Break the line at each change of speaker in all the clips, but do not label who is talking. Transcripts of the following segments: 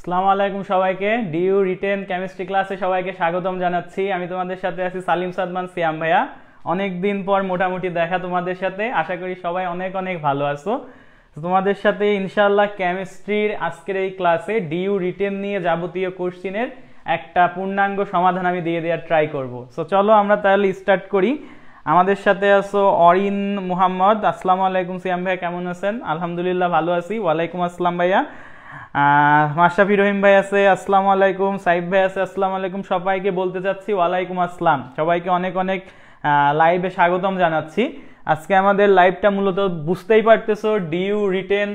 আসসালামু আলাইকুম সবাইকে। ডিইউ রিটেন কেমিস্ট্রি ক্লাসে সবাইকে স্বাগতম জানাচ্ছি। আমি তোমাদের সাথে আছি সালিম সাদমান সিয়াম ভাইয়া। অনেক দিন পর মোটামুটি দেখা তোমাদের সাথে, আশা করি সবাই অনেক অনেক ভালো আছো। তোমাদের সাথে ইনশাআল্লাহ কেমিস্ট্রির আজকের এই ক্লাসে ডিইউ রিটেন নিয়ে যাবতীয় কোশ্চেনের একটা পূর্ণাঙ্গ সমাধান আমি দিয়ে দেওয়ার ট্রাই করব। সো চলো আমরা তাহলে স্টার্ট করি। আমাদের সাথে আছো অরিন মুহাম্মদ। আসসালামু আলাইকুম সিয়াম ভাইয়া, কেমন আছেন? আলহামদুলিল্লাহ ভালো আছি। ওয়ালাইকুম আসসালাম ভাইয়া। মাশরাফি রহিম ভাই আছে, আসসালামু আলাইকুম। সাইফ ভাই আছে, আসসালামু আলাইকুম। সবাইকে বলতে চাচ্ছি ওয়ালাইকুম আসসালাম। সবাইকে অনেক অনেক লাইভে স্বাগতম জানাচ্ছি। আজকে আমাদের লাইভটা মূলত বুঝতেই পারতেছো ডিইউ রিটেন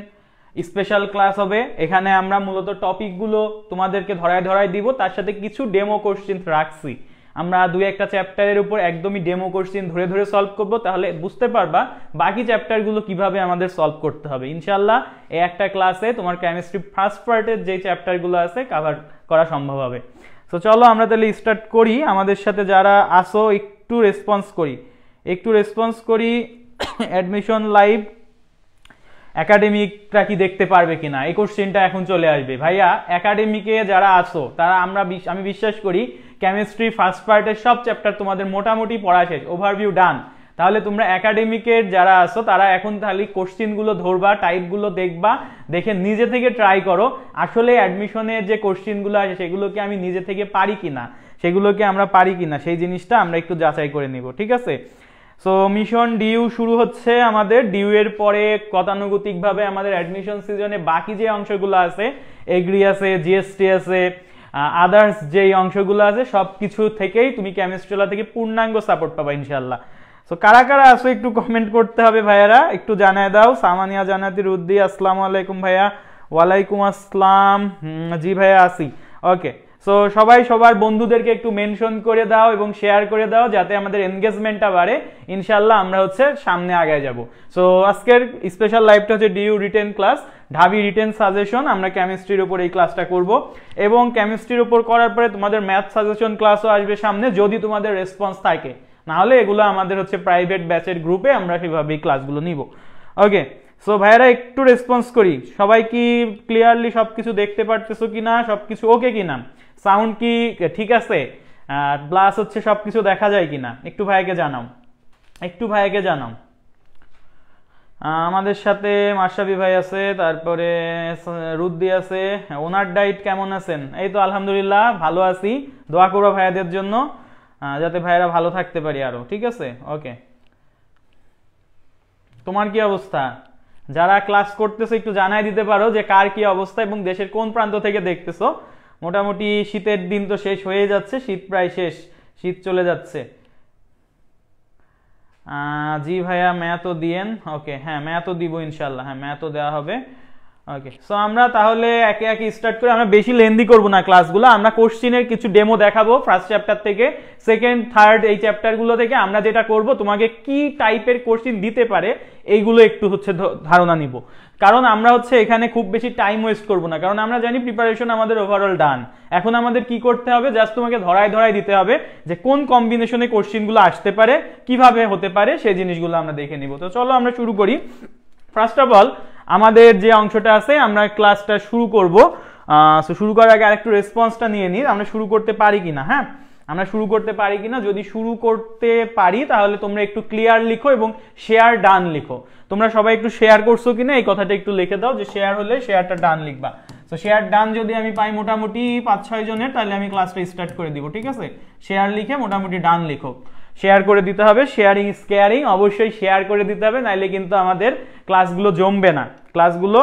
স্পেশাল ক্লাস হবে। এখানে আমরা মূলত টপিকগুলো তোমাদেরকে ধরায় ধরায় দিব, তার সাথে কিছু ডেমো কোশ্চেন রাখছি। আমরা দুই একটা চ্যাপ্টারের উপর একদমই ডেমো কোশ্চেন ধরে ধরে সলভ করব, তাহলে বুঝতে পারবা বাকি চ্যাপ্টারগুলো কিভাবে আমাদের সলভ করতে হবে। ইনশাআল্লাহ এই একটা ক্লাসে তোমার কেমিস্ট্রি ফার্স্ট পার্টের যে চ্যাপ্টারগুলো আছে কভার করা সম্ভব হবে। তো চলো আমরা তাহলে স্টার্ট করি। আমাদের সাথে যারা আসো একটু রেসপন্স করি। অ্যাডমিশন লাইভ একাডেমিকরা কি দেখতে পারবে কিনা, এই কোশ্চেনটা এখন চলে আসবে। ভাইয়া একাডেমিকে যারা আসো তারা আমি বিশ্বাস করি কেমিস্ট্রি ফার্স্ট পার্টের সব চ্যাপ্টার তোমাদের মোটামুটি পড়া শেষ, ওভারভিউ ডান। তাহলে তোমরা একাডেমিকের যারা আসো তারা এখন তাহলে কোশ্চেনগুলো ধরবা, টাইপগুলো দেখবা, দেখে নিজে থেকে ট্রাই করো আসলে অ্যাডমিশনের যে কোশ্চেনগুলো আসে সেগুলোকে আমি নিজে থেকে পারি কিনা, সেই জিনিসটা আমরা একটু যাচাই করে নিব, ঠিক আছে? সো মিশন ডিইউ শুরু হচ্ছে আমাদের। ডিইউ এর পরে গতানুগতিকভাবে আমাদের অ্যাডমিশন সিজনে বাকি যে অংশগুলো আছে, এগ্রি আছে, জিএসটি আছে, আদার্স যেই অংশগুলো আছে সব কিছু থেকেই তুমি কেমিস্ট্রিলা থেকে পূর্ণাঙ্গ সাপোর্ট পাবা ইনশাল্লাহ। সো কারা কারা আসো একটু কমেন্ট করতে হবে ভাইয়ারা, একটু জানায় দাও। সামানিয়া জান্নাতি রুদ্দি, আসসালামু আলাইকুম ভাইয়া। ওয়ালাইকুম আসসালাম। জি ভাইয়া আসি। ওকে, সো সবাই সবার বন্ধুদেরকে একটু মেনশন করে দাও এবং শেয়ার করে দাও যাতে আমাদের এনগেজমেন্টটা বাড়ে। ইনশাল্লাহ আমরা সামনে আগায় যাব। সো আজকের স্পেশাল লাইভটা হচ্ছে ডিইউ রিটেন ক্লাস, ঢাবি রিটেন সাজেশন। আমরা কেমিস্ট্রির উপর এই ক্লাসটা করব এবং কেমিস্ট্রির উপর করার পরে তোমাদের ম্যাথ সাজেশন ক্লাসও আসবে সামনে, যদি তোমাদের রেসপন্স থাকে। না হলে এগুলো আমাদের প্রাইভেট ব্যাচের গ্রুপে আমরা সেভাবেই ক্লাসগুলো নিব। ওকে, সো ভাইয়ারা একটু রেসপন্স করি। সবাই কি ক্লিয়ারলি সবকিছু দেখতে পারতেছো কিনা, সবকিছু ওকে কিনা, সাউন্ড কি ঠিক আছে, প্লাস সবকিছু দেখা যায় কিনা, একটু ভাইয়াকে জানাও। আমাদের সাথে মাশরাফি ভাই আছে, তারপরে রুদ্দি আছে। ওনার ডাইট কেমন আছেন? এই তো আলহামদুলিল্লাহ ভালো আছি। দোয়া করো ভাইয়াদের জন্য যাতে ভাইয়ারা ভালো থাকতে পারি আরো, ঠিক আছে? ওকে, তোমার কি অবস্থা? যারা ক্লাস করতেছো একটু জানাই দিতে পারো যে কার কি অবস্থা এবং দেশের কোন প্রান্ত থেকে দেখতেছো। মোটামুটি শীতের দিন তো শেষ হয়ে যাচ্ছে, শীত প্রায় শেষ, শীত চলে যাচ্ছে। জি ভাইয়া ম্যাথও দিয়েন। ওকে, হ্যাঁ ম্যাথও দিব ইনশাল্লাহ, হ্যাঁ ম্যাথও দেওয়া হবে। ওকে, সো আমরা তাহলে একে একে স্টার্ট করে, আমরা বেশি লেন্দি করব না ক্লাসগুলো। আমরা কোশ্চেনের কিছু ডেমো দেখাবো ফার্স্ট চ্যাপ্টার থেকে, সেকেন্ড থার্ড এই চ্যাপ্টারগুলো থেকে। আমরা যেটা করব তোমাকে কি টাইপের কোশ্চেন দিতে পারে এইগুলো একটু ধারণা নিব, কারণ আমরা এখানে খুব বেশি টাইম ওয়েস্ট করব না, কারণ আমরা জানি প্রিপারেশন আমাদের ওভারঅল ডান। এখন আমাদের কি করতে হবে, জাস্ট তোমাকে ধরায় দিতে হবে যে কোন কম্বিনেশনে কোশ্চেনগুলো আসতে পারে, কিভাবে হতে পারে, সেই জিনিসগুলো আমরা দেখে নিব। তো চলো আমরা শুরু করি। ফার্স্ট অফ অল আমাদের যে অংশটা আছে আমরা ক্লাসটা শুরু করব। শুরু করার আগে আরেকটু রেসপন্সটা নিয়ে নিই, আমরা শুরু করতে পারি কিনা। হ্যাঁ, আমরা শুরু করতে পারি কিনা। যদি শুরু করতে পারি তাহলে তোমরা একটু ক্লিয়ার লিখো এবং শেয়ার ডান লিখো। তোমরা সবাই একটু শেয়ার করছো কিনা এই কথাটা একটু লিখে দাও, যে শেয়ার হলে শেয়ারটা ডান লিখবা। তো শেয়ার ডান যদি আমি পাই মোটামুটি 5-6 জনের, তাহলে আমি ক্লাসটা স্টার্ট করে দিব, ঠিক আছে? শেয়ার লিখে মোটামুটি ডান লিখো। শেয়ার করে দিতে হবে, শেয়ারিং ইজ কেয়ারিং, অবশ্যই শেয়ার করে দিতে হবে, নাইলে কিন্তু আমাদের ক্লাসগুলো জমবে না। ক্লাসগুলো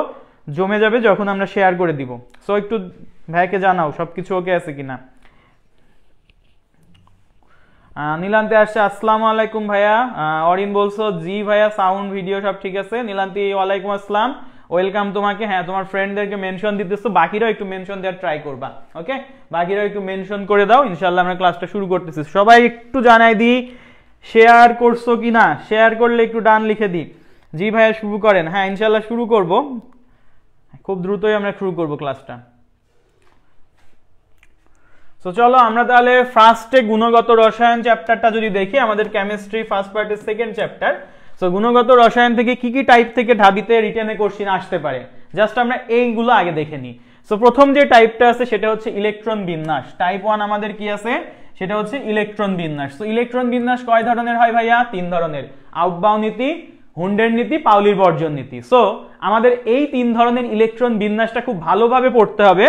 জমে যাবে যখন আমরা শেয়ার করে দিব। সো একটু ভাইকে জানাও সবকিছু ওকে আছে কিনা। নীলান্তি আসছে, আসসালামু আলাইকুম ভাইয়া। অরিন বলছো জি ভাইয়া, সাউন্ড ভিডিও সব ঠিক আছে। নীলান্তি ওয়ালাইকুম আসসালাম, ওয়েলকাম তোমাকে। হ্যাঁ, তোমার ফ্রেন্ডদেরকে মেনশন দিতেছো, বাকিরাও একটু মেনশন দেওয়ার ট্রাই করবা। ওকে, বাকিরাও একটু মেনশন করে দাও। ইনশাআল্লাহ আমরা ক্লাসটা শুরু করতেছি। সবাই একটু জানাই দিই শেয়ার করছো কিনা, শেয়ার করলে একটু ডান লিখে দিই। জি ভাইয়া শুরু করেন। হ্যাঁ ইনশাআল্লাহ শুরু করব, খুব দ্রুতই আমরা শুরু করব ক্লাসটা। সো চলো আমরা তাহলে ফার্স্টে গুণগত রসায়ন চ্যাপ্টারটা যদি দেখি, আমাদের কেমিস্ট্রি ফার্স্ট পার্টের সেকেন্ড চ্যাপ্টার। সো গুণগত রসায়ন থেকে কি কি টাইপ থেকে ঢাবিতে রিটেনে কোশ্চেন আসতে পারে, জাস্ট আমরা এইগুলো আগে দেখে নিই। সো প্রথম যে টাইপটা আছে সেটা হচ্ছে ইলেকট্রন বিন্যাস। টাইপ 1 আমাদের কি আছে, সেটা হচ্ছে ইলেকট্রন বিন্যাস। তো ইলেকট্রন বিন্যাস কয় ধরনের হয় ভাইয়া? 3 ধরনের, আউটবাউ নীতি, হুন্ডের নীতি, পাউলির বর্জন নীতি। সো আমাদের এই 3 ধরনের ইলেকট্রন বিন্যাসটা খুব ভালোভাবে পড়তে হবে।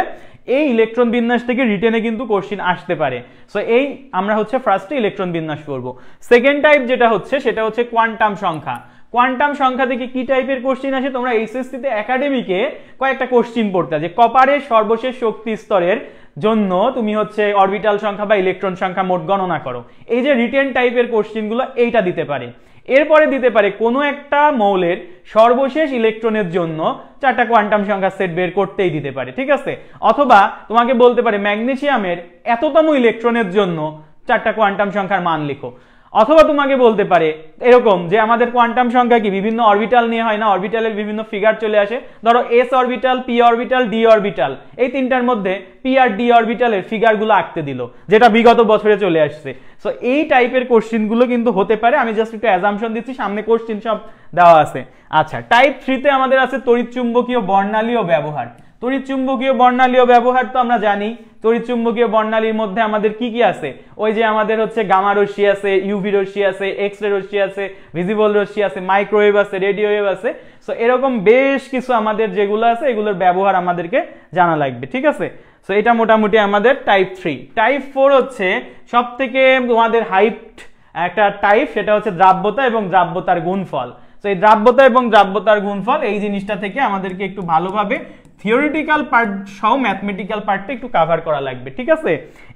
এই ইলেকট্রন বিন্যাস থেকে রিটেনে কিন্তু কোশ্চিন আসতে পারে। সো এই আমরা হচ্ছে ফার্স্টে ইলেকট্রন বিন্যাস করব। সেকেন্ড টাইপ যেটা হচ্ছে সেটা হচ্ছে কোয়ান্টাম সংখ্যা। কোয়ান্টাম সংখ্যা থেকে কি টাইপের কোশ্চিন আসে? তোমরা এইচএসসি তে একাডেমিকে কয়েকটা কোশ্চিন পড়তে, যে কপারের সর্বশেষ শক্তি স্তরের জন্য তুমি হচ্ছে অরবিটাল সংখ্যা বা ইলেকট্রন সংখ্যা মোট গণনা করো। এই যে রিটেন টাইপের কোশ্চিনগুলো এইটা দিতে পারে। এরপরে দিতে পারে কোনো একটা মৌলের সর্বশেষ ইলেকট্রনের জন্য 4টা কোয়ান্টাম সংখ্যা সেট বের করতেই দিতে পারে, ঠিক আছে। অথবা তোমাকে বলতে পারে ম্যাগনেসিয়ামের এততম ইলেকট্রনের জন্য 4টা কোয়ান্টাম সংখ্যার মান লিখো। অথবা তোমাকে বলতে পারে এরকম যে আমাদের কোয়ান্টাম সংখ্যা কি বিভিন্ন অরবিটাল নিয়ে হয় না, অরবিটালের বিভিন্ন ফিগার চলে আসে। ধরো S orbital, P orbital, D orbital, এই তিনটার মধ্যে পি আর ডি অরবিটালের ফিগারগুলো আঁকতে দিল, যেটা বিগত বছরে চলে আসছে। সো এই টাইপের কোশ্চিনগুলো কিন্তু হতে পারে। আমি জাস্ট একটু অ্যাজাম্পশন দিচ্ছি, সামনে কোশ্চিন সব দেওয়া আছে। আচ্ছা, টাইপ 3 তে আমাদের আছে তড়িৎচুম্বকীয় বর্ণালীয় ব্যবহার। তড়িৎচুম্বকীয় বর্ণালীয় ব্যবহার তো আমরা জানি। তড়িৎচুম্বকীয় বর্ণালীর মধ্যে আমাদের কি কি আছে? ওই যে আমাদের হচ্ছে গামা রশ্মি আছে, ইউভি রশ্মি আছে, এক্স রে রশ্মি আছে, ভিজিবল রশ্মি আছে, মাইক্রোওয়েভ আছে, রেডিও ওয়েভ আছে। সো এরকম বেশ কিছু আমাদের যেগুলো আছে এগুলোর ব্যবহার আমাদেরকে জানা লাগবে, ঠিক আছে। সো এটা মোটামুটি আমাদের টাইপ 3। টাইপ 4 হচ্ছে সব থেকে তোমাদের হাইট একটা টাইপ, সেটা হচ্ছে দ্রাব্যতা এবং দ্রাব্যতার গুণফল। তো এই দ্রাব্যতা এবং দ্রাব্যতার গুণফল এই জিনিসটা থেকে আমাদেরকে একটু ভালোভাবে থিওরিটিক্যাল পার্ট সহ ম্যাথমেটিক্যাল পার্টটা একটু কভার করা লাগবে, ঠিক আছে।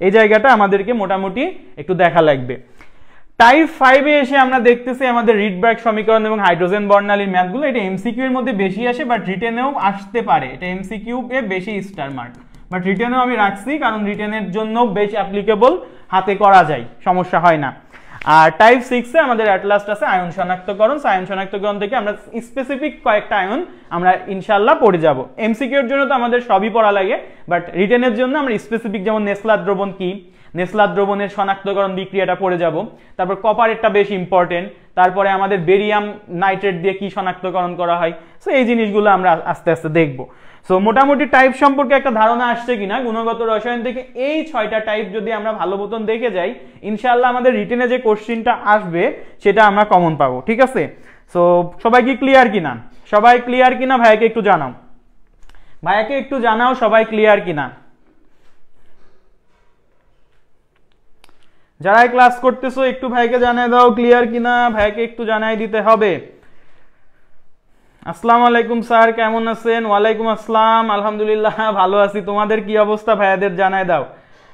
এই জায়গাটা আমাদেরকে মোটামুটি একটু দেখা লাগবে। টাইপ 5 এ এসে আমরা দেখতেছি আমাদের রিডবার্গ সমীকরণ এবং হাইড্রোজেন বর্ণালীর ম্যাথগুলো। এটা এমসিকিউ এর মধ্যে বেশি আসে, বাট রিটেনেও আসতে পারে। এটা এমসিকিউ এ বেশি স্টার মার্ক, বাট রিটেনেও আমি রাখছি কারণ রিটেনের জন্য বেশ অ্যাপ্লিকেবল, হাতে করা যায়, সমস্যা হয় না। আর টাইপ 6 এ আমাদের অ্যাট লাস্ট আছে আয়ন শনাক্তকরণ। আয়ন শনাক্তকরণ থেকে আমরা স্পেসিফিক কয়েকটা আয়ন আমরা ইনশাআল্লাহ পড়ে যাব। এমসিকিউ এর জন্য তো আমাদের সবই পড়া লাগে, বাট রিটেনের জন্য আমরা স্পেসিফিক, যেমন নেসলার দ্রবণ কি, নেসলার দ্রবণের শনাক্তকরণ বিক্রিয়াটা পড়ে যাব। তারপর কপারেরটা বেশ ইম্পর্টেন্ট। তারপরে আমাদের বেরিয়াম নাইট্রেট দিয়ে কি শনাক্তকরণ করা হয়। সো এই জিনিসগুলো আমরা আস্তে আস্তে দেখব। সো মোটামুটি টাইপ সম্পর্কে একটা ধারণা আসছে কিনা গুণগত রসায়ন থেকে, এই 6টা টাইপ যদি আমরা ভালো মতন দেখে যাই, ইনশাআল্লাহ আমাদের রিটেনে যে কোশ্চিনটা আসবে সেটা আমরা কমন পাবো, ঠিক আছে। সো সবাই কি ক্লিয়ার কিনা? সবাই ক্লিয়ার কিনা ভাইয়াকে একটু জানাও, ভাইয়াকে একটু জানাও সবাই ক্লিয়ার কিনা। যারাই ক্লাস করতেছো একটু ভাইকে জানাই দাও ক্লিয়ার কিনা, ভাইকে একটু জানাই দিতে হবে। আসসালামু আলাইকুম স্যার, কেমন আছেন? ওয়ালাইকুম আসসালাম, আলহামদুলিল্লাহ ভালো আছি। তোমাদের কি অবস্থা ভাইয়াদের জানাই দাও।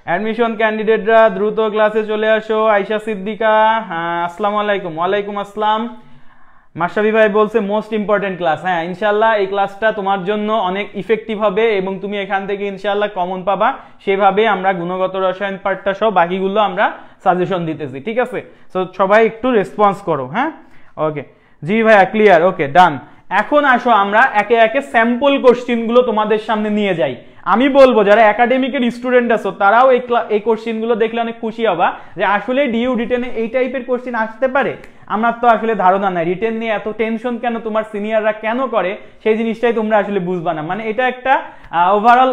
অ্যাডমিশন ক্যান্ডিডেটরা দ্রুত ক্লাসে চলে আসো। আয়শা সিদ্দিকা, আসসালামু আলাইকুম। ওয়ালাইকুম আসসালাম। মাশরাফি ভাই বলছে মোস্ট ইম্পর্টেন্ট ক্লাস। হ্যাঁ, ইনশাআল্লাহ এই ক্লাসটা তোমার জন্য অনেক ইফেক্টিভ হবে এবং তুমি এখান থেকে ইনশাআল্লাহ কমন পাবা। সেভাবে আমরা গুণগত রসায়ন পার্টটা সহ বাকিগুলো আমরা সাজেশন দিতেছি, ঠিক আছে। সো সবাই একটু রেসপন্স করো। হ্যাঁ, ওকে, জি ভাইয়া ক্লিয়ার, ওকে ডান। এখন আসো আমরা একে একে স্যাম্পল কোশ্চিনগুলো তোমাদের সামনে নিয়ে যাই। আমি বলবো যারা একাডেমিকের স্টুডেন্ট আছো তারাও এই কোশ্চিনগুলো দেখলে অনেক খুশি হবা যে আসলে ডিইউ রিটেনে এই টাইপের কোশ্চিন আসতে পারে। আমার তো আসলে ধারণা নাই রিটেন নিয়ে এত টেনশন কেন তোমার সিনিয়ররা কেন করে, সেই জিনিসটাই তোমরা আসলে বুঝবা না। মানে এটা একটা ওভারঅল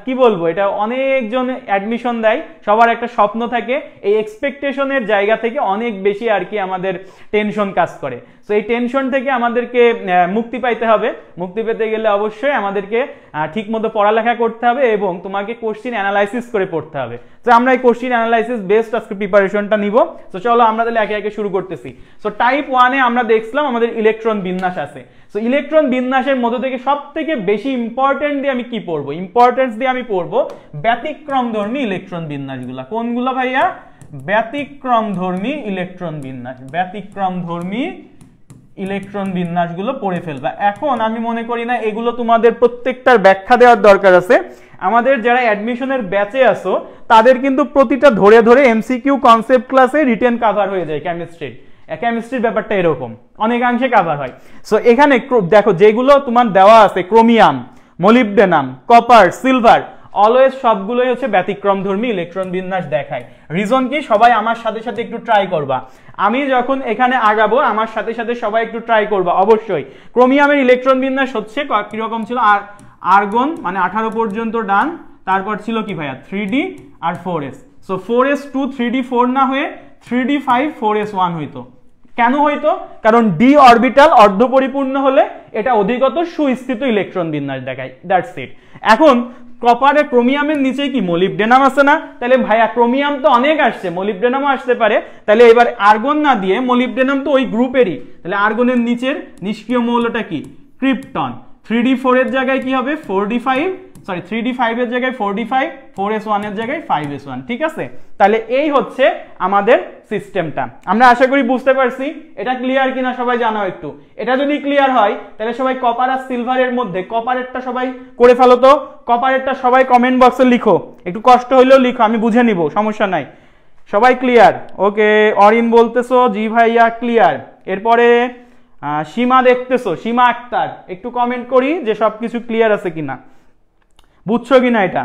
কি বলবো, এটা অনেকজন অ্যাডমিশন দেয়, সবার একটা স্বপ্ন থাকে, এই এক্সপেকটেশনের জায়গা থেকে অনেক বেশি আর কি আমাদের টেনশন কাজ করে। সো এই টেনশন থেকে আমাদেরকে মুক্তি পাইতে হবে। মুক্তি পেতে গেলে অবশ্যই আমাদেরকে ঠিক মতো পড়ালেখা করতে হবে এবং তোমাকে কোশ্চিন অ্যানালাইসিস করে পড়তে হবে। তো আমরা এই কোশ্চিন অ্যানালাইসিস বেস্ট আজকে প্রিপারেশনটা নিব। তো চলো আমরা তাহলে একে একে শুরু করতেছি। সো টাইপ 1 এ আমরা দেখছিলাম আমাদের ইলেকট্রন বিন্যাস আছে। সো ইলেকট্রন বিন্যাসের মধ্য থেকে সবথেকে বেশি ইম্পর্টেন্ট দিয়ে আমি কি পড়বো, ইম্পর্টেন্স দিয়ে আমি পড়বো ব্যতিক্রমধর্মী ইলেকট্রন বিন্যাসগুলা। কোনগুলা ভাইয়া? ব্যতিক্রমধর্মী ইলেকট্রন বিন্যাস। ব্যতিক্রমধর্মী ইলেকট্রন বিন্যাসগুলো পড়ে ফেলবা। এখন আমি মনে করি না এগুলো তোমাদের প্রত্যেকটার ব্যাখ্যা দেওয়ার দরকার আছে। আমাদের যারা অ্যাডমিশনের ব্যাচে আসো তাদের কিন্তু প্রতিটা ধরে ধরে এমসিকিউ কনসেপ্ট ক্লাসে রিটেন কভার হয়ে যায়। কেমিস্ট্রির ব্যাপারটা এরকম অনেকাংশে কভার হয়। সো এখানে দেখো যেগুলো তোমার দেওয়া আছে, chromium, molybdenum, copper, silver, always সবগুলোই হচ্ছে ব্যতিক্রমধর্মী ইলেকট্রন বিন্যাস দেখায়। রিজন কি? সবাই আমার সাথে সাথে একটু ট্রাই করবা। আমি যখন এখানে আগাবো আমার সাথে সাথে সবাই একটু ট্রাই করবা অবশ্যই। ক্রোমিয়ামের ইলেকট্রন বিন্যাস হচ্ছে কিরকম ছিল, আর আর্গন মানে 18 পর্যন্ত ডান, তারপর ছিল কি ভাইয়া 3d আর 4s। সো 4s2 3d4 না হয়ে 3d5 4s1 হইতো। কেন হইতো? কারণ ডি অরবিটাল অর্ধপরিপূর্ণ হলে এটা অধিকতর সুস্থিত ইলেকট্রন বিন্যাস দেখায়, দ্যাটস ইট। এখন কপারে ক্রোমিয়ামের নিচে কি মলিবডেনাম আছে না? তাহলে ভাইয়া ক্রোমিয়াম তো অনেক আসছে, মলিবডেনামও আসতে পারে, তাহলে এবার আর্গন না দিয়ে মলিবডেনাম তো ওই গ্রুপেরই, তাহলে আর্গনের নিচের নিষ্ক্রিয় মৌলটা কি? ক্রিপ্টন। 3d4 এর জায়গায় কি হবে? 4d5, সরি 3d5 এর জায়গায় 4d5, 4s1 এর জায়গায় 5s1, ঠিক আছে? তাহলে এই হচ্ছে আমাদের সিস্টেমটা। আমরা আশা করি বুঝতে পারছি। এটা ক্লিয়ার কিনা সবাই জানাও একটু। এটা যদি ক্লিয়ার হয় তাহলে সবাই কপার আর সিলভারের মধ্যে কপারেরটা সবাই করে ফেলো তো। কপারেরটা সবাই কমেন্ট বক্সে লিখো, একটু কষ্ট হইলেও লিখো, আমি বুঝে নিব, সমস্যা নাই। সবাই ক্লিয়ার? ওকে, অরিন বলতেছো জি ভাইয়া ক্লিয়ার। এরপরে সীমা দেখতেছো, সীমা আক্তার, একটু কমেন্ট করি যে সবকিছু ক্লিয়ার আছে কিনা, বুঝছো কিনা এটা।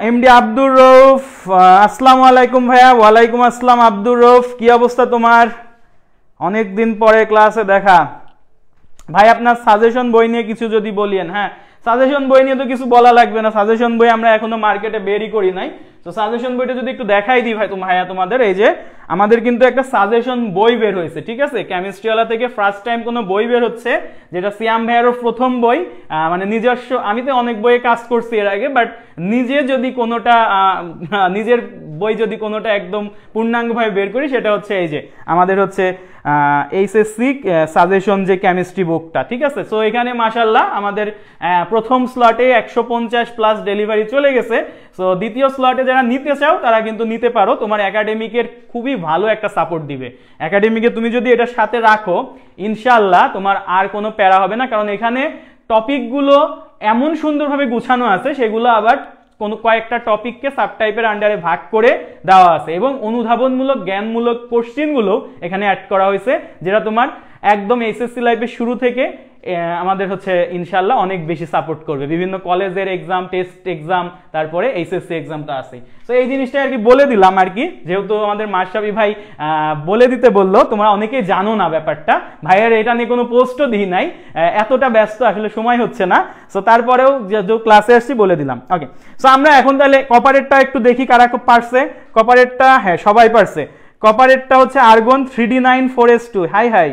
এমডি আব্দুর রৌফ, আসসালামু আলাইকুম ভাইয়া। ওয়ালাইকুম আসসালাম আব্দুর রৌফ, কি অবস্থা তোমার? অনেক দিন পরে ক্লাসে দেখা। ভাই আপনার সাজেশন বই নিয়ে কিছু যদি বলিয়েন। হ্যাঁ, সাজেশন বই নিয়ে তো কিছু বলা লাগবে না, সাজেশন বই আমরা এখনো মার্কেটে বেরই করি নাই। তো সাজেশন বইটা যদি একটু দেখাই দিই ভাইয়া তোমাদের, এই যে আমাদের কিন্তু একটা সাজেশন বই বের হয়েছে, ঠিক আছে? কেমিস্ট্রিওয়ালা থেকে ফার্স্ট টাইম কোনো বই বের হচ্ছে, যেটা সিয়াম ভাইয়ারও প্রথম বই। মানে নিজস্ব, আমি তো অনেক বইয়ে কাজ করছি এর আগে, বাট নিজে যদি কোনোটা নিজের বই যদি কোনোটা একদম পূর্ণাঙ্গভাবে বের করি, সেটা হচ্ছে এই যে আমাদের হচ্ছে এইচএসসি সাজেশন যে কেমিস্ট্রি বুকটা, ঠিক আছে? সো এখানে মাশাআল্লাহ আমাদের প্রথম স্লটে 150+ ডেলিভারি চলে গেছে। সো দ্বিতীয় স্লটে যারা নিতে চাও তারা কিন্তু নিতে পারো, তোমার একাডেমিকের খুবই ভালো একটা সাপোর্ট দিবে। একাডেমিকে তুমি যদি এটার সাথে রাখো, ইনশাআল্লাহ তোমার আর কোনো প্যারা হবে না, কারণ এখানে টপিকগুলো এমন সুন্দরভাবে গুছানো আছে, সেগুলো আবার কোনো কয়েকটা টপিককে সাবটাইপের আন্ডারে ভাগ করে দেওয়া আছে, এবং অনুধাবনমূলক জ্ঞানমূলক কোশ্চেনগুলো এখানে অ্যাড করা হয়েছে, যেটা তোমার একদম এসএসসি লাইফের শুরু থেকে আমাদের হচ্ছে ইনশাআল্লাহ অনেক বেশি সাপোর্ট করবে। বিভিন্ন কলেজের এক্সাম, টেস্ট এক্সাম, তারপরে এইচএসসি এক্সাম তো আছে। তো এই জিনিসটা আর কি বলে দিলাম আর কি, যেহেতু আমাদের মাশরাফি ভাই বলে দিতে বললো, তোমরা অনেকেই জানো না ব্যাপারটা। ভাইয়ের এটা নিয়ে কোনো পোস্টও দিই নাই, এতটা ব্যস্ত আসলে সময় হচ্ছে না। সো তারপরেও যে ক্লাসে আসছি বলে দিলাম। ওকে, সো আমরা এখন তাহলে কপারেটটা একটু দেখি কারা খুব পারছে। কপারেটটা হ্যাঁ সবাই পারছে। কপারেটটা হচ্ছে argon 3d9 4s2। High high,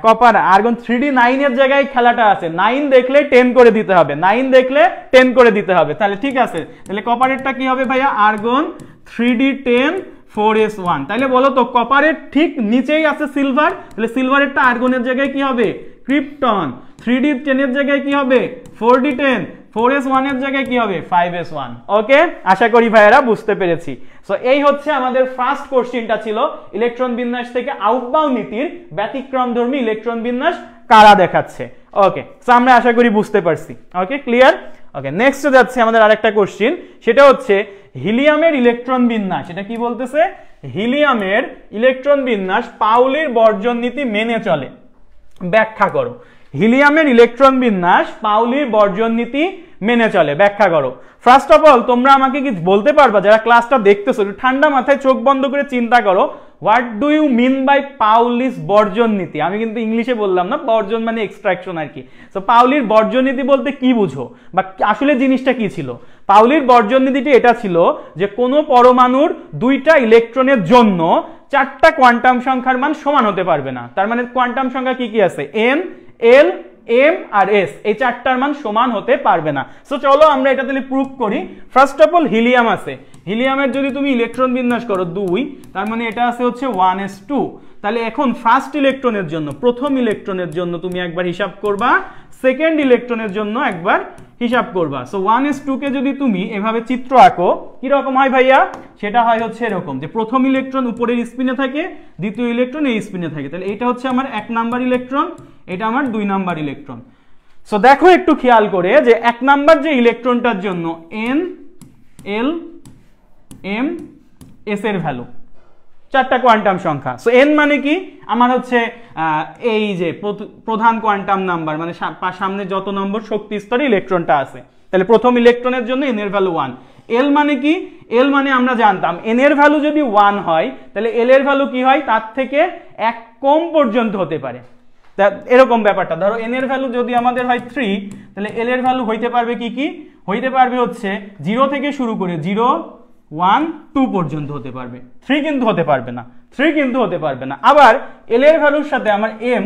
copper argon 3d9 এর জায়গায় খেলাটা আছে, 9 দেখলে 10 করে দিতে হবে, 9 দেখলে 10 করে দিতে হবে। তাহলে ঠিক আছে, তাহলে কপারেটটা কি হবে ভাইয়া? Argon 3d10 4s1। তাহলে বলো তো, কপারের ঠিক নিচেই আছে সিলভার, তাহলে সিলভারেরটা আর্গনের জায়গায় কি হবে? ক্রিপ্টন। 3d10 এর জায়গায় কি হবে? 4d10। 4s1 এর জায়গায় কি হবে? 5s1। ওকে, আশা করি ভাইয়েরা বুঝতে পেরেছি। সো এই হচ্ছে আমাদের ফার্স্ট কোশ্চেনটা ছিল, ইলেকট্রন বিন্যাস থেকে আউটবাউ নীতির ব্যতিক্রমধর্মী ইলেকট্রন বিন্যাস কারা দেখাচ্ছে। ওকে, সো আমরা আশা করি বুঝতে পারছি। ওকে, ক্লিয়ার? ওকে, নেক্সট যাচ্ছে আমাদের আরেকটা কোশ্চেন, সেটা হচ্ছে হিলিয়ামের ইলেকট্রন বিন্যাস। এটা কি বলতেছে? হিলিয়ামের ইলেকট্রন বিন্যাস পাউলির বর্জন নীতি মেনে চলে, ব্যাখ্যা করো। হিলিয়ামের ইলেকট্রন বিন্যাস পাউলির বর্জন নীতি মেনে চলে, ব্যাখ্যা করো। ফার্স্ট অফ অল তোমরা আমাকে কি বলতে পারবা, যারা ক্লাসটা দেখতেছো, ঠান্ডা মাথায় চোখ বন্ধ করে চিন্তা করো, what do you mean by Pauli's বর্জন নীতি? আমি কিন্তু ইংলিশে বললাম না, বর্জন মানে এক্সট্রাকশন আর কি। সো পাউলির বর্জন নীতি বলতে কি বুঝো, বা আসলে জিনিসটা কি ছিল? পাউলির বর্জন নীতিটি এটা ছিল যে কোনো পরমাণুর 2টা ইলেকট্রনের জন্য 4টা কোয়ান্টাম সংখ্যার মান সমান হতে পারবে না। তার মানে কোয়ান্টাম সংখ্যা কি কি আছে? n, l, m আর s, এই 4টার মান সমান হতে পারবে না। সো চলো আমরা এটা তাহলে প্রুফ করি। ফার্স্ট অফ অল হিলিয়াম আছে, হিলিয়ামের যদি তুমি ইলেকট্রন বিন্যাস করো 2, তার মানে এটা আছে হচ্ছে 1s2। তাহলে এখন ফার্স্ট ইলেকট্রনের জন্য, প্রথম ইলেকট্রনের জন্য তুমি একবার হিসাব করবা, সেকেন্ড ইলেকট্রনের জন্য একবার হিসাব করবা। সো 1s2 কে যদি তুমি এভাবে চিত্র আঁকো, কি রকম হয় ভাইয়া? সেটা হয় হচ্ছে এরকম, যে প্রথম ইলেকট্রন উপরের স্পিনে থাকে, দ্বিতীয় ইলেকট্রন এই স্পিনে থাকে। তাহলে এটা হচ্ছে আমার 1 নাম্বার ইলেকট্রন, এটা আমার 2 নাম্বার ইলেকট্রন। সো দেখো একটু খেয়াল করে যে 1 নাম্বার যে ইলেকট্রনটার জন্য n, l, m, s এর ভ্যালু 4টা কোয়ান্টাম সংখ্যা। সো n মানে কি? আমার হচ্ছে এই যে প্রধান কোয়ান্টাম নাম্বার, মানে সামনে যত নম্বর শক্তি স্তরে ইলেকট্রনটা আছে। তাহলে প্রথম ইলেকট্রনের জন্য n এর ভ্যালু 1। l মানে কি? l মানে আমরা জানতাম n এর ভ্যালু যদি 1 হয়, তাহলে l এর ভ্যালু কি হয়? তার থেকে 1 কম পর্যন্ত হতে পারে। এরকম ব্যাপারটা। ধরো n এর ভ্যালু যদি আমাদের হয় 3, তাহলে l এর ভ্যালু হইতে পারবে কি কি, হইতে পারবে হচ্ছে 0 থেকে শুরু করে 0 1 2 পর্যন্ত হতে পারবে, 3 কিন্তু হতে পারবে না, 3 কিন্তু হতে পারবে না। আবার l এর ভ্যালুর সাথে আমার m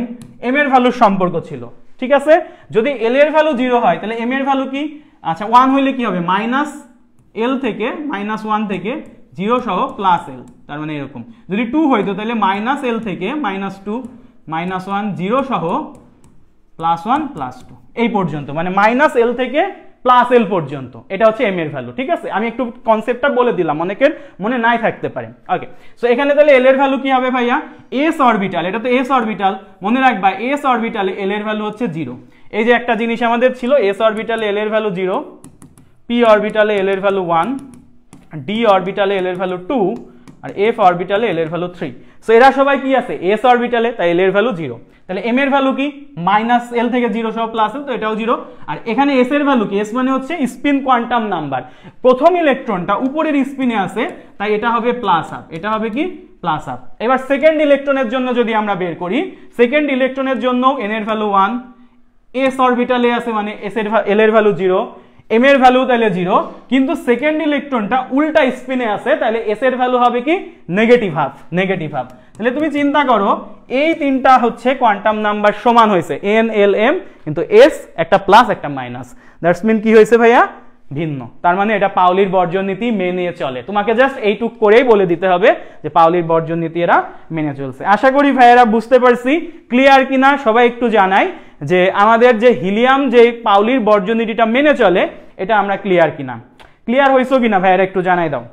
এর ভ্যালুর সম্পর্ক ছিল, ঠিক আছে। যদি l এর ভ্যালু 0 হয় তাহলে m এর ভ্যালু কি, আচ্ছা 1 হইলে কি হবে, -l থেকে -1 থেকে 0 সহ +l, তার মানে এরকম। যদি 2 হইতো তাহলে -l থেকে -2 -1 0 সহ +1 +2 এই পর্যন্ত, মানে -l থেকে +l পর্যন্ত, এটা হচ্ছে m এর ভ্যালু, ঠিক আছে। আমি একটু কনসেপ্টটা বলে দিলাম, অনেকের মনে নাই থাকতে পারে। ওকে, সো এখানে তাহলে l এর ভ্যালু কি হবে ভাইয়া, s অরবিটাল, এটা তো s অরবিটাল, মনে রাখবা s অরবিটালে l এর ভ্যালু হচ্ছে 0। এই যে একটা জিনিস আমাদের ছিল, s অরবিটালে l এর ভ্যালু 0, p অরবিটালে l এর ভ্যালু 1, d অরবিটালে l এর ভ্যালু 2, আর f অরবিটালে l এর ভ্যালু 3। সো এরা সবাই কি আছে, s অরবিটালে, তাই l এর ভ্যালু 0। তাহলে m এর ভ্যালু কি, -l থেকে 0 সহ +l, তো এটাও 0। আর এখানে s এর ভ্যালু কি, s মানে হচ্ছে স্পিন কোয়ান্টাম নাম্বার, প্রথম ইলেকট্রনটা উপরের স্পিনে আছে, তাই এটা হবে +1, এটা হবে কি +1। এবার সেকেন্ড ইলেকট্রনের জন্য যদি আমরা বের করি, সেকেন্ড ইলেকট্রনের জন্য n এর ভ্যালু 1, s অরবিটালে আছে মানে l এর ভ্যালু 0, m এর ভ্যালু তাহলে 0, কিন্তু সেকেন্ড ইলেকট্রনটা উল্টা স্পিনে আছে, তাহলে s এর ভ্যালু হবে কি নেগেটিভ হাফ। তাহলে তুমি চিন্তা করো, এই তিনটা হচ্ছে কোয়ান্টাম নাম্বার সমান হয়েছে, n l m, কিন্তু s একটা প্লাস একটা মাইনাস, দ্যাটস মিন কি হয়েছে ভাইয়া, ভিন্ন। তার মানে এটা পাউলির বর্জন নীতি মেনে চলে। তোমাকে জাস্ট এইটুক করেই বলে দিতে হবে যে পাউলির বর্জন নীতি এরা মেনে চলছে। আশা করি ভাইয়েরা বুঝতে পারছি, ক্লিয়ার কিনা সবাই একটু জানাই যে আমাদের যে হিলিয়াম যে পাউলির বর্জন নীতিটা মেনে চলে, এটা আমরা ক্লিয়ার কিনা, ক্লিয়ার হইছো কিনা ভাইয়েরা একটু জানাই দাও।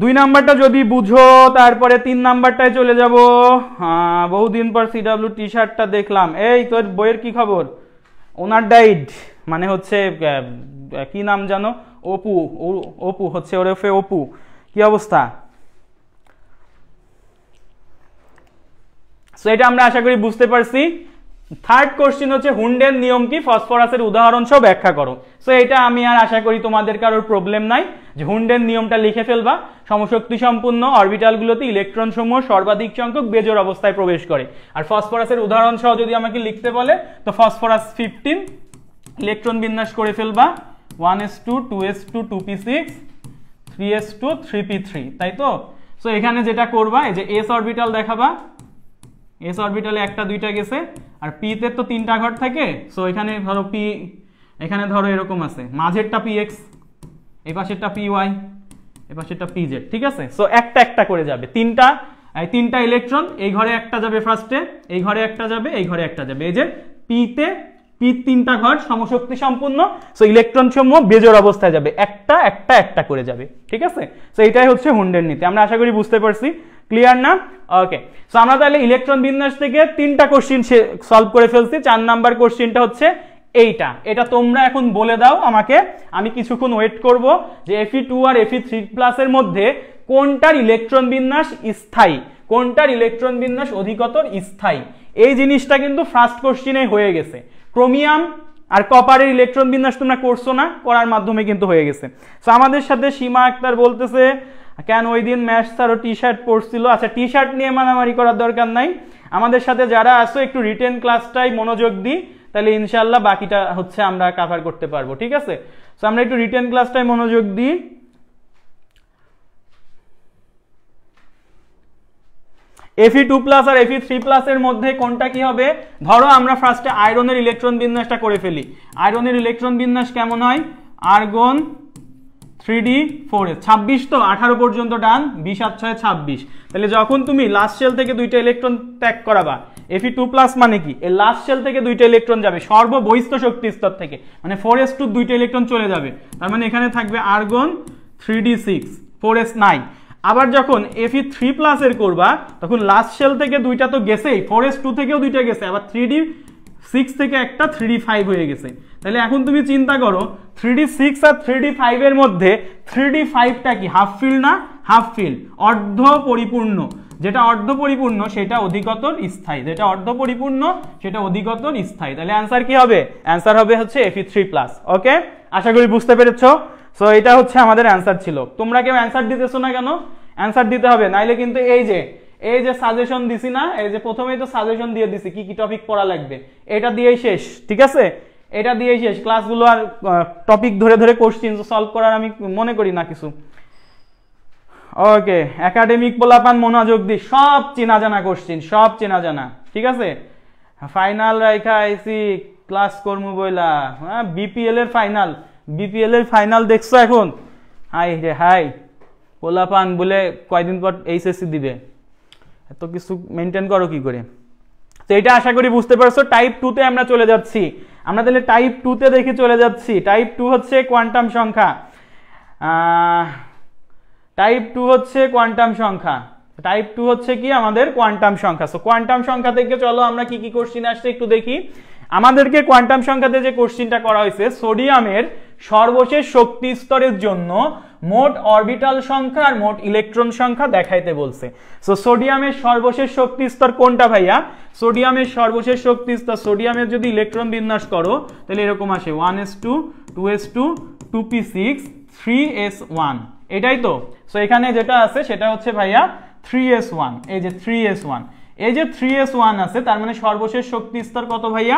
2 নাম্বারটা যদি বুঝো তারপরে 3 নাম্বারটায় চলে যাব। বহুদিন পর সিডব্লিউ টি শার্টটা দেখলাম। এই তোর বইয়ের কি খবর, ওনার ডাইড মানে হচ্ছে কি নাম জানো, অপু হচ্ছে ওরফে অপু, কি অবস্থা? সো এটা আমরা আশা করি বুঝতে পারছি। থার্ড কোশ্চেন হচ্ছে হুন্ডের নিয়ম কি, ফসফরাসের উদাহরণ সহ ব্যাখ্যা করো। সো এটা আমি আর আশা করি তোমাদের কারোর প্রবলেম নাই যে হুন্ডের নিয়মটা লিখে ফেলবা। সমশক্তি সম্পূর্ণ অরবিটালগুলোতে ইলেকট্রন সমূহ সর্বাধিক সংখ্যক বেজোড় অবস্থায় প্রবেশ করে। আর ফসফরাসের উদাহরণ সহ যদি আমাকে লিখতে বলে, তো ফসফরাস 15 ইলেকট্রন বিন্যাস করে ফেলবা 1s2 2s2 2p6 3s2 3p3, তাই তো। সো এখানে যেটা করবা, এই যে s অরবিটাল দেখাবা, s অরবিটালে একটা দুইটা গেছে, আর p তে তো 3টা ঘর থাকে। সো এখানে ধরো p, এখানে ধরো এরকম আছে, মাঝেরটা px, এই পাশেরটা py, এই পাশেরটা pz, ঠিক আছে। সো একটা একটা করে যাবে, তিনটা ইলেকট্রন, এই ঘরে একটা যাবে ফার্স্টে, এই ঘরে একটা যাবে, এই ঘরে একটা যাবে। এই যে p তে p 3টা ঘর সমশক্তি সম্পূর্ণ, সো ইলেকট্রন সমূহ বেজোড় অবস্থায় যাবে, একটা করে যাবে, ঠিক আছে। সো এটাই হচ্ছে হুন্ডের নীতি। আমরা আশা করি বুঝতে পারছি, ক্লিয়ার না? ওকে, সো আমরা তাহলে ইলেকট্রন বিন্যাস থেকে 3টা কোশ্চেন সলভ করে ফেলছি। 4 নাম্বার কোশ্চেনটা হচ্ছে এটা তোমরা এখন বলে দাও আমাকে, আমি কিছুক্ষণ ওয়েট করব যে Fe2 আর Fe3+ এর মধ্যে কোনটার ইলেকট্রন বিন্যাস স্থায়ী, কোনটার ইলেকট্রন বিন্যাস অধিকতর স্থায়ী। এই জিনিসটা কিন্তু ফার্স্ট কোশ্চেনে হয়ে গেছে। ক্রোমিয়াম আর কপারের ইলেকট্রন বিন্যাস তোমরা করছো না, করার মাধ্যমে কিন্তু হয়ে গেছে। সো আমাদের সাথে সীমা আক্তার বলতেছে কেন ওই দিন ম্যাথ স্যারও টি শার্ট পরছিল। আচ্ছা, টি শার্ট নিয়ে মারামারি করার দরকার নাই, আমাদের সাথে যারা আসো একটু রিটেন ক্লাসটাই মনোযোগ দিই, তাহলে ইনশাল্লাহ বাকিটা হচ্ছে আমরা কভার করতে পারবো, ঠিক আছে। সো আমরা একটু রিটেন ক্লাসটাই মনোযোগ দিই। Fe2+ আর Fe3+ এর মধ্যে কোনটা কি হবে? ধরো আমরা ফার্স্টে আয়রনের ইলেকট্রন বিন্যাসটা করে ফেলি। আয়রনের ইলেকট্রন বিন্যাস কেমন হয়? আর্গন 3d4s, 26 তো 18 পর্যন্ত ডান, 20 আর 6 26। তাহলে যখন তুমি লাস্ট শেল থেকে 2টা ইলেকট্রন ত্যাগ করাবা, Fe2+ মানে কি, এই লাস্ট শেল থেকে 2টা ইলেকট্রন যাবে সর্ববহিস্থ শক্তি স্তর থেকে, মানে 4s2 2টা ইলেকট্রন চলে যাবে। তার মানে এখানে থাকবে আর্গন 3d6, 4s নাই। আবার যখন Fe3+ এর করবা, তখন লাস্ট শেল থেকে 2টা তো গেছেই, 4s2 থেকেও 2টা গেছে, আবার 3d6 থেকে একটা 3d5 হয়ে গেছে। তাহলে এখন তুমি চিন্তা করো 3d6 আর 3d5 এর মধ্যে 3d5টা কি হাফ ফিল না? হাফ ফিল, অর্ধ পরিপূর্ণ। যেটা অর্ধ পরিপূর্ণ সেটা অধিকতর স্থায়ী, যেটা অর্ধ পরিপূর্ণ সেটা অধিকতর স্থায়ী। তাহলে অ্যান্সার কি হবে? অ্যান্সার হবে হচ্ছে Fe3+। ওকে, আশা করি বুঝতে পেরেছো। সো এটা হচ্ছে আমাদের অ্যান্সার ছিল। তোমরা কেউ অ্যান্সার দিতেছো না কেন? অ্যান্সার দিতে হবে, নাইলে কিন্তু এই যে এই যে সাজেশন দিছি না, এই যে প্রথমেই তো সাজেশন দিয়ে দিছি কি কি টপিক পড়া লাগবে, এটা দিয়েই শেষ, ঠিক আছে, এটা দিয়েই শেষ। ক্লাসগুলো আর টপিক ধরে ধরে কোশ্চেন সলভ করার আমি মনে করি না কিছু। ওকে, একাডেমিক পোলাপান মনোযোগ দি, সব চেনা জানা কোশ্চেন, সব চেনা জানা, ঠিক আছে। ফাইনাল রাইখা আইসি ক্লাস করমু বইলা, হ্যাঁ বিপিএল এর ফাইনাল, বিপিএল এর ফাইনাল দেখছো এখন, হাই রে হাই, পোলাপান বলে কয়দিন পর এইচএসসি দিবে, এত কিছু মেনটেন করো কি করে। তো এটা আশা করি বুঝতে পারছো। টাইপ 2 তে আমরা চলে যাচ্ছি, আমরা তাহলে টাইপ 2 তে দেখে চলে যাচ্ছি। টাইপ 2 হচ্ছে কোয়ান্টাম সংখ্যা, টাইপ 2 হচ্ছে কোয়ান্টাম সংখ্যা, টাইপ 2 হচ্ছে কি আমাদের কোয়ান্টাম সংখ্যা। সো কোয়ান্টাম সংখ্যা থেকে চলো আমরা কি কি কোশ্চেন আসছে একটু দেখি। আমাদেরকে কোয়ান্টাম সংখ্যাতে যে কোশ্চেনটা করা হয়েছে, সোডিয়ামের সর্বশেষ শক্তি স্তরের জন্য মোট অরবিটাল সংখ্যা আর মোট ইলেকট্রন সংখ্যা দেখাইতে বলছে। সো সোডিয়ামের সর্বশেষ শক্তি স্তর কোনটা ভাইয়া? সোডিয়ামের সর্বশেষ শক্তি স্তর, সোডিয়ামের যদি ইলেকট্রন বিন্যাস করো তাহলে এরকম আসে 1s2 2s2 2p6 3s1, এটাই তো। সো এখানে যেটা আছে সেটা হচ্ছে ভাইয়া 3s1, এই যে 3s1, এই যে 3s1 আছে, তার মানে সর্বশেষ শক্তি স্তর কত ভাইয়া?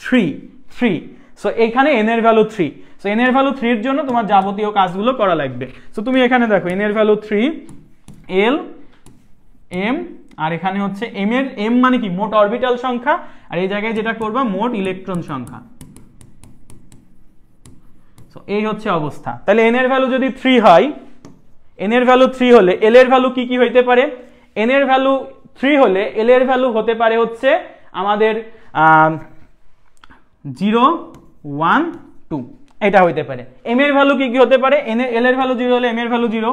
3। সো এখানে n এর ভ্যালু 3। সো n এর ভ্যালু 3 এর জন্য তোমার যাবতীয় কাজগুলো করা লাগবে। সো তুমি এখানে দেখো n এর ভ্যালু 3, l m, আর এখানে হচ্ছে m মানে কি? মোট অরবিটাল সংখ্যা, আর এই জায়গায় যেটা করবা মোট ইলেকট্রন সংখ্যা। সো এই হচ্ছে অবস্থা। তাহলে n এর ভ্যালু যদি 3 হয়, n এর ভ্যালু 3 হলে l এর ভ্যালু কি কি হইতে পারে? n এর ভ্যালু 3 হলে l এর ভ্যালু হতে পারে হচ্ছে আমাদের 0 1 2, এটা হইতে পারে। m এর ভ্যালু কি কি হতে পারে? l এর ভ্যালু 0 হলে m এর ভ্যালু 0,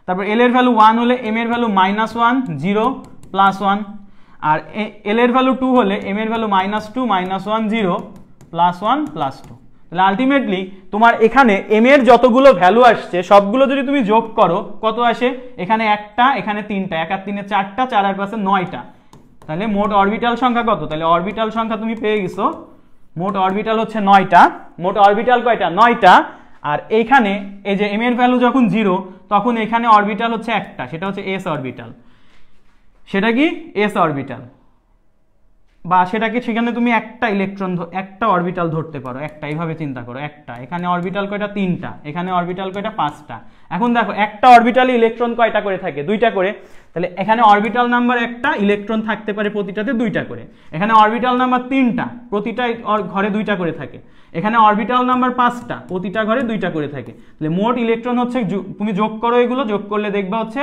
তারপর l এর ভ্যালু 1 হলে m এর ভ্যালু -1 0 +1, আর l এর ভ্যালু 2 হলে m এর ভ্যালু -2 -1 0 +1 +2। তাহলে আলটিমেটলি তোমার এখানে m এর যতগুলো ভ্যালু আসছে সবগুলো যদি তুমি যোগ করো কত আসে? এখানে একটা, এখানে তিনটা, 1 আর 3 এ 4টা, 4 আর 5 এ 9টা। তাহলে মোট অরবিটাল সংখ্যা কত? তাহলে অরবিটাল সংখ্যা তুমি পেয়ে গেছো, মোট অরবিটাল হচ্ছে 9টা। মোট অরবিটাল কয়টা? 9টা। আর এইখানে এই যে m এর ভ্যালু যখন 0 তখন এখানে অরবিটাল হচ্ছে একটা, সেটা হচ্ছে s অরবিটাল। সেটা কি? s অরবিটাল, বা সেটাকে সেখানে তুমি একটা ইলেকট্রন, একটা অরবিটাল ধরতে পারো, একটা, এইভাবে চিন্তা করো, একটা। এখানে অরবিটাল কয়টা? 3টা। এখানে অরবিটাল কয়টা? 5টা। এখন দেখো একটা অরবিটালে ইলেকট্রন কয়টা করে থাকে? 2টা করে। তাহলে এখানে অরবিটাল নাম্বার একটা, ইলেকট্রন থাকতে পারে প্রতিটাতে 2টা করে। এখানে অরবিটাল নাম্বার 3টা, প্রতিটা ঘরে 2টা করে থাকে। এখানে অরবিটাল নাম্বার 5টা, প্রতিটা ঘরে 2টা করে থাকে। তাহলে মোট ইলেকট্রন হচ্ছে, তুমি যোগ করো, এগুলো যোগ করলে দেখবা হচ্ছে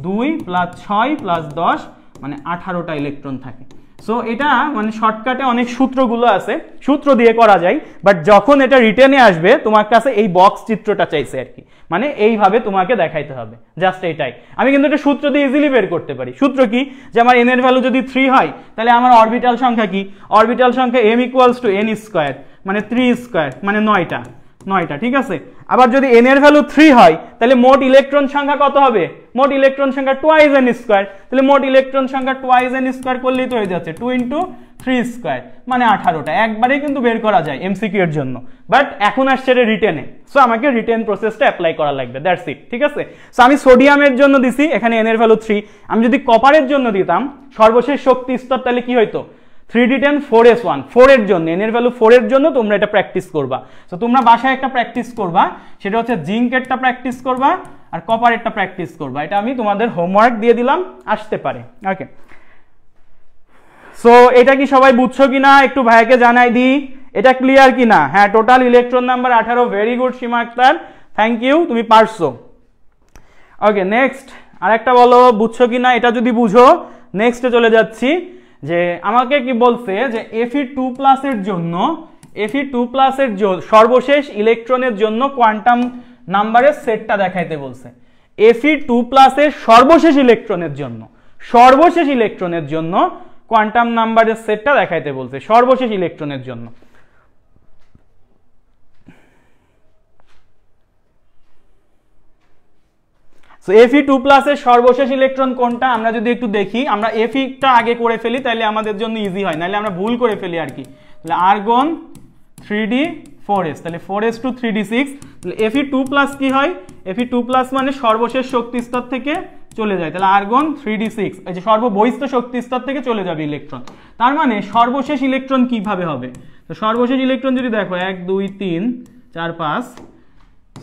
2 + 6 + 10 মানে 18টা ইলেকট্রন থাকে। সো এটা মানে শর্টকাটে অনেক সূত্রগুলো আছে, সূত্র দিয়ে করা যায়, বাট যখন এটা রিটেনে আসবে তোমার কাছে এই বক্স চিত্রটা চাইছে আর কি, মানে এইভাবে তোমাকে দেখাইতে হবে, জাস্ট এটাই। আমি কিন্তু এটা সূত্র দিয়ে ইজিলি বের করতে পারি। সূত্র কি? যে আমার n এর ভ্যালু যদি 3 হয় তাহলে আমার অরবিটাল সংখ্যা কি? অরবিটাল সংখ্যা m = n², মানে 3² মানে 9টা, ঠিক আছে। আবার যদি n এর ভ্যালু 3 হয় তাহলে মোট ইলেকট্রন সংখ্যা কত হবে? মোট ইলেকট্রন সংখ্যা 2n², তাহলে মোট ইলেকট্রন সংখ্যা 2n² করলেই তো হয়ে যাচ্ছে 2 × 3² মানে 18টা। একবারেই কিন্তু বের করা যায় এমসিকিউ এর জন্য, বাট এখন আসছে এটা রিটেনে। সো আমাকে রিটেন প্রসেসটা অ্যাপ্লাই করা লাগবে, দ্যাটস ইট, ঠিক আছে। সো আমি সোডিয়ামের জন্য দিছি, এখানে n এর ভ্যালু 3। আমি যদি কপারের জন্য দিতাম সর্বশেষ শক্তি স্তর, তাহলে কি হইতো? 3d10 4s1, 4 এর জন্য, n এর ভ্যালু 4 এর জন্য তোমরা এটা প্র্যাকটিস করবা। সো তোমরা বাসায় একটা প্র্যাকটিস করবা, সেটা হচ্ছে জিঙ্কেরটা প্র্যাকটিস করবা আর কপারেরটা প্র্যাকটিস করবা। এটা আমি তোমাদের হোমওয়ার্ক দিয়ে দিলাম, আসতে পারে। ওকে, সো এটা কি সবাই বুঝছো কিনা একটু ভাইকে জানাই দিই, এটা ক্লিয়ার কিনা? হ্যাঁ, total electron number 18। Very good Sima Akter, thank you, তুমি পারছো। ওকে, নেক্সট আরেকটা বলো বুঝছো কিনা। এটা যদি বুঝো নেক্সটে চলে যাচ্ছি। যে আমাকে কি বলছে যে Fe2+ এর জন্য, Fe2+ এর সর্বশেষ ইলেকট্রনের জন্য কোয়ান্টাম নাম্বারের সেটটা দেখাইতে বলছে। Fe2+ এর সর্বশেষ ইলেকট্রনের জন্য কোয়ান্টাম নাম্বারের সেটটা দেখাইতে বলছে, সর্বশেষ ইলেকট্রনের জন্য। সো Fe2+ এর সর্বশেষ ইলেকট্রন কোনটা আমরা যদি একটু দেখি, আমরা Fe-টা আগে করে ফেলি তাহলে আমাদের জন্য ইজি হয়, নাহলে আমরা ভুল করে ফেলি আর কি। তাহলে আর্গন 3d 4s, তাহলে 4s টু 3d6, তাহলে Fe2+ কি হয়, Fe2+ মানে সর্বশেষ শক্তি স্তর থেকে চলে যায়, তাহলে আর্গন 3d6, এই যে সর্ববহিস্থ শক্তি স্তর থেকে চলে যাবে ইলেকট্রন, তার মানে সর্বশেষ ইলেকট্রন কিভাবে হবে, তো সর্বশেষ ইলেকট্রন যদি দেখো 1 2 3 4 5,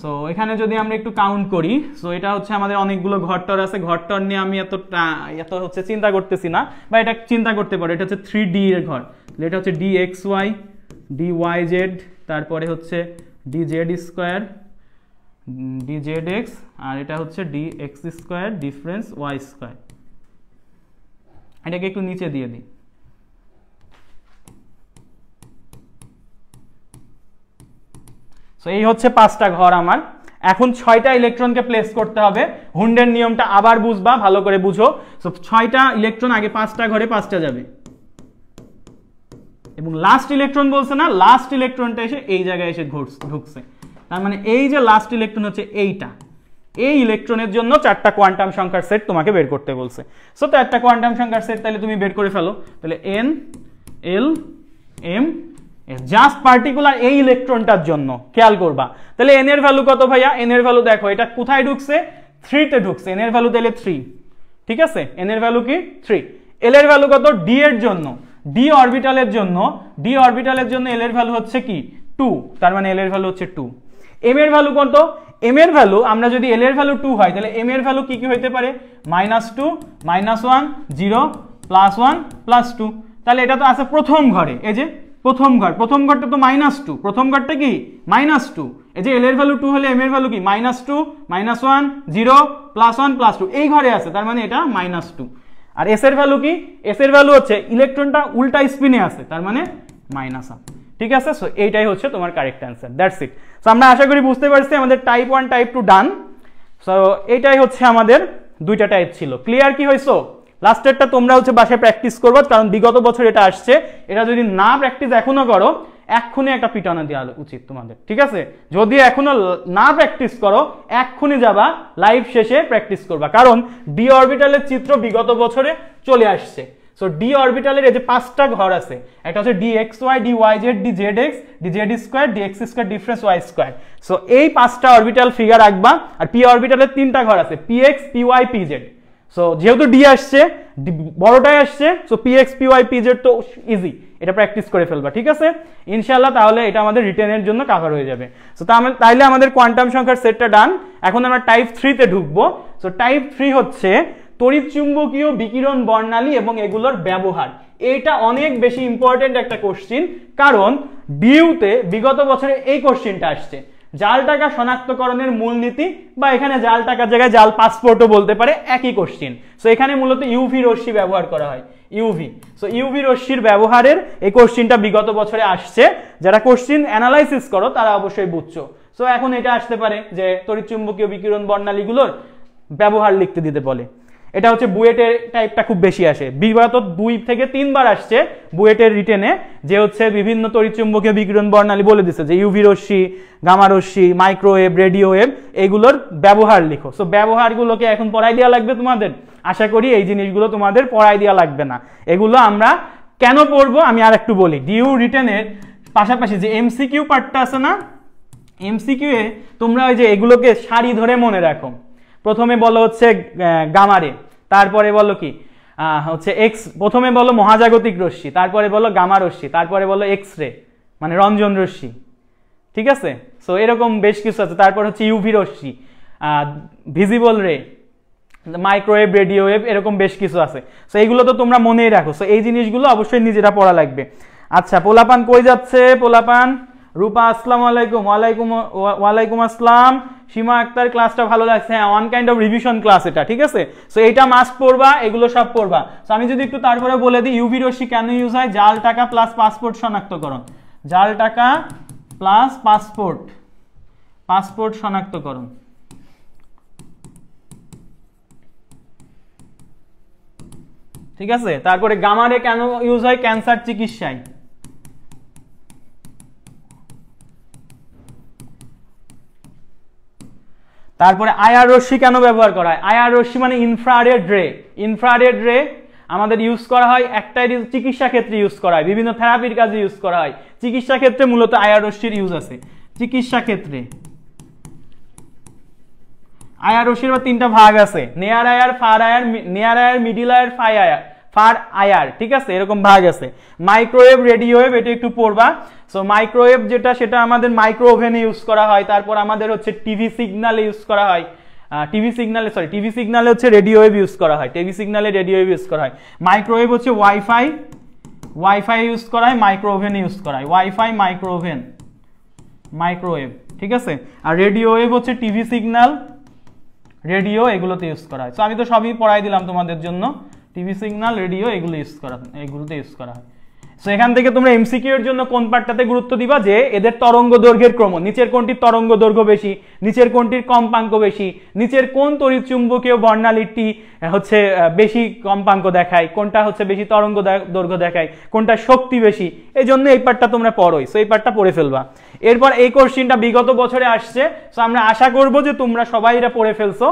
সো এখানে যদি আমরা একটু কাউন্ট করি, সো এটা হচ্ছে আমাদের অনেকগুলো ঘরটর আছে, ঘরটর নিয়ে আমি এত হচ্ছে চিন্তা করতেছি না, বা এটা চিন্তা করতে পারো, এটা হচ্ছে 3D এর ঘর, এটা হচ্ছে dxy dyz, তারপরে হচ্ছে dz2 dzx, আর এটা হচ্ছে dx2 ডিফারেন্স y2, এটাকে একটু নিচে দিয়ে দিই। সো এই হচ্ছে 5টা ঘর আমার। এখন 6টা ইলেকট্রনকে প্লেস করতে হবে, হুন্ডের নিয়মটা আবার বুঝবা, ভালো করে বুঝো। সো 6টা ইলেকট্রন আগে 5টা ঘরে 5টা যাবে, এবং লাস্ট ইলেকট্রন বলছে না, লাস্ট ইলেকট্রনটা এসে এই জায়গায় এসে ঢুকছে, তার মানে এই যে লাস্ট ইলেকট্রন হচ্ছে এইটা, এই ইলেকট্রনের জন্য 4টা কোয়ান্টাম সংখ্যার সেট তোমাকে বের করতে বলছে। সো তো একটা কোয়ান্টাম সংখ্যার সেট তাহলে তুমি বের করে ফেলো, তাহলে n l m just particular এই ইলেকট্রনটার জন্য খেয়াল করবা। তাহলে n এর ভ্যালু কত ভাইয়া, n এর ভ্যালু দেখো এটা কোথায় ঢুকছে, 3 তে ঢুকছে, n এর ভ্যালু তাহলে 3, ঠিক আছে, n এর ভ্যালু কি 3। l এর ভ্যালু কত, d এর জন্য, d অরবিটালের জন্য l এর ভ্যালু হচ্ছে কি 2, তার মানে l এর ভ্যালু হচ্ছে 2। m এর ভ্যালু কত, m এর ভ্যালু আমরা যদি l এর ভ্যালু 2 হয়, তাহলে m এর ভ্যালু কি কি হইতে পারে, -2 -1 0 +1 +2, তাহলে এটা তো আছে প্রথম ঘরে, এই যে প্রথম ঘরটা তো -2, প্রথম ঘরটা কি -2, এই যে l এর ভ্যালু 2 হলে m এর ভ্যালু কি -2 -1 0 +1 +2, এই ঘরে আছে, তার মানে এটা -2। আর s এর ভ্যালু কি, s এর ভ্যালু হচ্ছে ইলেকট্রনটা উল্টা স্পিনে আছে, তার মানে -1, ঠিক আছে। সো এইটাই হচ্ছে তোমার correct answer, that's it. So আমরা আশা করি বুঝতে পারছি আমাদের টাইপ 1 টাইপ 2 ডান। সো এইটাই হচ্ছে আমাদের 2টা টাইপ ছিল, ক্লিয়ার কি হইছো? লাস্টেরটা তোমরা হচ্ছে বাসায় প্র্যাকটিস করবো, কারণ বিগত বছর এটা আসছে, এটা যদি না প্র্যাকটিস এখনো করো, এক্ষুনি একটা পিটানো দেওয়া উচিত তোমাদের, ঠিক আছে। যদি এখনো না প্র্যাকটিস করো, এক্ষুনি যাবা লাইভ শেষে প্র্যাকটিস করবা, কারণ ডি অরবিটালের চিত্র বিগত বছরে চলে আসছে। সো ডি অরবিটালের এই যে 5টা ঘর আছে, একটা হচ্ছে dxy dyz dzx dz2 dx2 difference y2, so এই 5টা অরবিটাল ফিগার রাখবা। আর পি অরবিটালের 3টা ঘর আছে, px py pz। সো যেহেতু ডি আসছে, বড়টাই আসছে, সো px py pz তো ইজি, এটা প্র্যাকটিস করে ফেলবা, ঠিক আছে ইনশাআল্লাহ। তাহলে এটা আমাদের রিটেনের জন্য কভার হয়ে যাবে। সো তাইলে আমাদের কোয়ান্টাম সংখ্যার সেটটা ডান। এখন আমরা টাইপ 3 তে ঢুকবো। সো টাইপ 3 হচ্ছে তড়িৎচুম্বকীয় বিকিরণ বর্ণালী এবং এগুলোর ব্যবহার। এটা অনেক বেশি ইম্পর্টেন্ট একটা কোশ্চিন, কারণ ডিউতে বিগত বছরে এই কোশ্চিনটা আসছে, জাল টাকা শনাক্তকরণের মূলনীতি, বা এখানে জাল টাকার জায়গায় জাল পাসপোর্টও বলতে পারে, একই কোশ্চিন। সো এখানে মূলত ইউভি রশ্মি ব্যবহার করা হয়, ইউভি। সো ইউভি রশ্মির ব্যবহারের এই কোশ্চিনটা বিগত বছরে আসছে, যারা কোশ্চিন অ্যানালাইসিস করো তারা অবশ্যই বুঝছো। সো এখন এটা আসতে পারে যে তড়িৎচুম্বকীয় বিকিরণ বর্ণালীগুলোর ব্যবহার লিখতে দিতে বলে। এটা হচ্ছে বুয়েটের টাইপটা খুব বেশি আসে, বিগত 2 থেকে 3 বার আসছে বুয়েটের রিটেনে, যে হচ্ছে বিভিন্ন তড়িৎচুম্বকীয় বিকিরণ বর্ণালী বলে দিচ্ছে যে ইউভি রশ্মি, গামা রশ্মি, মাইক্রোওয়েভ, রেডিও ওয়েভ, এগুলোর ব্যবহার লিখো। সো ব্যবহারগুলোকে এখন পড়াই দেওয়া লাগবে তোমাদের, আশা করি এই জিনিসগুলো তোমাদের পড়াই দেওয়া লাগবে না। এগুলো আমরা কেন পড়বো আমি আর একটু বলি। ডিউ রিটেনের পাশাপাশি যে এমসিকিউ পার্টটা আছে না, এমসিকিউ এ তোমরা ওই যে এগুলোকে সারি ধরে মনে রাখো। প্রথমে বলো হচ্ছে গামারে, তারপরে বলো কি হচ্ছে এক্স, প্রথমে বলো মহাজাগতিক রশ্মি, তারপরে বলো গামা রশ্মি, তারপরে বলো এক্স রে মানে রঞ্জন রশ্মি, ঠিক আছে। সো এরকম বেশ কিছু আছে। তারপর হচ্ছে ইউভি রশ্মি, ভিজিবল রে, মাইক্রোওয়েভ, রেডিও ওয়েভ, এরকম বেশ কিছু আছে। সো এইগুলো তো তোমরা মনেই রাখো। সো এই জিনিসগুলো অবশ্যই নিজেরা পড়া লাগবে। আচ্ছা, পোলাপান কই যাচ্ছে? পোলাপান রূপা আসসালামু আলাইকুম। ওয়ালাইকুম আসসালাম। সীমা আক্তার, ক্লাসটা ভালো লাগছে। হ্যাঁ, one kind of revision class এটা, ঠিক আছে। সো এইটা মাস্ট পড়বা, এগুলো সব পড়বা। সো আমি যদি একটু তারপরে বলে দিই ইউভি রশ্মি কেন ইউজ হয়, জাল টাকা প্লাস পাসপোর্ট শনাক্তকরণ, জাল টাকা প্লাস পাসপোর্ট শনাক্তকরণ। ঠিক আছে। তারপরে গামারে কেন ইউজ হয়, ক্যান্সার চিকিৎসায়। তারপরে আইআর রশ্মি কেন ব্যবহার করা হয়, আইআর রশ্মি মানে ইনফ্রারেড রে, আমাদের ইউজ করা হয় একটাই, চিকিৎসা ক্ষেত্রে ইউজ করা হয়, বিভিন্ন থেরাপির কাজে ইউজ করা হয়। চিকিৎসা ক্ষেত্রে মূলত আইআর রশ্মির ইউজ আছে। চিকিৎসা ক্ষেত্রে আইআর রশ্মির তিনটা ভাগ আছে, নেয়ার আয়ার, ফার আয়ার, নেয়ার আয়ার, মিডিল আয়ার, ফার আয়ার, ঠিক আছে, এরকম ভাগ আছে। মাইক্রোওয়েভ, রেডিওওয়েভ, এটা একটু পড়বা। সো মাইক্রোওয়েভ যেটা, সেটা আমাদের মাইক্রো ওভেনে ইউজ করা হয়। তারপর আমাদের হচ্ছে টিভি সিগন্যালে ইউজ করা হয়, টিভি সিগন্যালে হচ্ছে রেডিওওয়েভ ইউজ করা হয়, টিভি সিগন্যালে রেডিওওয়েভ ইউজ করা হয়। মাইক্রোওয়েভ হচ্ছে ওয়াইফাই ইউজ করা হয়, মাইক্রো ওভেনে ইউজ করা হয়, ওয়াইফাই, মাইক্রো ওভেন, মাইক্রোওয়েভ, ঠিক আছে। আর রেডিওওয়েভ হচ্ছে টিভি সিগন্যাল, রেডিও, এগুলোতে ইউজ করা হয়। সো আমি তো সবই পড়াই দিলাম তোমাদের জন্য, টিভি সিগন্যাল, রেডিও, এগুলোতে ইউজ করা হয়। সো এখান থেকে তোমরা এমসিকিউ এর জন্য কোন পার্টটাতে গুরুত্ব দিবা, যে এদের তরঙ্গ দৈর্ঘ্যের ক্রম, নিচের কোনটির তরঙ্গ দৈর্ঘ্য বেশি, নিচের কোনটির কম্পাঙ্ক বেশি, নিচের কোন তড়িৎচুম্বকীয় বর্ণালীটি হচ্ছে বেশি কম্পাঙ্ক দেখায়, কোনটা হচ্ছে বেশি তরঙ্গ দৈর্ঘ্য দেখায়, কোনটা শক্তি বেশি, এই জন্য এই পার্টটা তোমরা পড়োই। সো এই পার্টটা পড়ে ফেলবা। এরপর এই কোশ্চেনটা বিগত বছরে আসছে, সো আমরা আশা করব যে তোমরা সবাই এটা পড়ে ফেলছো।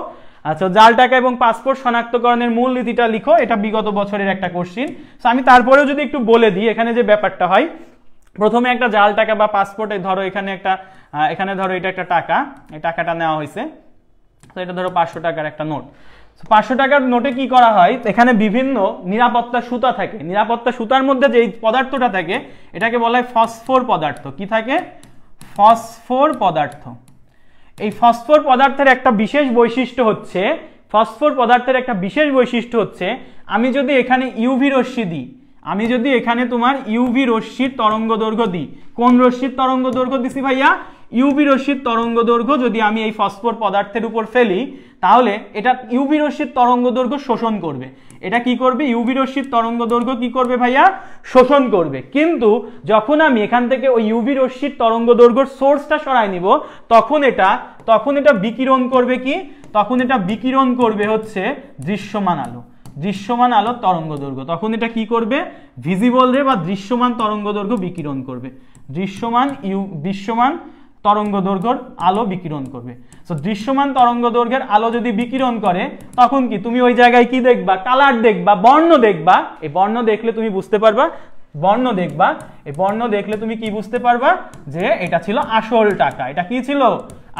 আচ্ছা, জাল টাকা এবং পাসপোর্ট শনাক্তকরণের মূল নীতিটা লিখো, এটা বিগত বছরের একটা কোশ্চেন। সো আমি তারপরেও যদি একটু বলে দিই, এখানে যে ব্যাপারটা হয়, প্রথমে একটা জাল টাকা বা পাসপোর্টে ধরো এখানে ধরো এটা একটা টাকা, এই টাকাটা নেওয়া হয়েছে, তো এটা ধরো 500 টাকার একটা নোট। 500 টাকার নোটে কি করা হয়, এখানে বিভিন্ন নিরাপত্তা সুতা থাকে, নিরাপত্তা সুতার মধ্যে যে পদার্থটা থাকে এটাকে বলা হয় ফসফোর পদার্থ। কি থাকে? ফসফোর পদার্থ। এই ফসফোর পদার্থের একটা বিশেষ বৈশিষ্ট্য হচ্ছে, আমি যদি এখানে ইউভি রশ্মি দিই, আমি যদি এখানে তোমার ইউভি রশ্মির তরঙ্গ দৈর্ঘ্য দিই, কোন রশ্মির তরঙ্গ দৈর্ঘ্য দিছি ভাইয়া? ইউভি রশ্মির তরঙ্গ দৈর্ঘ্য যদি আমি এই ফসফোর পদার্থের উপর ফেলি, তাহলে এটা ইউভি রশ্মির তরঙ্গ দৈর্ঘ্য শোষণ করবে। এটা কি করবে? ইউভি রশ্মির তরঙ্গ দৈর্ঘ্য কি করবে ভাইয়া? শোষণ করবে। কিন্তু যখন আমি এখান থেকে ওই ইউভি রশ্মির তরঙ্গ দৈর্ঘ্যের সোর্সটা সরাই নিব, তখন এটা বিকিরণ করবে কি? তখন এটা বিকিরণ করবে হচ্ছে দৃশ্যমান আলোর তরঙ্গ দৈর্ঘ্য। তখন এটা কি করবে? ভিজিবল রে বা দৃশ্যমান তরঙ্গ দৈর্ঘ্য বিকিরণ করবে, দৃশ্যমান তরঙ্গ দৈর্ঘ্যের আলো বিকিরণ করবে। সো দৃশ্যমান তরঙ্গ দৈর্ঘ্যের আলো যদি বিকিরণ করে, তখন কি তুমি ওই জায়গায় কি দেখবা? কালার দেখবা, বর্ণ দেখবা। এই বর্ণ দেখলে তুমি বুঝতে পারবা, এই বর্ণ দেখলে তুমি কি বুঝতে পারবা? যে এটা ছিল আসল টাকা। এটা কি ছিল?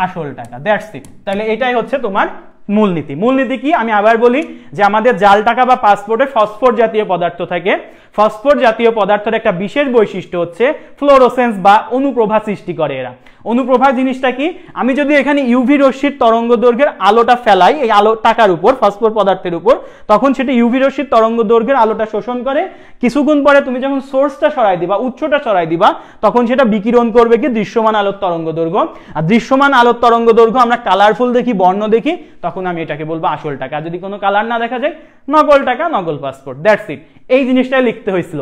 আসল টাকা। That's it. তাহলে এটাই হচ্ছে তোমার মূলনীতি। মূলনীতি কি? আমি আবার বলি যে আমাদের জাল টাকা বা পাসপোর্টে ফসফোর জাতীয় পদার্থ থাকে। ফসফোর জাতীয় পদার্থের একটা বিশেষ বৈশিষ্ট্য হচ্ছে ফ্লোরোসেন্স বা অনুপ্রভা সৃষ্টি করে এরা। অনুপ্রভা জিনিসটা কি? আমি যদি এখানে ইউভি রশ্মির তরঙ্গ দৈর্ঘ্যের আলোটা ফেলাই এই আলো টাকার উপর, ফসফোর পদার্থের উপর, তখন সেটা ইউভি রশ্মির তরঙ্গ দৈর্ঘ্যের আলোটা শোষণ করে। কিছুক্ষণ পরে তুমি যখন সোর্সটা সরাই দিবা, উৎসটা সরাই দিবা, তখন সেটা বিকিরণ করবে কি? দৃশ্যমান আলোর তরঙ্গ দৈর্ঘ্য। আর দৃশ্যমান আলোর তরঙ্গ দৈর্ঘ্য আমরা কালারফুল দেখি, বর্ণ দেখি, তখন আমি এটাকে বলবো আসল টাকা। যদি কোনো কালার না দেখা যায়, নকল টাকা, নকল পাসপোর্ট। That's it. এই জিনিসটাই লিখতে হয়েছিল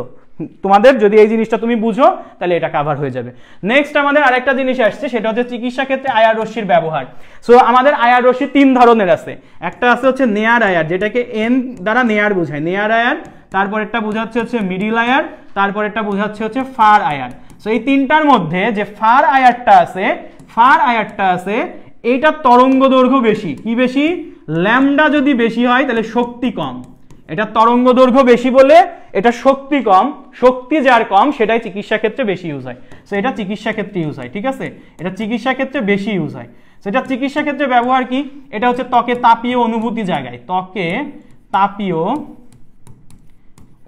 তোমাদের। যদি এই জিনিসটা তুমি বুঝো, তাহলে এটা কভার হয়ে যাবে। নেক্সট আমাদের আরেকটা জিনিস আসছে, সেটা হচ্ছে চিকিৎসা ক্ষেত্রে আইআর রশ্মির ব্যবহার। সো আমাদের আইআর রশ্মি 3 ধরনের আছে। একটা আছে হচ্ছে নেয়ার আয়ার, যেটাকে এন দ্বারা নেয়ার বোঝায়, নেয়ার আয়ার। তারপর একটা বোঝাচ্ছে হচ্ছে মিডিল আয়ার, তারপর একটা বোঝাচ্ছে হচ্ছে ফার আয়ার। সো এই তিনটার মধ্যে যে ফার আয়ারটা আছে, এইটার তরঙ্গ দৈর্ঘ্য বেশি। কি বেশি? ল্যামডা যদি বেশি হয় তাহলে শক্তি কম। এটা তরঙ্গ দৈর্ঘ্য বেশি বলে এটা শক্তি কম। শক্তি যার কম সেটাই চিকিৎসা ক্ষেত্রে বেশি ইউজ হয়। সো এটা চিকিৎসা ক্ষেত্রে ইউজ হয়, ঠিক আছে? এটা চিকিৎসা ক্ষেত্রে বেশি ইউজ হয়। সেটা চিকিৎসা ক্ষেত্রে ব্যবহার কি? এটা হচ্ছে ত্বকে তাপীয় অনুভূতি জায়গায়, ত্বকে তাপীয়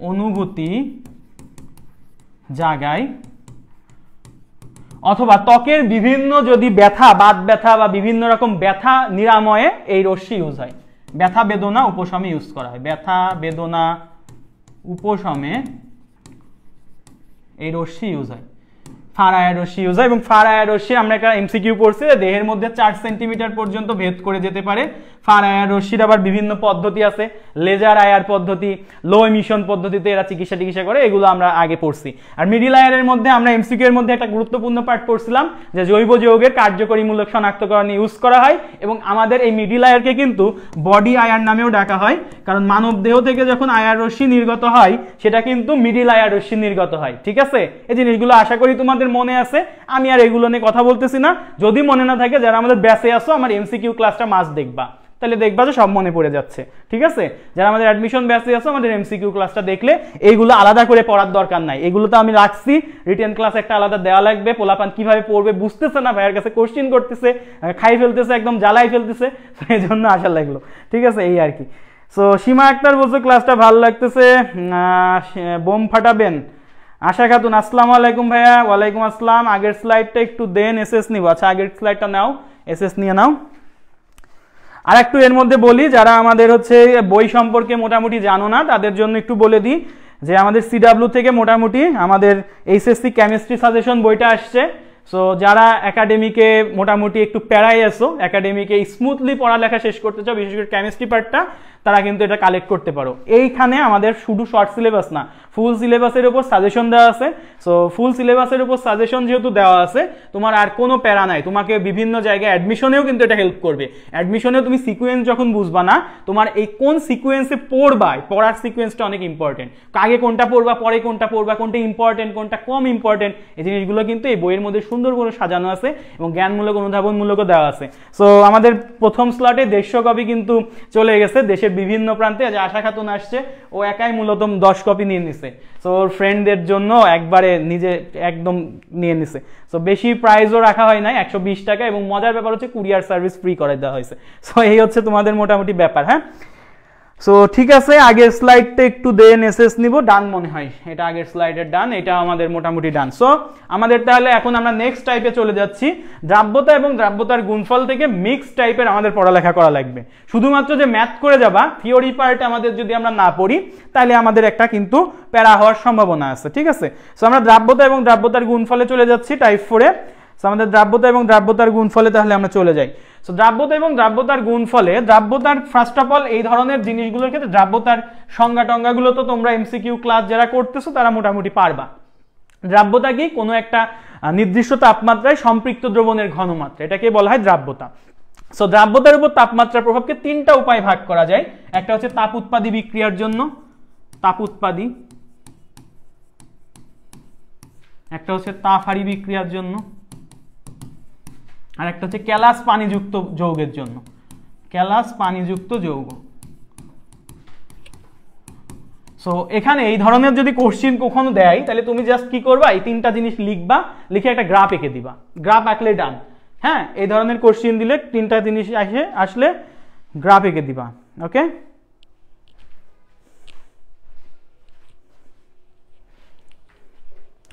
অনুভূতি জায়গায়, অথবা ত্বকের বিভিন্ন যদি ব্যথা, বাত ব্যথা বা বিভিন্ন রকম ব্যথা নিরাময়ে এই রশ্মি ইউজ হয়। ব্যথা বেদনা উপশমে ইউজ করা হয়, ব্যথা বেদনা উপশমে এই রশ্মি ইউজ হয়। ফার আয়ার রশ্মি ইউজ হয়, এবং ফার আয়ার রশ্মি আমরা একটা এমসিকিউ পড়ছি, দেহের মধ্যে 4 সেন্টিমিটার পর্যন্ত ভেদ করে যেতে পারে। ফার আয়ার রশ্মির আবার বিভিন্ন পদ্ধতি আছে, লেজার আয়ার পদ্ধতি, লো এমিশন পদ্ধতিতে এরা চিকিৎসা করে, এগুলো আমরা আগে পড়ছি। আর মিডিল আয়ারের মধ্যে আমরা এমসিকিউ এর মধ্যে একটা গুরুত্বপূর্ণ পার্ট পড়ছিলাম, যে জৈব যৌগের কার্যকরীমূলক শনাক্তকরণে ইউজ করা হয়। এবং আমাদের এই মিডিল আয়ারকে কিন্তু বডি আয়ার নামেও ডাকা হয়, কারণ মানব দেহ থেকে যখন আয়ার রশ্মি নির্গত হয়, সেটা কিন্তু মিডিল আয়ার রশ্মি নির্গত হয়, ঠিক আছে? এই জিনিসগুলো আশা করি তোমাদের মনে আছে। আমি আর এগুলো নিয়ে কথা বলতেছি না। যদি মনে না থাকে, যারা আমাদের ব্যাচে আসো, আমার এমসিকিউ ক্লাসটা মাস্ট দেখবা, তাহলে দেখবা যে সব মনে পড়ে যাচ্ছে। ঠিক আছে, যারা আমাদের অ্যাডমিশন ব্যাচে আছে আমাদের এমসিকিউ ক্লাসটা দেখলে এইগুলো আলাদা করে পড়ার দরকার নাই, এগুলো তো আমি রাখছি, রিটেন ক্লাস একটা আলাদা দেওয়া লাগবে, পোলাপান কিভাবে পড়বে বুঝতেছে না, ভাইয়ের কাছে কোশ্চিন করতেছে, খাই ফেলতেছে, একদম জ্বালাই ফেলতেছে, এই জন্য আসা লাগলো। ঠিক আছে, এই আর কি। সো সীমা আক্তার বলছে ক্লাসটা ভালো লাগতেছে, বোম ফাটাবেন। আশা খাতুন আসসালামু আলাইকুম ভাইয়া। ওয়ালাইকুম আসসালাম। আগের স্লাইডটা একটু দেন, এসএস নিব। আচ্ছা আগের স্লাইডটা নাও, এসএস নিয়ে নাও। আর একটু এর মধ্যে বলি, যারা আমাদের হচ্ছে বই সম্পর্কে মোটামুটি জানো না তাদের জন্য একটু বলে দিই যে আমাদের সিডাব্লিউ থেকে মোটামুটি আমাদের এইচএসসি কেমিস্ট্রি সাজেশন বইটা আসছে। সো যারা একাডেমিকে মোটামুটি একটু প্যারাই আসো, একাডেমিকে স্মুথলি পড়ালেখা শেষ করতে চাও, বিশেষ করে কেমিস্ট্রি পার্টটা, তারা কিন্তু এটা কালেক্ট করতে পারো। এইখানে আমাদের শুধু শর্ট সিলেবাস না, ফুল সিলেবাসের উপর সাজেশন দেওয়া আছে। সো ফুল সিলেবাসের উপর সাজেশন যেহেতু দেওয়া আছে, তোমার আর কোনো প্যারা নাই, তোমাকে বিভিন্ন জায়গায় অ্যাডমিশনেও কিন্তু এটা হেল্প করবে। অ্যাডমিশনেও তুমি সিকুয়েন্স যখন বুঝবা না, তোমার এই কোন সিকুয়েন্সে পড়বা, পড়ার সিকুয়েন্সটা অনেক ইম্পর্টেন্ট, আগে কোনটা পড়বা, পরে কোনটা পড়বা, কোনটা ইম্পর্টেন্ট, কোনটা কম ইম্পর্টেন্ট, এই জিনিসগুলো কিন্তু এই বইয়ের মধ্যে সুন্দর করে সাজানো আছে এবং জ্ঞানমূলক অনুধাবনমূলকও দেওয়া আছে। সো আমাদের প্রথম স্লটে 150 কপি কিন্তু চলে গেছে দেশের বিভিন্ন প্রান্তে। যে আশা খাতুন আসছে, ও একাই মূলত 10 কপি নিয়ে নিছে। সো ওর ফ্রেন্ডদের জন্য একবারে নিজে একদম নিয়ে নিছে। সো বেশি প্রাইসও রাখা হয় নাই, 120 টাকা, এবং মজার ব্যাপার হচ্ছে কুরিয়ার সার্ভিস ফ্রি করে দেওয়া হয়েছে। সো এই হচ্ছে তোমাদের মোটামুটি ব্যাপার। হ্যাঁ, সো ঠিক আছে, আগের স্লাইডটা একটু দেন, এসএস নিব। ডান মনে হয়, এটা আগের স্লাইডের ডান, এটা আমাদের মোটামুটি ডান। সো আমাদের তাহলে এখন আমরা নেক্সট টাইপে চলে যাচ্ছি। দ্রাব্যতা এবং দ্রাব্যতার গুণফল থেকে মিক্স টাইপের আমাদের পড়ালেখা করা লাগবে। শুধুমাত্র যে ম্যাথ করে যাবা, থিওরি পার্ট আমাদের যদি আমরা না পড়ি, তাহলে আমাদের একটা কিন্তু প্যারা হওয়ার সম্ভাবনা আছে। ঠিক আছে, সো আমরা দ্রাব্যতা এবং দ্রাব্যতার গুণফলে চলে যাচ্ছি টাইপ 4-এ। সো আমাদের দ্রাব্যতা এবং দ্রাব্যতার গুণফলে তাহলে আমরা চলে যাই। সো দ্রাব্যতা এবং দ্রাব্যতার গুণফলে, দ্রাব্যতার ফার্স্ট অফ অল এই ধরনের জিনিসগুলোর ক্ষেত্রে দ্রাব্যতার সংজ্ঞা টঙ্গাগুলো তো তোমরা এমসিকিউ ক্লাস যারা করতেছো তারা মোটামুটি পারবা। দ্রাব্যতা কি? কোনো একটা নির্দিষ্ট তাপমাত্রায় সম্পৃক্ত দ্রবণের ঘনমাত্রা, এটাকে বলা হয় দ্রাব্যতা। সো দ্রাব্যতার উপর তাপমাত্রার প্রভাবকে 3টা উপায় ভাগ করা যায়। একটা হচ্ছে তাপ উৎপাদী বিক্রিয়ার জন্য, তাপ উৎপাদী, একটা হচ্ছে তাপহারী বিক্রিয়ার জন্য, আর একটা হচ্ছে ক্যালাস পানিযুক্ত যৌগের জন্য, ক্যালাস পানিযুক্ত যৌগ। সো এখানে এই ধরনের যদি কোশ্চিন কখনো দেয়, তাহলে তুমি জাস্ট কি করবা, এই 3টা জিনিস লিখবা, লিখে একটা গ্রাফ এঁকে দিবা, গ্রাফ আঁকলে ডান। হ্যাঁ, এই ধরনের কোশ্চিন দিলে 3টা জিনিস আসলে গ্রাফ এঁকে দিবা। ওকে,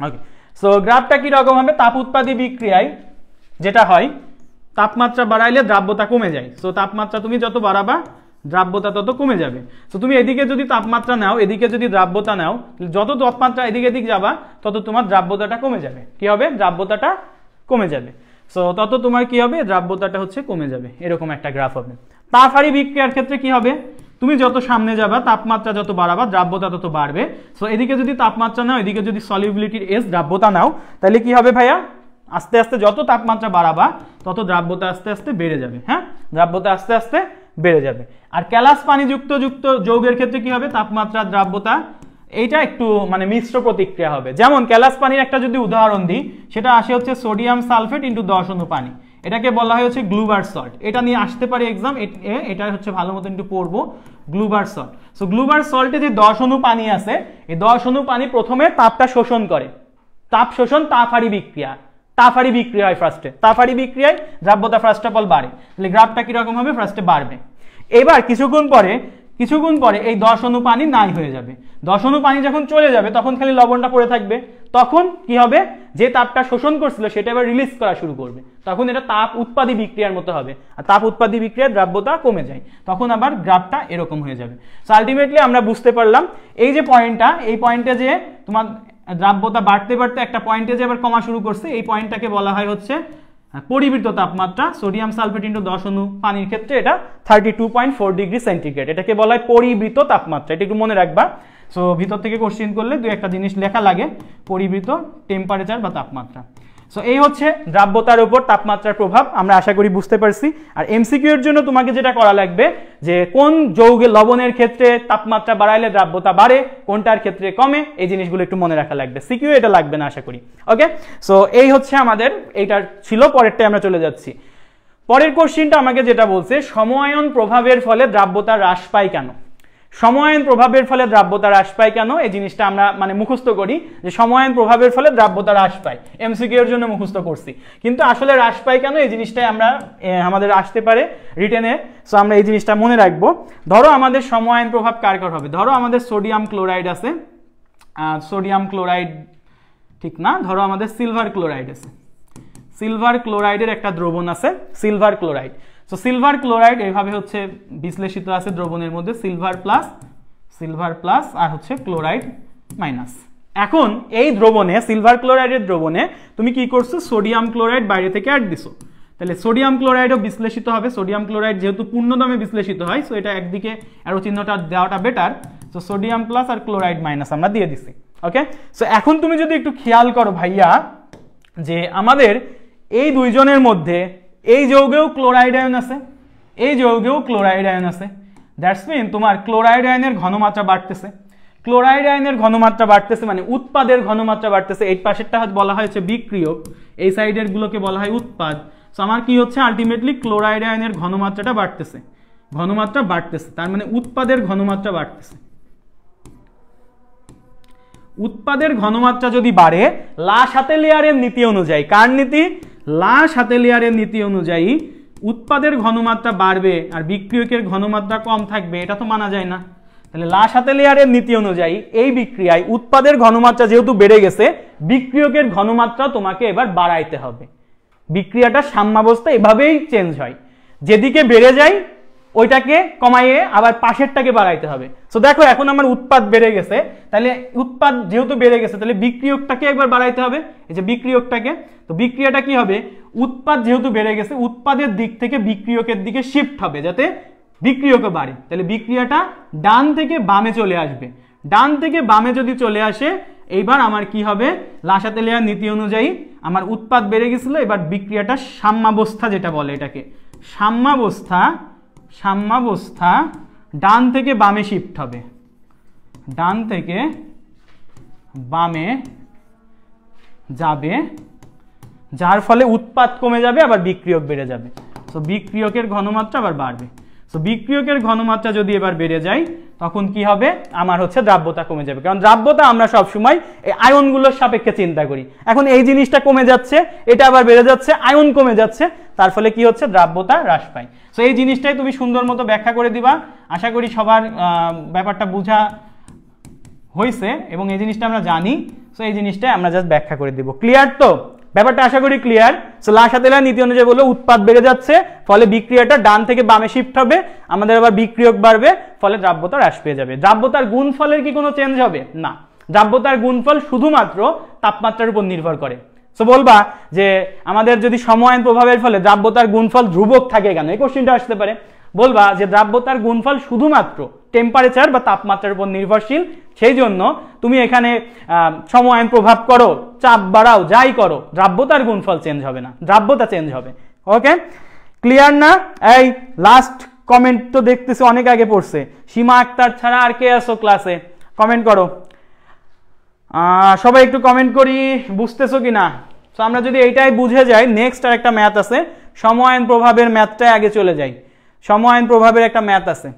ওকে। সো গ্রাফটা কি রকম হবে? তাপ উৎপাদী বিক্রিয়ায় যেটা হয়, তাপমাত্রা বাড়াইলে দ্রাব্যতা কমে যায়। সো তাপমাত্রা তুমি যত বাড়াবা, দ্রাব্যতা তত কমে যাবে। সো তুমি এদিকে যদি তাপমাত্রা নাও, এদিকে যদি দ্রাব্যতা নাও, যত তাপমাত্রা এদিকে এদিক যাবা, তত তোমার দ্রাব্যতাটা কমে যাবে। কি হবে? দ্রাব্যতাটা কমে যাবে। সো তত তোমার কি হবে? দ্রাব্যতাটা হচ্ছে কমে যাবে। এরকম একটা গ্রাফ হবে। তাপহারী বিক্রিয়ার ক্ষেত্রে কি হবে? তুমি যত সামনে যাবা, তাপমাত্রা যত বাড়াবা, দ্রাব্যতা তত বাড়বে। সো এদিকে যদি তাপমাত্রা নাও, এদিকে যদি সলিউবিলিটির এস দ্রাব্যতা নাও, তাহলে কি হবে ভাইয়া? আস্তে আস্তে যত তাপমাত্রা বাড়াবা, তত দ্রাব্যতা আস্তে আস্তে বেড়ে যাবে। হ্যাঁ, দ্রাব্যতা আস্তে আস্তে বেড়ে যাবে। আর ক্যালাস পানিযুক্ত যৌগের ক্ষেত্রে কি হবে? তাপমাত্রা দ্রাব্যতা এইটা একটু মানে মিশ্র প্রতিক্রিয়া হবে। যেমন ক্যালাস পানির একটা যদি উদাহরণ দিই, সেটা আসে হচ্ছে সোডিয়াম সালফেট ইন্টু 10 অণু পানি, এটাকে বলা হয় হচ্ছে গ্লুবার সল্ট। এটা নিয়ে আসতে পারে এক্সাম, এটা হচ্ছে ভালো মতো একটু পড়বো, গ্লুবার সল্ট। সো গ্লুবার সল্টে যে 10 অণু পানি আছে, এই 10 অণু পানি প্রথমে তাপটা শোষণ করে, তাপ শোষণ তাপহারী বিক্রিয়া, তাপহারী বিক্রিয়া হয় ফার্স্টে, তাপহারী বিক্রিয়ায় দ্রাব্যতা ফার্স্ট অফ অল বাড়ে। তাহলে গ্রাফটা কিরকম হবে? ফার্স্টে বাড়বে। এবার কিছুক্ষণ পরে এই 10 অণু পানি নাই হয়ে যাবে। 10 অণু পানি যখন চলে যাবে, তখন খালি লবণটা পড়ে থাকবে। তখন কি হবে? যে তাপটা শোষণ করছিল সেটা এবার রিলিজ করা শুরু করবে। তখন এটা তাপ উৎপাদী বিক্রিয়ার মতো হবে, আর তাপ উৎপাদী বিক্রিয়ার দ্রাব্যতা কমে যায়। তখন আবার গ্রাফটা এরকম হয়ে যাবে। সো আলটিমেটলি আমরা বুঝতে পারলাম এই যে পয়েন্টটা, এই পয়েন্টে যে তোমার দ্রাব্যতা বাড়তে বাড়তে একটা পয়েন্টে যে আবার কমা শুরু করছে, এই পয়েন্টটাকে বলা হয় হচ্ছে পরিবৃত তাপমাত্রা। সোডিয়াম সালফেট ইন্টু 10 অণু পানির ক্ষেত্রে এটা 32.4 ডিগ্রি সেন্টিগ্রেড, এটাকে বলা হয় পরিবৃত তাপমাত্রা। এটা একটু মনে রাখবা। সো ভিতর থেকে কোশ্চেন করলে দুই একটা জিনিস লেখা লাগে, পরিবৃত টেম্পারেচার বা তাপমাত্রা। সো এই হচ্ছে দ্রাব্যতার উপর তাপমাত্রার প্রভাব। আমরা আশা করি বুঝতে পারছি। আর এমসিকিউ এর জন্য তোমাকে যেটা করা লাগবে, যে কোন যৌগে লবণের ক্ষেত্রে তাপমাত্রা বাড়াইলে দ্রাব্যতা বাড়ে, কোনটার ক্ষেত্রে কমে, এই জিনিসগুলো একটু মনে রাখা লাগবে। সিকিউ এটা লাগবে না আশা করি। ওকে, সো এই হচ্ছে আমাদের এইটার ছিল। পরেরটাই আমরা চলে যাচ্ছি। পরের কোশ্চেনটা আমাকে যেটা বলছে, সময়ায়ন প্রভাবের ফলে দ্রাব্যতা হ্রাস পায় কেন? সময়ায়ন প্রভাবের ফলে দ্রাব্যতা হ্রাস পায় কেন, এই জিনিসটা আমরা মানে মুখস্থ করি যে সময়ায়ন প্রভাবের ফলে দ্রাব্যতা হ্রাস পায়, এমসিকিউ এর জন্য মুখস্থ করছি, কিন্তু আসলে হ্রাস পায় কেন এই জিনিসটাই আমরা আমাদের আসতে পারে রিটেনে। সো আমরা এই জিনিসটা মনে রাখবো। ধরো আমাদের সময়ায়ন প্রভাব কার কার হবে, ধরো আমাদের সোডিয়াম ক্লোরাইড আছে, সোডিয়াম ক্লোরাইড ঠিক না, ধরো আমাদের সিলভার ক্লোরাইড আছে, সিলভার ক্লোরাইডের একটা দ্রবণ আছে silver chloride. So silver chloride এইভাবে হচ্ছে বিশ্লেষিত আছে দ্রবণের মধ্যে, সিলভার প্লাস আর হচ্ছে ক্লোরাইড মাইনাস। এখন এই দ্রবণে সিলভার ক্লোরাইডের দ্রবণে তুমি কি করছো, সোডিয়াম ক্লোরাইড বাইরে থেকে অ্যাড দিছো, তাহলে সোডিয়াম ক্লোরাইডও বিশ্লেষিত হবে। সোডিয়াম ক্লোরাইড যেহেতু পূর্ণদমে বিশ্লেষিত হয়, সো এটা একদিকে অ্যারো চিহ্নটা দেওয়াটা বেটার। সো সোডিয়াম প্লাস আর ক্লোরাইড মাইনাস আমরা দিয়ে দিছি। ওকে, সো এখন তুমি যদি একটু খেয়াল করো ভাইয়া যে আমাদের এই দুইজনের মধ্যে এই যৌগেও ক্লোরাইড আয়ন আছে, এই যৌগেও ক্লোরাইড আয়ন আছে, দ্যাটস মিন তোমার ক্লোরাইড আয়নের ঘনমাত্রা বাড়তেছে, ক্লোরাইড আয়নের ঘনমাত্রা বাড়তেছে মানে উৎপাদের ঘনমাত্রা বাড়তেছে। এই পাশেরটা বলা হয়েছে বিক্রিয়ক, এই সাইডের গুলোকে বলা হয় উৎপাদ। সো আমার কি হচ্ছে, আলটিমেটলি ক্লোরাইড আয়নের ঘনমাত্রাটা বাড়তেছে, ঘনমাত্রা বাড়তেছে, তার মানে উৎপাদের ঘনমাত্রা বাড়তেছে। উৎপাদের ঘনমাত্রা যদি বাড়ে, লা শাতেলিয়ারের নীতি অনুযায়ী, কার নীতি, লা শাতেলিয়ারের নীতি অনুযায়ী উৎপাদের ঘনমাত্রা বাড়বে আর বিক্রিয়কের ঘনমাত্রা কম থাকবে, এটা তো মানা যায় না। তাহলে লা শাতেলিয়ারের নীতি অনুযায়ী এই বিক্রিয়ায় উৎপাদের ঘনমাত্রা যেহেতু বেড়ে গেছে, বিক্রিয়কের ঘনমাত্রা তোমাকে এবার বাড়াইতে হবে। বিক্রিয়াটা সাম্যাবস্থা এভাবেই চেঞ্জ হয়, যেদিকে বেড়ে যায় ওইটাকে কমাইয়ে আবার পাশেরটাকে বাড়াইতে হবে। সো দেখো এখন আমার উৎপাদ বেড়ে গেছে, তাহলে উৎপাদ যেহেতু বেড়ে গেছে তাহলে বিক্রিয়কটাকে একবার বাড়াইতে হবে, এই যে বিক্রিয়কটাকে। তো বিক্রিয়াটা কি হবে, উৎপাদ যেহেতু বেড়ে গেছে উৎপাদের দিক থেকে বিক্রিয়কের দিকে শিফট হবে যাতে বিক্রিয়কও বাড়ে। তাহলে বিক্রিয়াটা ডান থেকে বামে চলে আসবে, ডান থেকে বামে যদি চলে আসে এইবার আমার কি হবে, লা শাতেলিয়ার নীতি অনুযায়ী আমার উৎপাদ বেড়ে গেছিল, এবার বিক্রিয়াটা সাম্যাবস্থা যেটা বলে এটাকে সাম্যাবস্থা ডান থেকে বামে শিফট হবে, ডান থেকে বামে যাবে, যার ফলে উৎপাদ কমে যাবে আবার বিক্রিয়ক বেড়ে যাবে। সো বিক্রিয়কের ঘনমাত্রা আবার বাড়বে। সো বিক্রিয়কের ঘনমাত্রা যদি এবার বেড়ে যায় তখন কি হবে, আমার হচ্ছে দ্রাব্যতা কমে যাবে, কারণ দ্রাব্যতা আমরা সবসময় এই আয়নগুলোর সাপেক্ষে চিন্তা করি। এখন এই জিনিসটা কমে যাচ্ছে, এটা আবার বেড়ে যাচ্ছে, আয়ন কমে যাচ্ছে, তার ফলে কি হচ্ছে, দ্রাব্যতা হ্রাস পায়। সো এই জিনিসটাই তুমি সুন্দর মতো ব্যাখ্যা করে দিবা। আশা করি সবার ব্যাপারটা বোঝা হয়েছে এবং এই জিনিসটা আমরা জানি। সো এই জিনিসটাই আমরা জাস্ট ব্যাখ্যা করে দিব। ক্লিয়ার তো ব্যাপারটা, আশা করি ক্লিয়ার। সো লা শাতেলিয়ার নীতি অনুযায়ী বললো উৎপাদ বেড়ে যাচ্ছে, ফলে বিক্রিয়াটা ডান থেকে বামে শিফট হবে, আমাদের আবার বিক্রিয়ক বাড়বে, ফলে দ্রাব্যতা হ্রাস পেয়ে যাবে। দ্রাব্যতার গুণফলের কি কোনো চেঞ্জ হবে না, দ্রাব্যতার গুণফল শুধুমাত্র তাপমাত্রার উপর নির্ভর করে। সো বলবা যে আমাদের যদি সময়ায়ন প্রভাবের ফলে দ্রাব্যতার গুণফল ধ্রুবক থাকে কেন, এই কোশ্চেনটা আসতে পারে। বলবা যে দ্রাব্যতার গুণফল শুধুমাত্র টেম্পারেচার বা তাপমাত্রার উপর নির্ভরশীল, সেই জন্য তুমি এখানে সময়ায়ন প্রভাব করো, চাপ বাড়াও, যাই করো, দ্রাব্যতার গুণফল চেঞ্জ হবে না, দ্রাব্যতা চেঞ্জ হবে। ওকে, ক্লিয়ার না? এই লাস্ট কমেন্ট তো দেখতেছি অনেক আগে পড়ছে, সীমা আক্তার ছাড়া আর কে আছো ক্লাসে, কমেন্ট করো সবাই, একটু কমেন্ট করি, বুঝতেছো কিনা। সো আমরা যদি এইটাই বুঝে যাই, নেক্সট আর একটা ম্যাথ আছে, সময়ায়ন প্রভাবের ম্যাথটাই আগে চলে যাই। সময়ায়ন প্রভাবের একটা ম্যাথ আছে,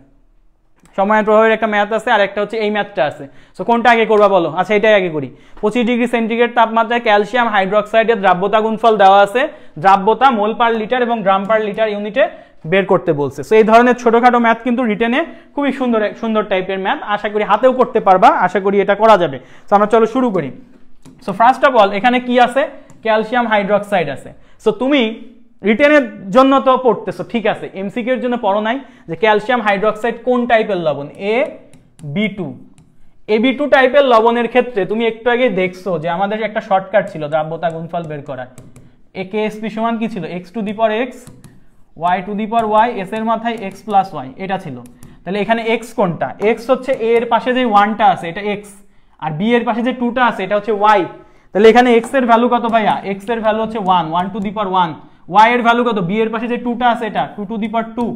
সময়ায়ন প্রভাবের একটা ম্যাথ আছে, আর একটা হচ্ছে এই ম্যাথটা আছে। সো কোনটা আগে করবা বলো? আচ্ছা এটাই আগে করি। 25 ডিগ্রি সেন্টিগ্রেড তাপমাত্রায় ক্যালসিয়াম হাইড্রোক্সাইডের দ্রাব্যতা গুণফল দেওয়া আছে, দ্রাব্যতা মোল পার লিটার এবং গ্রাম পার লিটার ইউনিটে বের করতে বলছে। সো এই ধরনের ছোটখাটো ম্যাথ কিন্তু রিটেনে খুবই সুন্দর টাইপের ম্যাথ, আশা করি হাতেও করতে পারবা, আশা করি এটা করা যাবে। সো আমরা চলো শুরু করি। সো ফার্স্ট অফ অল এখানে কি আছে, ক্যালসিয়াম হাইড্রোক্সাইড আছে। সো তুমি রিটেনের জন্য তো পড়তেছো, ঠিক আছে, এমসিকিউ এর জন্য পড়ো নাই যে ক্যালসিয়াম হাইড্রোক্সাইড কোন টাইপের লবণ, AB2 টাইপের লবণের ক্ষেত্রে তুমি একটু আগে দেখছো যে আমাদের একটা শর্টকাট ছিল দ্রাব্যতা গুণফল বের করার। KSP সমান কি ছিল, x to the power x y to the power y, s এর মাথায় x প্লাস y, এটা ছিল। তাহলে এখানে x কোনটা, x হচ্ছে a এর পাশে যে 1টা আছে এটা x, আর b এর পাশে যে 2টা আছে এটা হচ্ছে y। তাহলে এখানে x এর ভ্যালু কত ভাইয়া, x এর ভ্যালু হচ্ছে 1 টু দি পাওয়ার 1, y এর ভ্যালু কত, b এর পাশে যে 2টা আছে এটা 2 টু দি পাওয়ার 2,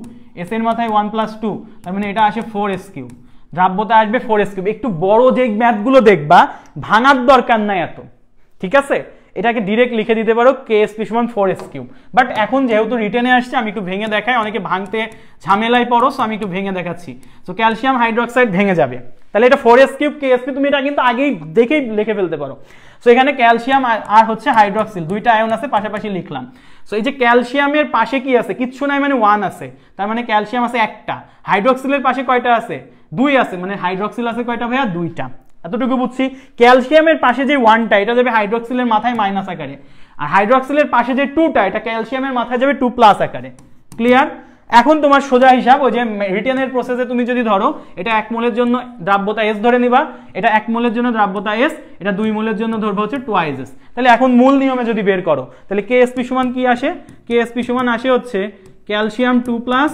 s এর মাথায় 1 প্লাস 2, তার মানে এটা আসে 4s3, দ্রাব্যতা আসবে 4s3। একটু বড় যে ম্যাথগুলো দেখবা ভাঙার দরকার নাই এত, ঠিক আছে, এটাকে ডিরেক্ট লিখে দিতে পারো কেএসপি সমান 4s3। বাট এখন যেহেতু রিটেনে আসছে আমি একটু ভেঙে দেখাই, অনেকে ভাঙতে ঝামেলায় পড়ো, সো আমি একটু ভেঙে দেখাচ্ছি। সো ক্যালসিয়াম হাইড্রোক্সাইড ভেঙে যাবে, তাহলে এটা 4s3 কেএসপি, তুমি এটা কিন্তু আগেই দেখেই লিখে ফেলতে পারো। সো এখানে ক্যালসিয়াম আর হচ্ছে হাইড্রোক্সিল, দুইটা আয়ন আছে, পাশাপাশি লিখলাম। সো এই যে ক্যালসিয়ামের পাশে কি আছে, কিচ্ছু নাই, মানে 1 আছে, তার মানে ক্যালসিয়াম আছে একটা। হাইড্রোক্সিলের পাশে কয়টা আছে, 2 আছে, মানে হাইড্রোক্সিল আছে কয়টা ভাইয়া, 2টা। এতটুকু বুঝছি। ক্যালসিয়ামের পাশে যে 1টা এটা যাবে হাইড্রোক্সিলের মাথায় মাইনাস আকারে, আর হাইড্রোক্সিলের পাশে যে 2টা এটা ক্যালসিয়ামের মাথায় যাবে 2 প্লাস আকারে। ক্লিয়ার? এখন তোমার সোজা হিসাব, ওই যে রিটেনের প্রসেসে তুমি যদি ধরো এটা 1 মোলের জন্য দ্রাব্যতা S ধরে নিবা, এটা 1 মোলের জন্য দ্রাব্যতা S, এটা 2 মোলের জন্য ধরবো হচ্ছে 2s। তাহলে এখন মূল নিয়মে যদি বের করো তাহলে কেএসপি সমান কি আসে, কেএসপি সমান আসে হচ্ছে ক্যালসিয়াম 2 প্লাস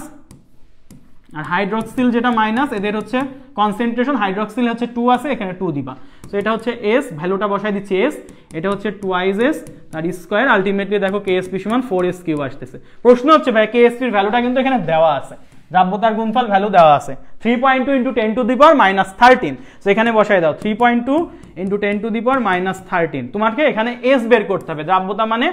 আর হাইড্রোক্সিল যেটা মাইনাস, এদের হচ্ছে কনসেন্ট্রেশন, হাইড্রোক্সিল হচ্ছে 2 আছে, এখানে 2 দিবা। সো এটা হচ্ছে S, ভ্যালুটা বসাই দিচ্ছি S, এটা হচ্ছে 2s তার স্কয়ার, আলটিমেটলি দেখো কেএসপি সমান 4s3 আসতেছে। প্রশ্ন হচ্ছে ভাই কেএসপি এর ভ্যালুটা কিন্তু এখানে দেওয়া আছে, দ্রাব্যতার গুণফল ভ্যালু দেওয়া আছে 3.2 × 10⁻⁻13। সো এখানে বসাই দাও 3.2 × 10⁻⁻13। তোমাকে এখানে S বের করতে হবে, দ্রাব্যতা মানে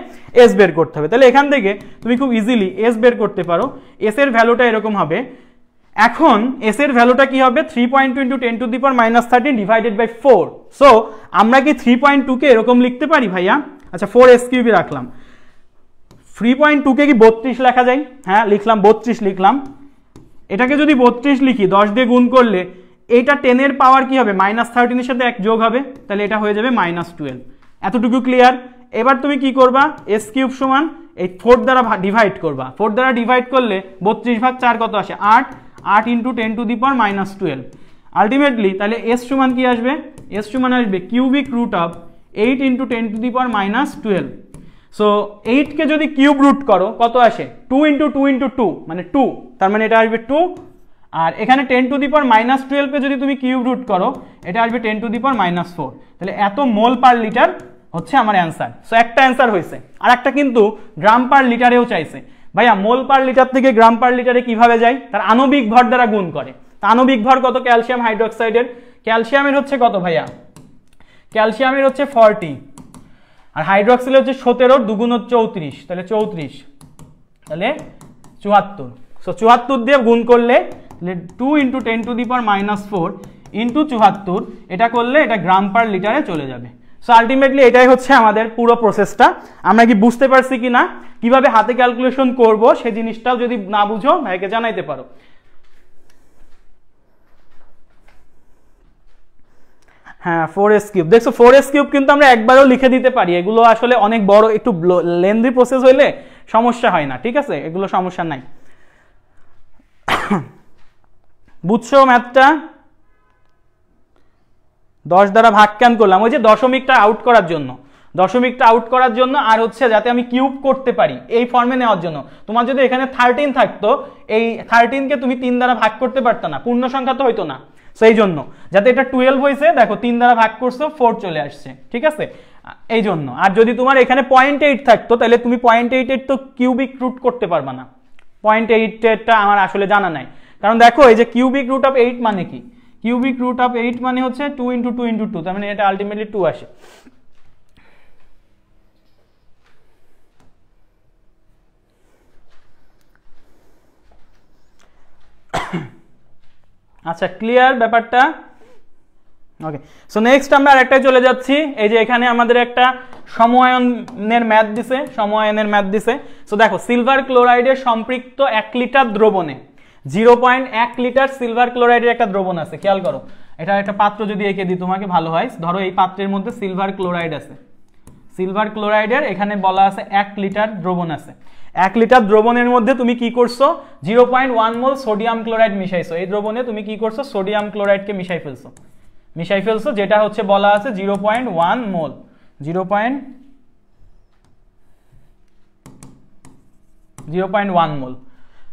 S বের করতে হবে। তাহলে এখান থেকে তুমি খুব ইজিলি S বের করতে পারো। S এর ভ্যালুটা এরকম হবে, এখন S এর ভ্যালুটা কি হবে, 3.2 × 10⁻⁻13 ডিভাইডেড বাই 4। সো আমরা কি 3.2 কে এরকম লিখতে পারি ভাইয়া? আচ্ছা 4s3 রাখলাম, 3.2 কে কি 32 লেখা যায়? হ্যাঁ লিখলাম, 32 লিখলাম। এটাকে যদি 32 লিখি 10 দিয়ে গুণ করলে এইটা 10 এর পাওয়ার কি হবে, -13 এর সাথে 1 যোগ হবে, তাহলে এটা হয়ে যাবে -12। এতটুকু ক্লিয়ার? এবার তুমি কি করবা, s³ সমান এই 4 দ্বারা ডিভাইড করবা, 4 দ্বারা ডিভাইড করলে 32 ভাগ 4 কত আসে, 8 × 10⁻⁻12। আলটিমেটলি তাহলে s সমান কি আসবে, s সমান আসবে কিউবিক রুট অফ 8 × 10⁻12। সো 8 কে যদি কিউব রুট করো কত আসে, 2 × 2 × 2 মানে 2, তার মানে এটা আসবে 2। আর এখানে 10⁻12 কে যদি তুমি কিউব রুট করো এটা আসবে 10⁻4। তাহলে এত মোল পার লিটার হচ্ছে আমার অ্যান্সার। সো একটা অ্যান্সার হয়েছে, আর একটা কিন্তু গ্রাম পার লিটারেও চাইছে। ভাইয়া মোল পার লিটার থেকে গ্রাম পার লিটারে কিভাবে যায়, তার আণবিক ভর দ্বারা গুণ করে। আণবিক ভর কত ক্যালসিয়াম হাইড্রোক্সাইডের, ক্যালসিয়ামের হচ্ছে কত ভাইয়া, ক্যালসিয়ামের হচ্ছে 40, আর হাইড্রোক্সিলের হচ্ছে 17, 2 গুণ 34, তাহলে 34, তাহলে 74। সো 74 দিয়ে গুণ করলে 2 × 10⁻⁻4 ইন্টু 74, এটা করলে এটা গ্রাম পার লিটারে চলে যাবে। সো আলটিমেটলি এটাই হচ্ছে আমাদের পুরো প্রসেসটা। আমরা কি বুঝতে পারছি কি না, কিভাবে হাতে ক্যালকুলেশন করব সেই জিনিসটাও যদি না বুঝো ভাইকে জানাইতে পারো। হ্যাঁ 4s³ দেখছো, 4s³ কিন্তু আমরা একবারও লিখে দিতে পারি, এগুলো আসলে অনেক বড় একটু লেন্দি প্রসেস হইলে সমস্যা হয় না, ঠিক আছে, এগুলো সমস্যা নাই। বুঝছো ম্যাথটা? 10 দ্বারা ভাগ কেন করলাম, ওই যে দশমিকটা আউট করার জন্য, দশমিকটা আউট করার জন্য, আর হচ্ছে যাতে আমি কিউব করতে পারি এই ফর্মে নেওয়ার জন্য। তোমার যদি এখানে 13 থাকতো, এই 13 কে তুমি 3 দ্বারা ভাগ করতে পারতো না, পূর্ণ সংখ্যা তো হইতো না। সেই জন্য যাতে এটা 12 হয়েছে, দেখো 3 দ্বারা ভাগ করছো 4 চলে আসছে, ঠিক আছে, এই জন্য। আর যদি তোমার এখানে 0.8 থাকতো তাহলে তুমি 0.8 তো কিউবিক রুট করতে পারবা না, 0.8টা আমার আসলে জানা নাই। কারণ দেখো এই যে কিউবিক রুট অফ 8 মানে কি, কিউবিক রুট অফ 8 মানে হচ্ছে 2 × 2 × 2, তার মানে এটা আলটিমেটলি 2 আসে। আচ্ছা ক্লিয়ার ব্যাপারটা? ওকে, সো নেক্সট আমরা আরেকটাই চলে যাচ্ছি। এই যে এখানে আমাদের একটা সমআয়নের ম্যাথ দিছে, সমআয়নের ম্যাথ দিছে। সো দেখো সিলভার ক্লোরাইডের সম্পৃক্ত 1 লিটার দ্রবণে 0.1 লিটার সিলভার ক্লোরাইডের একটা দ্রবণ আছে। খেয়াল করো, এটা একটা পাত্র যদি এঁকে দিই তোমাকে ভালো হয়। ধরো এই পাত্রের মধ্যে সিলভার ক্লোরাইড আছে, সিলভার ক্লোরাইডের এখানে বলা আছে 1 লিটার দ্রবণ আছে। 1 লিটার দ্রবণের মধ্যে তুমি কি করছো, 0.1 মোল সোডিয়াম ক্লোরাইড মিশাইছো। এই দ্রবণে তুমি কি করছো, সোডিয়াম ক্লোরাইডকে মিশাই ফেলছো, যেটা হচ্ছে বলা আছে 0.1 মোল, 0.1 মোল।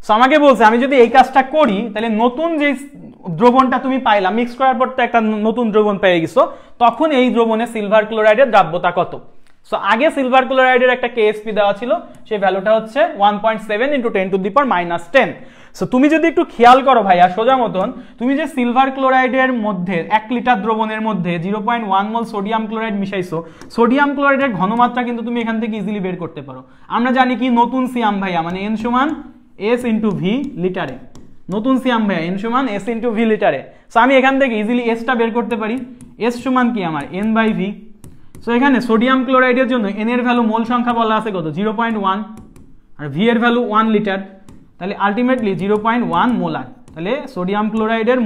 সো আমাকে বলছে আমি যদি এই কাজটা করি তাহলে নতুন যে দ্রবণটা তুমি পাইলা, মিক্স করার পর তো একটা নতুন দ্রবণ পেয়ে গেছো, তখন এই দ্রবণে সিলভার ক্লোরাইডের দ্রাব্যতা কত। সো আগে সিলভার ক্লোরাইডের একটা কেএসপি দেওয়া ছিল, সেই ভ্যালুটা হচ্ছে 1.7 × 10⁻⁻10। সো তুমি যদি একটু খেয়াল করো ভাইয়া সোজা মতন, তুমি যে সিলভার ক্লোরাইডের মধ্যে 1 লিটার দ্রবণের মধ্যে 0.1 মোল সোডিয়াম ক্লোরাইড মিশাইছো, সোডিয়াম ক্লোরাইডের ঘনমাত্রা কিন্তু তুমি এখান থেকে ইজিলি বের করতে পারো। আমরা জানি কি নতুন সিয়াম ভাইয়া মানে N সমান S × V লিটারে, নতুন সিয়াম ভাইয়া N সমান S × V লিটারে। সো আমি এখান থেকে ইজিলি এসটা বের করতে পারি, S সমান কি আমার N/V। সো এখানে সোডিয়াম ক্লোরাইডের জন্য N এর ভ্যালু মোল সংখ্যা বলা আছে কত 0.1 আর V এর ভ্যালু 1 লিটার, তাহলে আলটিমেটলি 0.1 মোলার। তাহলে সোডিয়াম ক্লোরাইডের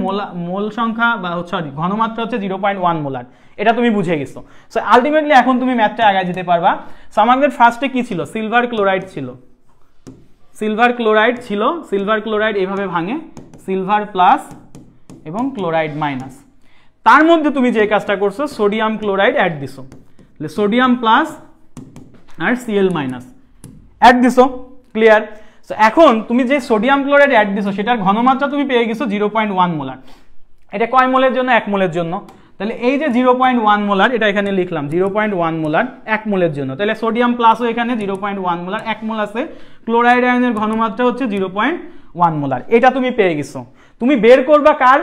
মোল সংখ্যা বা সরি ঘনমাত্রা হচ্ছে 0.1 মোলার, এটা তুমি বুঝে গেছো। সো আলটিমেটলি এখন তুমি ম্যাথটা আগায় যেতে পারবা। সো আমাদের ফার্স্টে কি ছিল, সিলভার ক্লোরাইড ছিল, সিলভার ক্লোরাইড ছিল, সিলভার ক্লোরাইড এইভাবে ভাঙে সিলভার প্লাস এবং ক্লোরাইড মাইনাস। তার মধ্যে তুমি যে কাজটা করছো সোডিয়াম ক্লোরাইড অ্যাড দিছো, তাহলে সোডিয়াম প্লাস আর Cl মাইনাস অ্যাড দিছো, ক্লিয়ার। সো এখন তুমি যে সোডিয়াম ক্লোরাইড অ্যাড দিছো সেটার ঘনমাত্রা তুমি পেয়ে গেছো 0.1 মোলার। এটা কয় মোলের জন্য, 1 মোলের জন্য। তাহলে এই যে 0.1 মোলার এটা এখানে লিখলাম 0.1 মোলার 1 মোলের জন্য, তাহলে সোডিয়াম প্লাসও এখানে 0.1 মোলার 1 মোল আছে, ক্লোরাইড আয়নের ঘনমাত্রা হচ্ছে 0.1 মোলার। এটা তুমি পেয়ে গেছো। তুমি বের করবা কার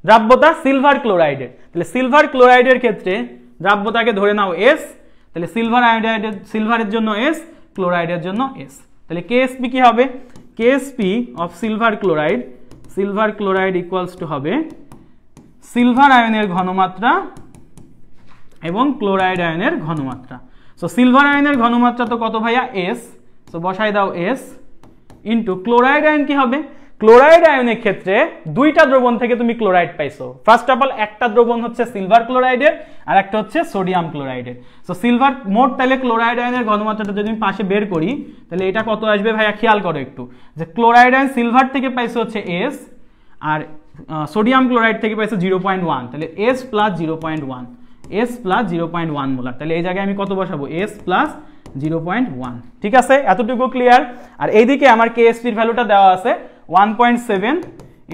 দ্রাব্যতা, সিলভার ক্লোরাইডের। তাহলে সিলভার ক্লোরাইডের ক্ষেত্রে দ্রাব্যতাকে ধরে নাও S, তাহলে সিলভার আয়োডাইডের, সিলভারের জন্য S, ক্লোরাইডের জন্য S। তাহলে KSP কি হবে, KSP of silver chloride, silver chloride equals to হবে সিলভার আয়নের ঘনমাত্রা এবং ক্লোরাইড আয়নের ঘনমাত্রা। সো সিলভার আয়নের ঘনমাত্রা তো কত ভাইয়া S, সো বসাই দাও S ইন্টু ক্লোরাইড আয়ন কি হবে, ক্লোরাইড আয়নের ক্ষেত্রে দুইটা দ্রবণ থেকে তুমি ক্লোরাইড পাইছো। ফার্স্ট অফ অল একটা দ্রবণ হচ্ছে সিলভার ক্লোরাইডের আর একটা হচ্ছে সোডিয়াম ক্লোরাইডের। সো সিলভার মোট তাহলে ক্লোরাইড আয়নের ঘনমাত্রাটা যদি আমি পাশে বের করি তাহলে এটা কত আসবে ভাইয়া, খেয়াল করো একটু যে ক্লোরাইড আয়ন সিলভার থেকে পাইছো হচ্ছে S আর সোডিয়াম ক্লোরাইড থেকে পাইছো 0.1, তাহলে S plus 0.1, S plus 0.1 molar. তাহলে এই জায়গায় আমি কত বসাবো, S প্লাস 0.1। ঠিক আছে, এতটুকু ক্লিয়ার। আর এইদিকে আমার KSP এর ভ্যালুটা দেওয়া আছে 1.7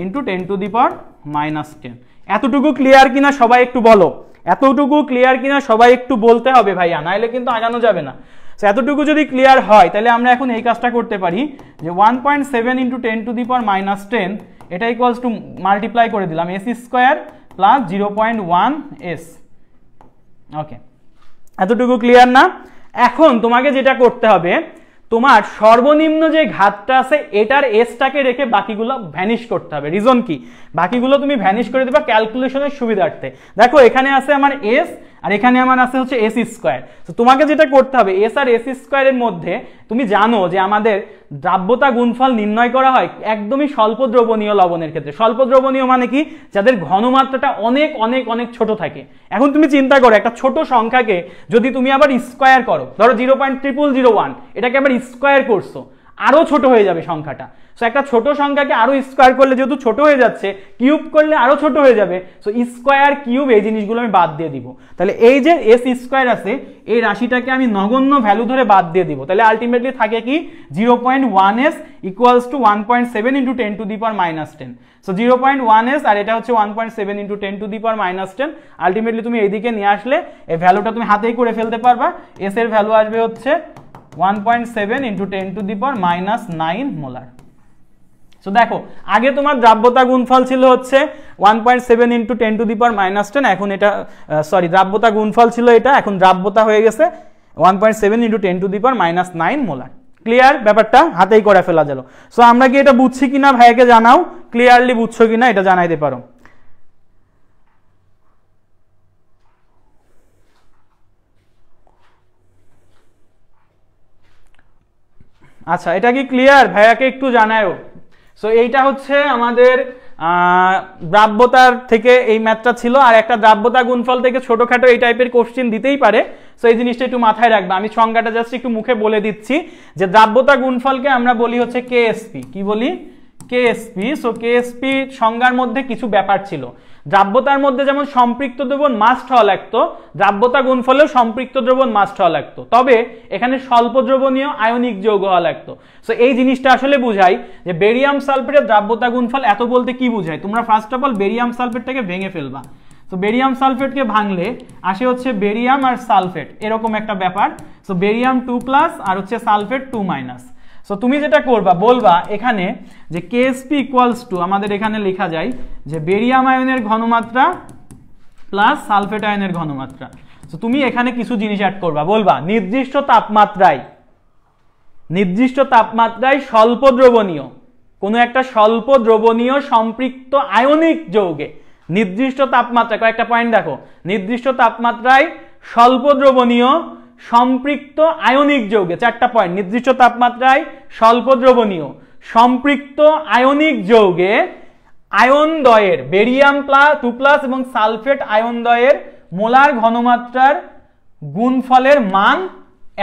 × 10⁻⁻10। এতটুকু ক্লিয়ার কিনা সবাই একটু বলো, এতটুকু ক্লিয়ার কিনা সবাই একটু বলতে হবে ভাইয়া, নাইলে কিন্তু আগানো যাবে না। সো এতটুকু যদি ক্লিয়ার হয় তাহলে আমরা এখন এই কাজটা করতে পারি যে 1.7 × 10⁻⁻10 এটা ইকুয়ালস টু মাল্টিপ্লাই করে দিলাম S² প্লাস 0.1 S। ওকে, এতটুকু ক্লিয়ার না? এখন তোমাকে যেটা করতে হবে, তোমার সর্বনিম্ন যে ঘাতটা আছে এটার এসটাকে রেখে বাকিগুলো ভ্যানিশ করতে হবে। রিজন কি, বাকিগুলো তুমি ভ্যানিশ করে দেবা ক্যালকুলেশনের সুবিধার্থে। দেখো এখানে আছে আমার এস আর এখানে আমার আছে হচ্ছে S²। তো তোমাকে যেটা করতে হবে, S আর S² এর মধ্যে তুমি জানো যে আমাদের দ্রাব্যতা গুণফল নির্ণয় করা হয় একদমই স্বল্প দ্রবণীয় লবণের ক্ষেত্রে। স্বল্প দ্রবণীয় মানে কি, যাদের ঘনমাত্রাটা অনেক অনেক অনেক ছোট থাকে। এখন তুমি চিন্তা করো একটা ছোট সংখ্যাকে যদি তুমি আবার স্কোয়ার করো, ধরো 0.0001, এটাকে আবার স্কোয়ার করছো, আরো ছোট হয়ে যাবে সংখ্যাটা। সো একটা ছোট সংখ্যাকে আরো স্কোয়ার করলে যেহেতু ছোট হয়ে যাচ্ছে, কিউব করলে আরো ছোট হয়ে যাবে। সো স্কোয়ার কিউব এই জিনিসগুলো আমি বাদ দিয়ে দিব। তাহলে এই যে S² আছে এই রাশিটাকে আমি নগণ্য ভ্যালু ধরে বাদ দিয়ে দিব। তাহলে আলটিমেটলি থাকে কি 0.1S equals to 1.7 × 10⁻⁻10। So 0.1S আর এটা হচ্ছে 1.7 × 10⁻⁻10। আলটিমেটলি তুমি এইদিকে নিয়ে আসলে এই ভ্যালুটা তুমি হাতেই করে ফেলতে পারবা। S এর ভ্যালু আসবে হচ্ছে 1.7 × 10⁻⁹ মোলার। সো দেখো আগে তোমার দ্রাব্যতা গুণফল ছিল হচ্ছে 1.7 × 10⁻⁻10, এখন এটা সরি দ্রাব্যতা গুণফল ছিল এটা, এখন দ্রাব্যতা হয়ে গেছে 1.7 × 10⁻⁹ মোলার। ক্লিয়ার ব্যাপারটা, হাতেই করে ফেলা গেল। সো আমরা কি এটা বুঝছি কিনা ভাইয়াকে জানাও, ক্লিয়ারলি বুঝছো কিনা এটা জানাইতে পারো। আচ্ছা, এটা কি ক্লিয়ার ভাইয়াকে একটু জানায়ও। সো এইটা হচ্ছে আমাদের দ্রাব্যতার থেকে এই ম্যাথটা ছিল। আর একটা দ্রাব্যতা গুণফল থেকে ছোটখাটো এই টাইপের কোশ্চেন দিতেই পারে। সো এই জিনিসটা একটু মাথায় রাখবে। আমি সংজ্ঞাটা জাস্ট একটু মুখে বলে দিচ্ছি যে দ্রাব্যতা গুণফলকে আমরা বলি হচ্ছে KSP। কি বলি? KSP। সো KSP সংজ্ঞার মধ্যে কিছু ব্যাপার ছিল। দ্রাব্যতার মধ্যে যেমন সম্পৃক্ত দ্রবণ মাস্ট হওয়া লাগতো, দ্রাব্যতা গুণফলেও সম্পৃক্ত দ্রবণ মাস্ট হওয়া লাগতো, তবে এখানে স্বল্প দ্রবণীয় আয়নিক যৌগ হওয়া লাগতো। সো এই জিনিসটা আসলে বুঝাই যে বেরিয়াম সালফেটের দ্রাব্যতা গুণফল এত বলতে কি বুঝায়। তোমরা ফার্স্ট অফ অল বেরিয়াম সালফেটটাকে ভেঙে ফেলবা। সো বেরিয়াম সালফেটকে ভাঙলে আসে হচ্ছে বেরিয়াম আর সালফেট, এরকম একটা ব্যাপার। সো বেরিয়াম 2+ আর হচ্ছে সালফেট 2-। সো তুমি যেটা করবা, বলবা এখানে যে KSP = আমাদের এখানে লেখা যায় যে বেরিয়াম আয়নের ঘনমাত্রা প্লাস সালফেট আয়নের ঘনমাত্রা। সো তুমি এখানে কিছু জিনিস অ্যাড করবা, বলবা নির্দিষ্ট তাপমাত্রায় স্বল্প দ্রবণীয়, কোনো একটা স্বল্প দ্রবণীয় সম্পৃক্ত আয়নিক যৌগে নির্দিষ্ট তাপমাত্রা, কয়েকটা পয়েন্ট দেখো, নির্দিষ্ট তাপমাত্রায় স্বল্প দ্রবণীয় সম্পৃক্ত আয়নিক যৌগে, 4টা পয়েন্ট, নির্দিষ্ট তাপমাত্রায় স্বল্প দ্রবণীয় সম্পৃক্ত আয়নিক যৌগে আয়নদ্বয়ের বেরিয়াম 2+ এবং সালফেট আয়নদ্বয়ের মোলার ঘনমাত্রার গুণফলের মান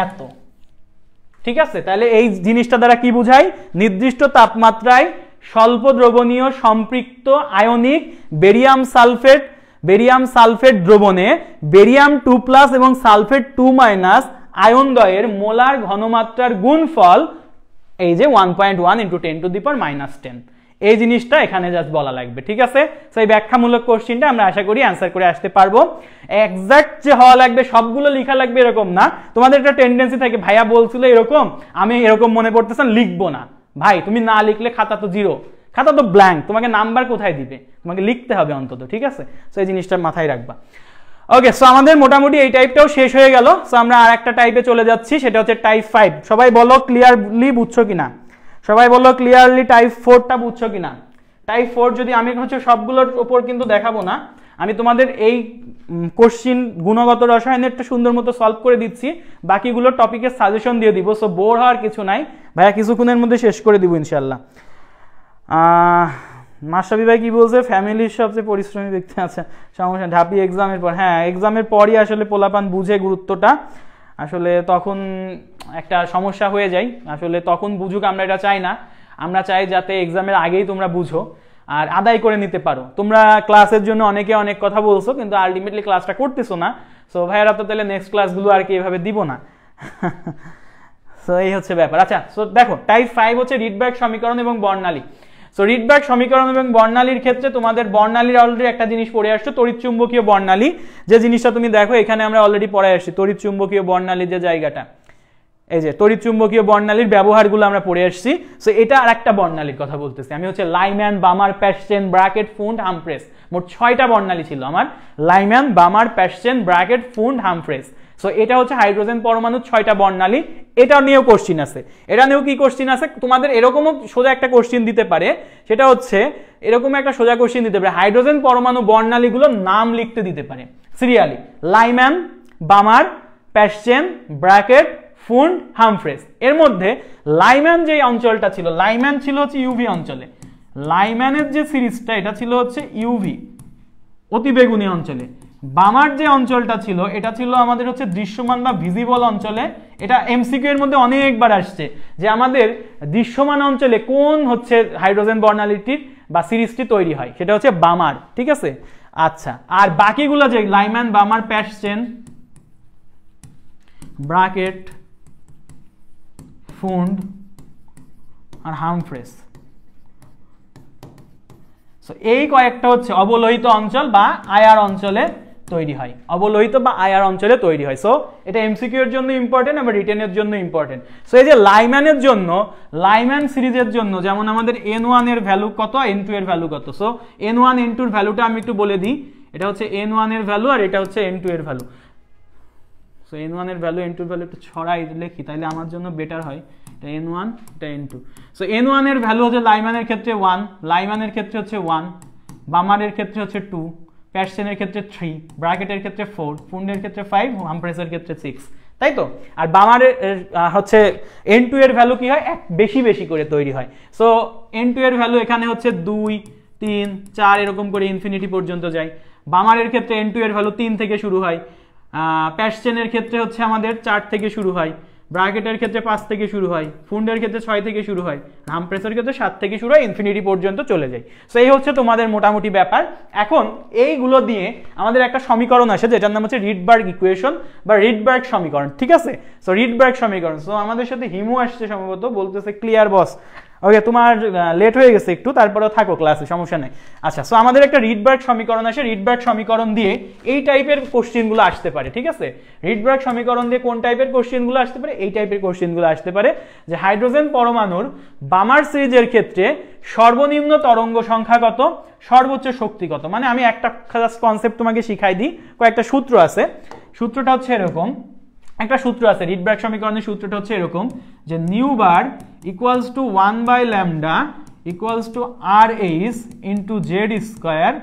এত। ঠিক আছে, তাহলে এই জিনিসটা দ্বারা কি বোঝায়? নির্দিষ্ট তাপমাত্রায় স্বল্প দ্রবণীয় সম্পৃক্ত আয়নিক বেরিয়াম সালফেট দ্রবণে বেরিয়াম 2+ এবং সালফেট 2- আয়নদ্বয়ের মোলার ঘনমাত্রার গুণফল এই যে 1.1 × 10⁻⁻10। এই জিনিসটা এখানে জাস্ট বলা লাগবে। ঠিক আছে, সো এই ব্যাখ্যামূলক কোশ্চেনটা আমরা আশা করি অ্যান্সার করে আসতে পারবো। এক্সাক্ট যে হওয়া লাগবে, সবগুলো লেখা লাগবে এরকম না। তোমাদের একটা টেন্ডেন্সি থাকে, ভাইয়া বলছিল এরকম, আমি এরকম মনে পড়তেছে লিখবো না। ভাই তুমি না লিখলে খাতা তো জিরো, খাতা তো ব্ল্যাঙ্ক, তোমাকে নাম্বার কোথায় দিবে? তোমাকে লিখতে হবে অন্তত। ঠিক আছে, সো এই জিনিসটা মাথায় রাখবা। ওকে, সো আমাদের মোটামুটি এই টাইপটাও শেষ হয়ে গেল। সো আমরা আর একটা টাইপে চলে যাচ্ছি, সেটা হচ্ছে টাইপ 5। সবাই বলো ক্লিয়ারলি বুঝছো কিনা? সবাই বলো ক্লিয়ারলি টাইপ 4টা বুঝছো কিনা? টাইপ 4 যদি আমি হচ্ছে সবগুলোর উপর কিন্তু দেখাবো না, আমি তোমাদের এই কোশ্চিন গুণগত রসায়নেরটা সুন্দর মতো সলভ করে দিচ্ছি, বাকিগুলো টপিকের সাজেশন দিয়ে দিব। সো বোর হওয়ার কিছু নাই ভাইয়া, কিছুক্ষণের মধ্যে শেষ করে দিব ইনশাল্লাহ। মাশরাফি ভাই কি বলছে? ফ্যামিলির সবচেয়ে পরিশ্রমী ব্যক্তি আছে, সমস্যা ঢাপি এক্সামের পর। হ্যাঁ, এক্সামের পরই আসলে পোলাপান বুঝে গুরুত্বটা, আসলে তখন একটা সমস্যা হয়ে যায়। আসলে তখন বুঝুক, আমরা এটা চাই না, আমরা চাই যাতে এক্সামের আগেই তোমরা বুঝো আর আদায় করে নিতে পারো। তোমরা ক্লাসের জন্য অনেকে অনেক কথা বলছো, কিন্তু আলটিমেটলি ক্লাসটা করতেছো না। সো ভাইয়ারা তো তাহলে নেক্সট ক্লাসগুলো আর কি এভাবে দিব না। সো এই হচ্ছে ব্যাপার। আচ্ছা, সো দেখো টাইপ 5 হচ্ছে রিডবার্গ সমীকরণ এবং বর্ণালী। সো রিডবার্গ সমীকরণ এবং বর্ণালীর ক্ষেত্রে তোমাদের বর্ণালীর অলরেডি একটা জিনিস পড়ে আসছো, তড়িৎচুম্বকীয় বর্ণালী। যে জিনিসটা তুমি দেখো এখানে আমরা অলরেডি পড়ে আসছি, তড়িৎচুম্বকীয় বর্ণালীর যে জায়গাটা, এই যে তড়িৎচুম্বকীয় বর্ণালীর ব্যবহারগুলো আমরা পড়ে আসছি। সো এটা আর একটা বর্ণালীর কথা বলতেছি আমি, হচ্ছে লাইম্যান, বামার, প্যাসচেন, ব্র্যাকেট, ফুন্ড, হামফ্রেস। মোট 6টা বর্ণালী ছিল আমার, লাইম্যান, বামার, প্যাসচেন, ব্র্যাকেট, ফুন্ড, হামফ্রেস। সো এটা হচ্ছে হাইড্রোজেন পরমাণুর 6টা বর্ণালী। এটা নিয়েও কোশ্চিন আছে। এটা নিয়েও কি কোশ্চিন আছে তোমাদের? এরকমও সোজা একটা কোশ্চিন দিতে পারে, সেটা হচ্ছে এরকম একটা সোজা কোশ্চিন দিতে পারে, হাইড্রোজেন পরমাণু বর্ণালীগুলোর নাম লিখতে দিতে পারে সিরিয়ালি, লাইম্যান, বামার, প্যাসচেন, ব্র্যাকেট, ফুন্ড, হামফ্রেস। এর মধ্যে লাইম্যান যে অঞ্চলটা ছিল, লাইম্যান ছিল হচ্ছে ইউভি অঞ্চলে। লাইম্যানের যে সিরিজটা এটা ছিল হচ্ছে ইউভি, অতিবেগুনি অঞ্চলে। বামার যে অঞ্চলটা ছিল এটা ছিল আমাদের হচ্ছে দৃশ্যমান বা ভিজিবল অঞ্চলে। এটা এমসিকিউ এর মধ্যে অনেকবার আসছে যে আমাদের দৃশ্যমান অঞ্চলে কোন হচ্ছে হাইড্রোজেন বর্ণালীটির বা সিরিজটি তৈরি হয়, সেটা হচ্ছে বামার। ঠিক আছে, আচ্ছা, আর বাকিগুলো যে লাইম্যান, বামার, প্যাসচেন, ব্র্যাকেট, ফুন্ড আর হামফ্রেস, সো এই কয়েকটা হচ্ছে অবলোহিত অঞ্চল বা আয়ার অঞ্চলে তৈরি হয়, অবলোহিত বা আয়ার অঞ্চলে তৈরি হয়। সো এটা এমসিকিউ এর জন্য ইম্পর্টেন্ট, আবার রিটেনের জন্য ইম্পর্টেন্ট। সো এই যে লাইম্যানের জন্য, লাইম্যান সিরিজের জন্য যেমন আমাদের N1 এর ভ্যালু কত, N2 এর ভ্যালু কত। সো N1 N2 এর ভ্যালুটা আমি একটু বলে দিই, এটা হচ্ছে N1 এর ভ্যালু আর এটা হচ্ছে N2 এর ভ্যালু। সো N1 এর ভ্যালু, N2 এর ভ্যালু একটু ছড়াই লিখি, তাহলে আমার জন্য বেটার হয়। এটা N1, এটা N2। সো N1 এর ভ্যালু হচ্ছে লাইম্যানের ক্ষেত্রে 1, লাইম্যানের ক্ষেত্রে হচ্ছে 1, বামারের ক্ষেত্রে হচ্ছে 2, প্যাসচেনের ক্ষেত্রে 3, ব্র্যাকেটের ক্ষেত্রে 4, ফুন্ডের ক্ষেত্রে 5, হামফ্রেসের ক্ষেত্রে 6, তাই তো? আর বামারের হচ্ছে N2 এর ভ্যালু কি হয়, বেশি বেশি করে তৈরি হয়। সো N2 এর ভ্যালু এখানে হচ্ছে 2, 3, 4 এরকম করে ইনফিনিটি পর্যন্ত যায়। বামারের ক্ষেত্রে N2 এর ভ্যালু 3 থেকে শুরু হয়, প্যাসচেনের ক্ষেত্রে হচ্ছে আমাদের 4 থেকে শুরু হয়, ব্র্যাকেটের ক্ষেত্রে 5 থেকে শুরু হয়, ফুন্ডের ক্ষেত্রে 6 থেকে শুরু হয়, হামফ্রেসের ক্ষেত্রে 7 থেকে শুরু হয়, ইনফিনিটি পর্যন্ত চলে যায়। সো এই হচ্ছে তোমাদের মোটামুটি ব্যাপার। এখন এইগুলো দিয়ে আমাদের একটা সমীকরণ আসে যেটার নাম হচ্ছে রিডবার্গ ইকুয়েশন বা রিডবার্গ সমীকরণ। ঠিক আছে, সো রিডবার্গ সমীকরণ। সো আমাদের সাথে হিমু আসছে সম্ভবত, বলতেছে ক্লিয়ার বস, ওকে, তোমার লেট হয়ে গেছে একটু, তারপরেও থাকো ক্লাসে, সমস্যা নেই। আচ্ছা, সো আমাদের একটা রিডবার্গ সমীকরণ আছে, রিডবার্গ সমীকরণ দিয়ে এই টাইপের কোশ্চেনগুলো আসতে পারে, ঠিক আছে? রিডবার্গ সমীকরণ দিয়ে কোন টাইপের কোশ্চেনগুলো আসতে পারে? এই টাইপের কোশ্চেনগুলো আসতে পারে যে হাইড্রোজেন পরমাণুর বামার সিরিজের ক্ষেত্রে সর্বনিম্ন তরঙ্গ সংখ্যা কত, সর্বোচ্চ শক্তি কত। মানে আমি একটা কনসেপ্ট তোমাকে শিখাই দিই, কয়েকটা সূত্র আছে। সূত্রটা হচ্ছে এরকম, একটা সূত্র আছে রিডবার্গ সমীকরণের সূত্রটা হচ্ছে এরকম যে nu bar equals to 1/λ equals to RH into Z square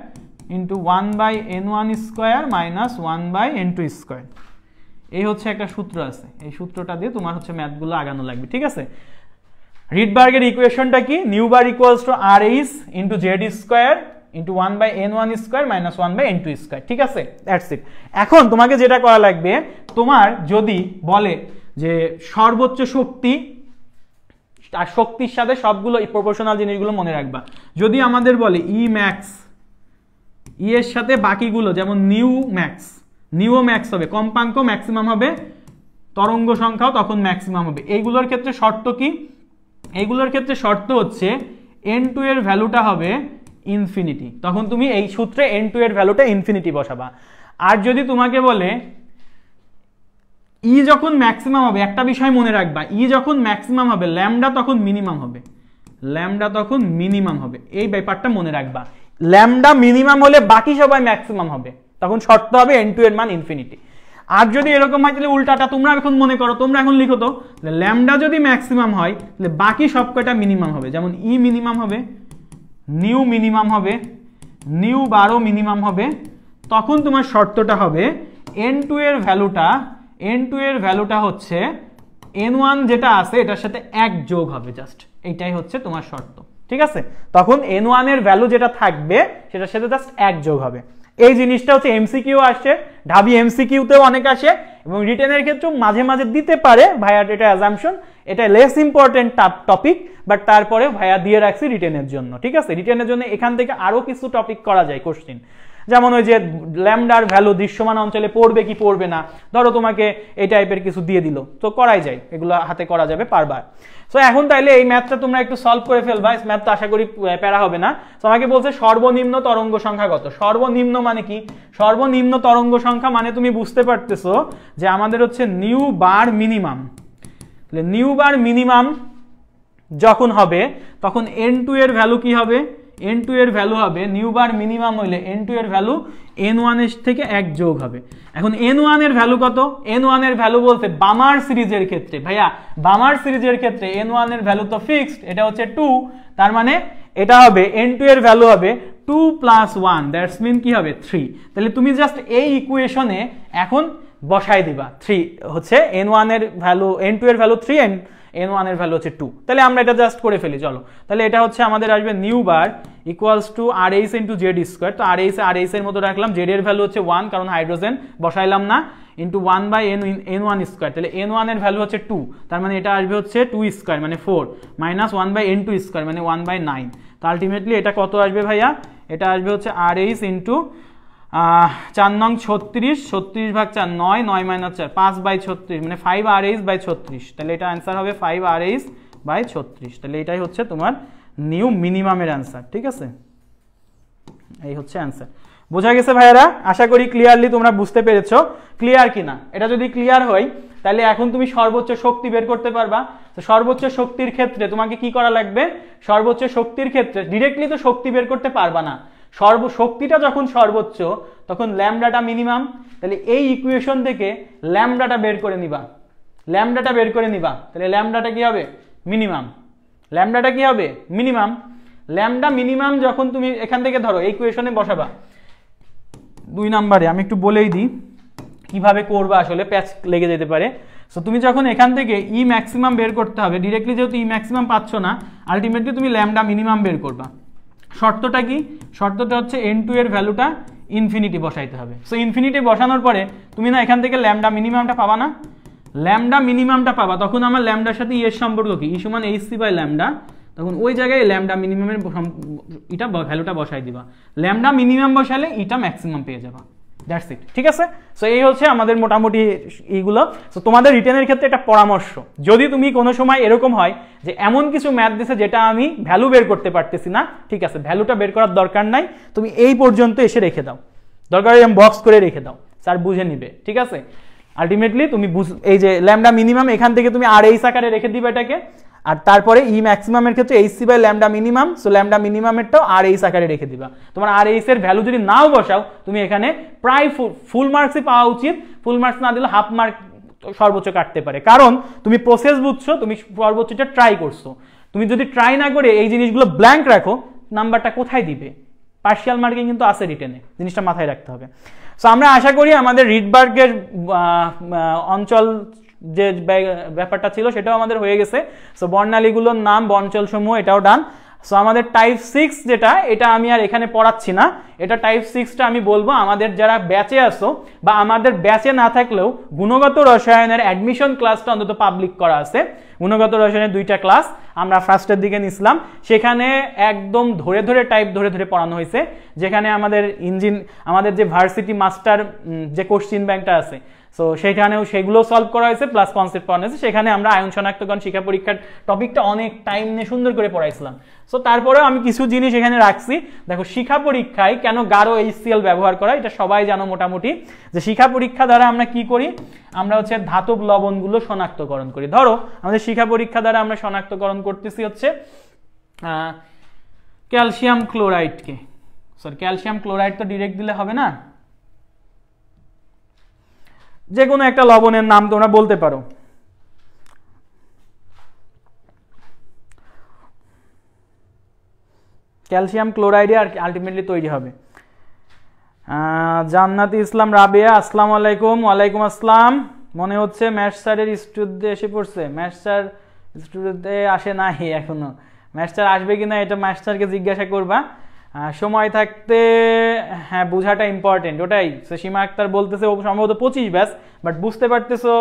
into 1/n1 square minus 1/n2 square. এই হচ্ছে একটা সূত্র আছে, এই সূত্রটা দিয়ে তোমার হচ্ছে ম্যাথগুলো আগানো লাগবে, ঠিক আছে? রিডবার্গের ইকুয়েশনটা কি? New bar equals to RH into Z square into 1/n1 square minus 1/n2 square, ঠিক আছে? That's it. এখন তোমাকে যেটা করা লাগবে, তোমার যদি বলে যে সর্বোচ্চ শক্তি, আর শক্তির সাথে সবগুলো প্রপোর্শনাল জিনিসগুলো মনে রাখবা। যদি আমাদের বলে ই ম্যাক্স, ই এর সাথে বাকিগুলো যেমন নিউ ম্যাক্স, নিউও ম্যাক্স হবে, কম্পাঙ্ক ম্যাক্সিমাম হবে, তরঙ্গ সংখ্যাও তখন ম্যাক্সিমাম হবে। এইগুলোর ক্ষেত্রে শর্ত কি? এইগুলোর ক্ষেত্রে শর্ত হচ্ছে n2 এর ভ্যালুটা হবে ইনফিনিটি, তখন তুমি এই সূত্রে n2 এর ভ্যালুটা ইনফিনিটি বসাবা। আর যদি তোমাকে বলে ই যখন ম্যাক্সিমাম হবে, একটা বিষয় মনে রাখবা, ই যখন ম্যাক্সিমাম হবে ল্যামডা তখন মিনিমাম হবে, ল্যামডা তখন মিনিমাম হবে, এই ব্যাপারটা মনে রাখবা। ল্যামডা মিনিমাম হলে বাকি সবাই ম্যাক্সিমাম হবে, তখন শর্ত হবে n2 এর মান ইনফিনিটি। আর যদি এরকম হয় তাহলে উল্টাটা, তোমরা এখন মনে করো, তোমরা এখন লিখো তো, ল্যামডা যদি ম্যাক্সিমাম হয় তাহলে বাকি সবকটা মিনিমাম হবে, যেমন ই মিনিমাম হবে, নিউ মিনিমাম হবে, নিউ বারও মিনিমাম হবে, তখন তোমার শর্তটা হবে n2 এর ভ্যালুটা, n2 এর ভ্যালুটা হচ্ছে n1 যেটা আছে এটার সাথে 1 যোগ হবে, জাস্ট এইটাই হচ্ছে তোমার শর্ত, ঠিক আছে? তখন n1 এর ভ্যালু যেটা থাকবে সেটার সাথে জাস্ট 1 যোগ হবে। এই জিনিসটা হচ্ছে এমসিকিউ আসে, ঢাবি এমসিকিউতেও অনেক আসে, এবং রিটেনের ক্ষেত্রেও মাঝে মাঝে দিতে পারে ভাইয়া, এটা অ্যাজাম্পশন, এটা লেস ইম্পর্টেন্ট টপিক, বাট তারপরে ভাইয়া দিয়ে রাখছি রিটেনের জন্য, ঠিক আছে? রিটেনের জন্য এখান থেকে আরো কিছু টপিক করা যায় কোশ্চেন, যেমন ওই যে ল্যামডার ভ্যালু দৃশ্যমান অঞ্চলে পড়বে কি পড়বে না, ধরো তোমাকে এই টাইপের কিছু দিয়ে দিল, তো করাই যায়, এগুলো হাতে করা যাবে পারবার। সো এখন তাইলে এই ম্যাথটা তোমরা একটু সলভ করে ফেলবা, এই ম্যাথটা আশা করি প্যারা হবে না। তো আমাকে বলছে সর্বনিম্ন তরঙ্গ সংখ্যা কত। সর্বনিম্ন মানে কি? সর্বনিম্ন তরঙ্গ সংখ্যা মানে তুমি বুঝতে পারতেছো যে আমাদের হচ্ছে নিউ বার মিনিমাম, নিউ বার মিনিমাম যখন হবে তখন n2 এর ভ্যালু কি হবে? n2 এর ভ্যালু হবে, নিউ বার মিনিমাম হইলে n2 এর ভ্যালু n1 এর থেকে 1 যোগ হবে। এখন n1 এর ভ্যালু কত? n1 এর ভ্যালু বলতে বামার সিরিজের ক্ষেত্রে, ভাইয়া বামার সিরিজের ক্ষেত্রে n1 এর ভ্যালু তো ফিক্সড, এটা হচ্ছে 2, তার মানে এটা হবে n2 এর ভ্যালু হবে 2 + 1, দ্যাটস মিন কি হবে 3। তাহলে তুমি জাস্ট এই ইকুয়েশনে এখন বসাই দিবা, 3 হচ্ছে n1 এর ভ্যালু, n2 এর ভ্যালু 3, n1 এর ভ্যালু হচ্ছে 2। তাহলে আমরা এটা জাস্ট করে ফেলি, চলো। তাহলে এটা হচ্ছে আমাদের আসবে new bar equals to RH into Z square, তো RH এর মতো রাখলাম, জেড এর ভ্যালু হচ্ছে 1 কারণ হাইড্রোজেন বসাইলাম না, ইন্টু 1/n1 স্কোয়ার, তাহলে n1 এর ভ্যালু হচ্ছে 2, তার মানে এটা আসবে হচ্ছে 2 স্কোয়ার মানে 4 মাইনাস 1/n2 স্কোয়ার মানে 1/9। তো আলটিমেটলি এটা কত আসবে ভাইয়া? এটা আসবে হচ্ছে RH ইন্টু 4 নং 36, 36 ভাগ 4 9, 9 মাইনাস 4 5/36 মানে 5RH/36, তাহলে এটা অ্যান্সার হবে 5RH/36। তাহলে এটাই হচ্ছে তোমার নিউ মিনিমামের অ্যান্সার, ঠিক আছে? এই হচ্ছে অ্যান্সার। বোঝা গেছে ভাইয়ারা? আশা করি ক্লিয়ারলি তোমরা বুঝতে পেরেছো। ক্লিয়ার কিনা? এটা যদি ক্লিয়ার হয় তাহলে এখন তুমি সর্বোচ্চ শক্তি বের করতে পারবা। তো সর্বোচ্চ শক্তির ক্ষেত্রে তোমাকে কি করা লাগবে? সর্বোচ্চ শক্তির ক্ষেত্রে ডিরেক্টলি তো শক্তি বের করতে পারবা না, শক্তিটা যখন সর্বোচ্চ তখন ল্যামডাটা মিনিমাম, তাহলে এই ইকুয়েশন থেকে ল্যামডাটা বের করে নিবা, ল্যামডাটা বের করে নিবা, তাহলে ল্যামডাটা কি হবে? মিনিমাম। ল্যামডাটা কি হবে? মিনিমাম। ল্যামডা মিনিমাম যখন তুমি এখান থেকে ধরো এই ইকুয়েশনে বসাবা 2 নম্বরে, আমি একটু বলেই দিই কিভাবে করবা, আসলে প্যাচ লেগে যেতে পারে। সো তুমি যখন এখান থেকে ই ম্যাক্সিমাম বের করতে হবে, ডিরেক্টলি যেহেতু ই ম্যাক্সিমাম পাচ্ছ না, আলটিমেটলি তুমি ল্যামডা মিনিমাম বের করবা। শর্তটা কি? শর্তটা হচ্ছে n2 এর ভ্যালুটা ইনফিনিটি বসাইতে হবে। সো ইনফিনিটি বসানোর পরে তুমি না এখান থেকে ল্যামডা মিনিমামটা পাবা না, ল্যামডা মিনিমামটা পাবা, তখন আমার ল্যামডার সাথে ই এর সম্পর্ক কি? ই সমান hc/ল্যামডা, তখন ওই জায়গায় ল্যামডা মিনিমামের এটা ভ্যালুটা বসাই দিবা। ল্যামডা মিনিমাম বসালে ইটা ম্যাক্সিমাম পেয়ে যাবা। দ্যাটস ইট, ঠিক আছে। সো এই হচ্ছে আমাদের মোটামুটি এইগুলো। সো তোমাদের রিটেনের ক্ষেত্রে একটা পরামর্শ, যদি তুমি কোনো সময় এরকম হয় যে এমন কিছু ম্যাথ দিছে যেটা আমি ভ্যালু বের করতে পারতেছি না, ঠিক আছে, ভ্যালুটা বের করার দরকার নাই, তুমি এই পর্যন্ত এসে রেখে দাও, দরকার এরকম বক্স করে রেখে দাও, স্যার বুঝে নিবে, ঠিক আছে। আলটিমেটলি তুমি এই যে ল্যামডা মিনিমাম এখান থেকে তুমি আর এইচ আকারে রেখে দিবে এটাকে, আর তারপরে ই ম্যাক্সিমামের ক্ষেত্রে H C by lambda minimum, so lambda মিনিমামেরটাও আর এইচ আকারে রেখে দিবা। তোমার আর এইচ এর ভ্যালু যদি নাও বসাও, তুমি এখানে প্রায় ফুল মার্কসই পাওয়া উচিত, ফুল মার্কস না দিলে হাফ মার্ক সর্বোচ্চ কাটতে পারে, কারণ তুমি প্রসেস বুঝছো, তুমি সর্বোচ্চটা ট্রাই করছো। তুমি যদি ট্রাই না করে এই জিনিসগুলো ব্ল্যাঙ্ক রাখো, নাম্বারটা কোথায় দিবে? পার্শিয়াল মার্কিং কিন্তু আছে রিটেনে, জিনিসটা মাথায় রাখতে হবে। সো আমরা আশা করি আমাদের রিডবার্গের অঞ্চল যে ব্যাপারটা ছিল সেটাও আমাদের হয়ে গেছে। সো বর্ণালীগুলোর নাম, অঞ্চল সমূহ, এটাও ডান। সো আমাদের টাইপ 6 যেটা, এটা আমি আর এখানে পড়াচ্ছি না, এটা টাইপ 6টা আমি বলবো আমাদের যারা ব্যাচে আসো বা আমাদের ব্যাচে না থাকলেও গুণগত রসায়নের অ্যাডমিশন ক্লাসটা অন্তত পাবলিক করা আছে। গুণগত রসায়নের 2টা ক্লাস আমরা ফার্স্টের দিকে নিছিলাম, সেখানে একদম ধরে ধরে টাইপ ধরে ধরে পড়ানো হয়েছে, যেখানে আমাদের আমাদের যে ভার্সিটি মাস্টার যে কোশ্চিন ব্যাংকটা আছে, সো সেখানেও সেগুলো সলভ করা হয়েছে, প্লাস কনসেপ্ট পড়ানো হয়েছে। সেখানে আমরা আয়ন শনাক্তকরণ শিক্ষা পরীক্ষার টপিকটা অনেক টাইম নিয়ে সুন্দর করে পড়াইছিলাম। সো তারপরেও আমি কিছু জিনিস এখানে রাখছি। দেখো, শিক্ষা পরীক্ষায় কেন গাঢ় HCl ব্যবহার করা, এটা সবাই জানো মোটামুটি, যে শিক্ষা পরীক্ষা দ্বারা আমরা কি করি, আমরা হচ্ছে ধাতব লবণগুলো শনাক্তকরণ করি। ধরো আমাদের শিক্ষা পরীক্ষা দ্বারা আমরা শনাক্তকরণ করতেছি হচ্ছে ক্যালসিয়াম ক্লোরাইডকে, সরি ক্যালসিয়াম ক্লোরাইড তো ডিরেক্ট দিলে হবে না, যে কোনো একটা লবণের নাম তোমরা বলতে পারো। ক্যালসিয়াম ক্লোরাইডে আর আলটিমেটলি তৈরি হবে। জান্নাতি ইসলাম রাবেয়া, আসসালামু আলাইকুম। ওয়ালাইকুম আসসালাম। মনে হচ্ছে ম্যাথ স্যারের স্টুডিওতে এসে পড়ছে। ম্যাথ স্যার স্টুডিওতে আসে নাই এখনো, ম্যাথ স্যার আসবে কিনা এটা ম্যাথ স্যারকে জিজ্ঞাসা করবা। সময় থাকতে, হ্যাঁ বোঝাটা ইম্পর্টেন্ট, ওটাই। সীমা আক্তার বলতেছে সম্ভবত 25 ব্যাচ, বাট বুঝতে পারতেছো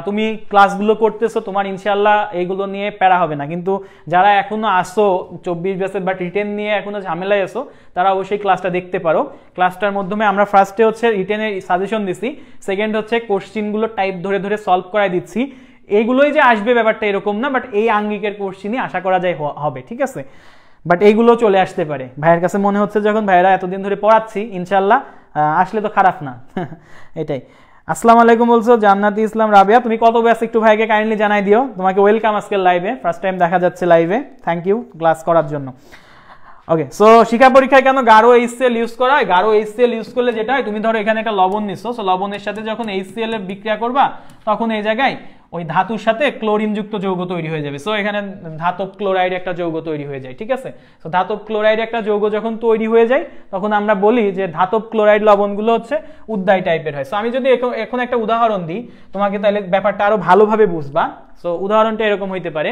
তুমি ক্লাসগুলো করতেছো, তোমার ইনশাল্লাহ এইগুলো নিয়ে প্যারা হবে না। কিন্তু যারা এখনো আসো 24 ব্যাচের বা রিটেন নিয়ে এখনো ঝামেলায় আসো, তারা অবশ্যই ক্লাসটা দেখতে পারো। ক্লাসটার মাধ্যমে আমরা ফার্স্টে হচ্ছে রিটেনের সাজেশন দিচ্ছি, সেকেন্ড হচ্ছে কোশ্চিনগুলো টাইপ ধরে ধরে সলভ করাই দিচ্ছি। এইগুলোই যে আসবে ব্যাপারটা এরকম না, বাট এই আঙ্গিকের কোশ্চিনই আশা করা যায় হবে, ঠিক আছে। বাট এইগুলো চলে আসতে পারে। ভাইয়ের কাছে মনে হচ্ছে যখন ভাইয়েরা এতদিন ধরে পড়াচ্ছি, ইনশাল্লাহ আসলে তো খারাপ না, এটাই। আসসালামু আলাইকুম বলছো জান্নাতি ইসলাম রাবেয়া, তুমি কত ব্যাচ একটু ভাইকে কাইন্ডলি জানাই দিও। তোমাকে ওয়েলকাম আজকের লাইভে, ফার্স্ট টাইম দেখা যাচ্ছে লাইভে, থ্যাংক ইউ ক্লাস করার জন্য। ওকে, সো শিক্ষা পরীক্ষায় কেন গাঢ় HCl ইউজ করা হয়? গাঢ় HCl ইউজ করলে যেটা হয়, তুমি ধরো এখানে একটা লবণ নিচ্ছ, সো লবণের সাথে যখন HCl এর বিক্রিয়া করবা, তখন এই জায়গায় ওই ধাতুর সাথে ক্লোরিনযুক্ত যৌগ তৈরি হয়ে যাবে। সো এখানে ধাতব ক্লোরাইড একটা যৌগ তৈরি হয়ে যায়, ঠিক আছে। সো ধাতব ক্লোরাইড একটা যৌগ যখন তৈরি হয়ে যায়, তখন আমরা বলি যে ধাতব ক্লোরাইড লবণগুলো হচ্ছে উদ্দায়ী টাইপের হয়। সো আমি যদি এখন একটা উদাহরণ দিই তোমাকে, তাহলে ব্যাপারটা আরো ভালোভাবে বুঝবা। সো উদাহরণটা এরকম হইতে পারে,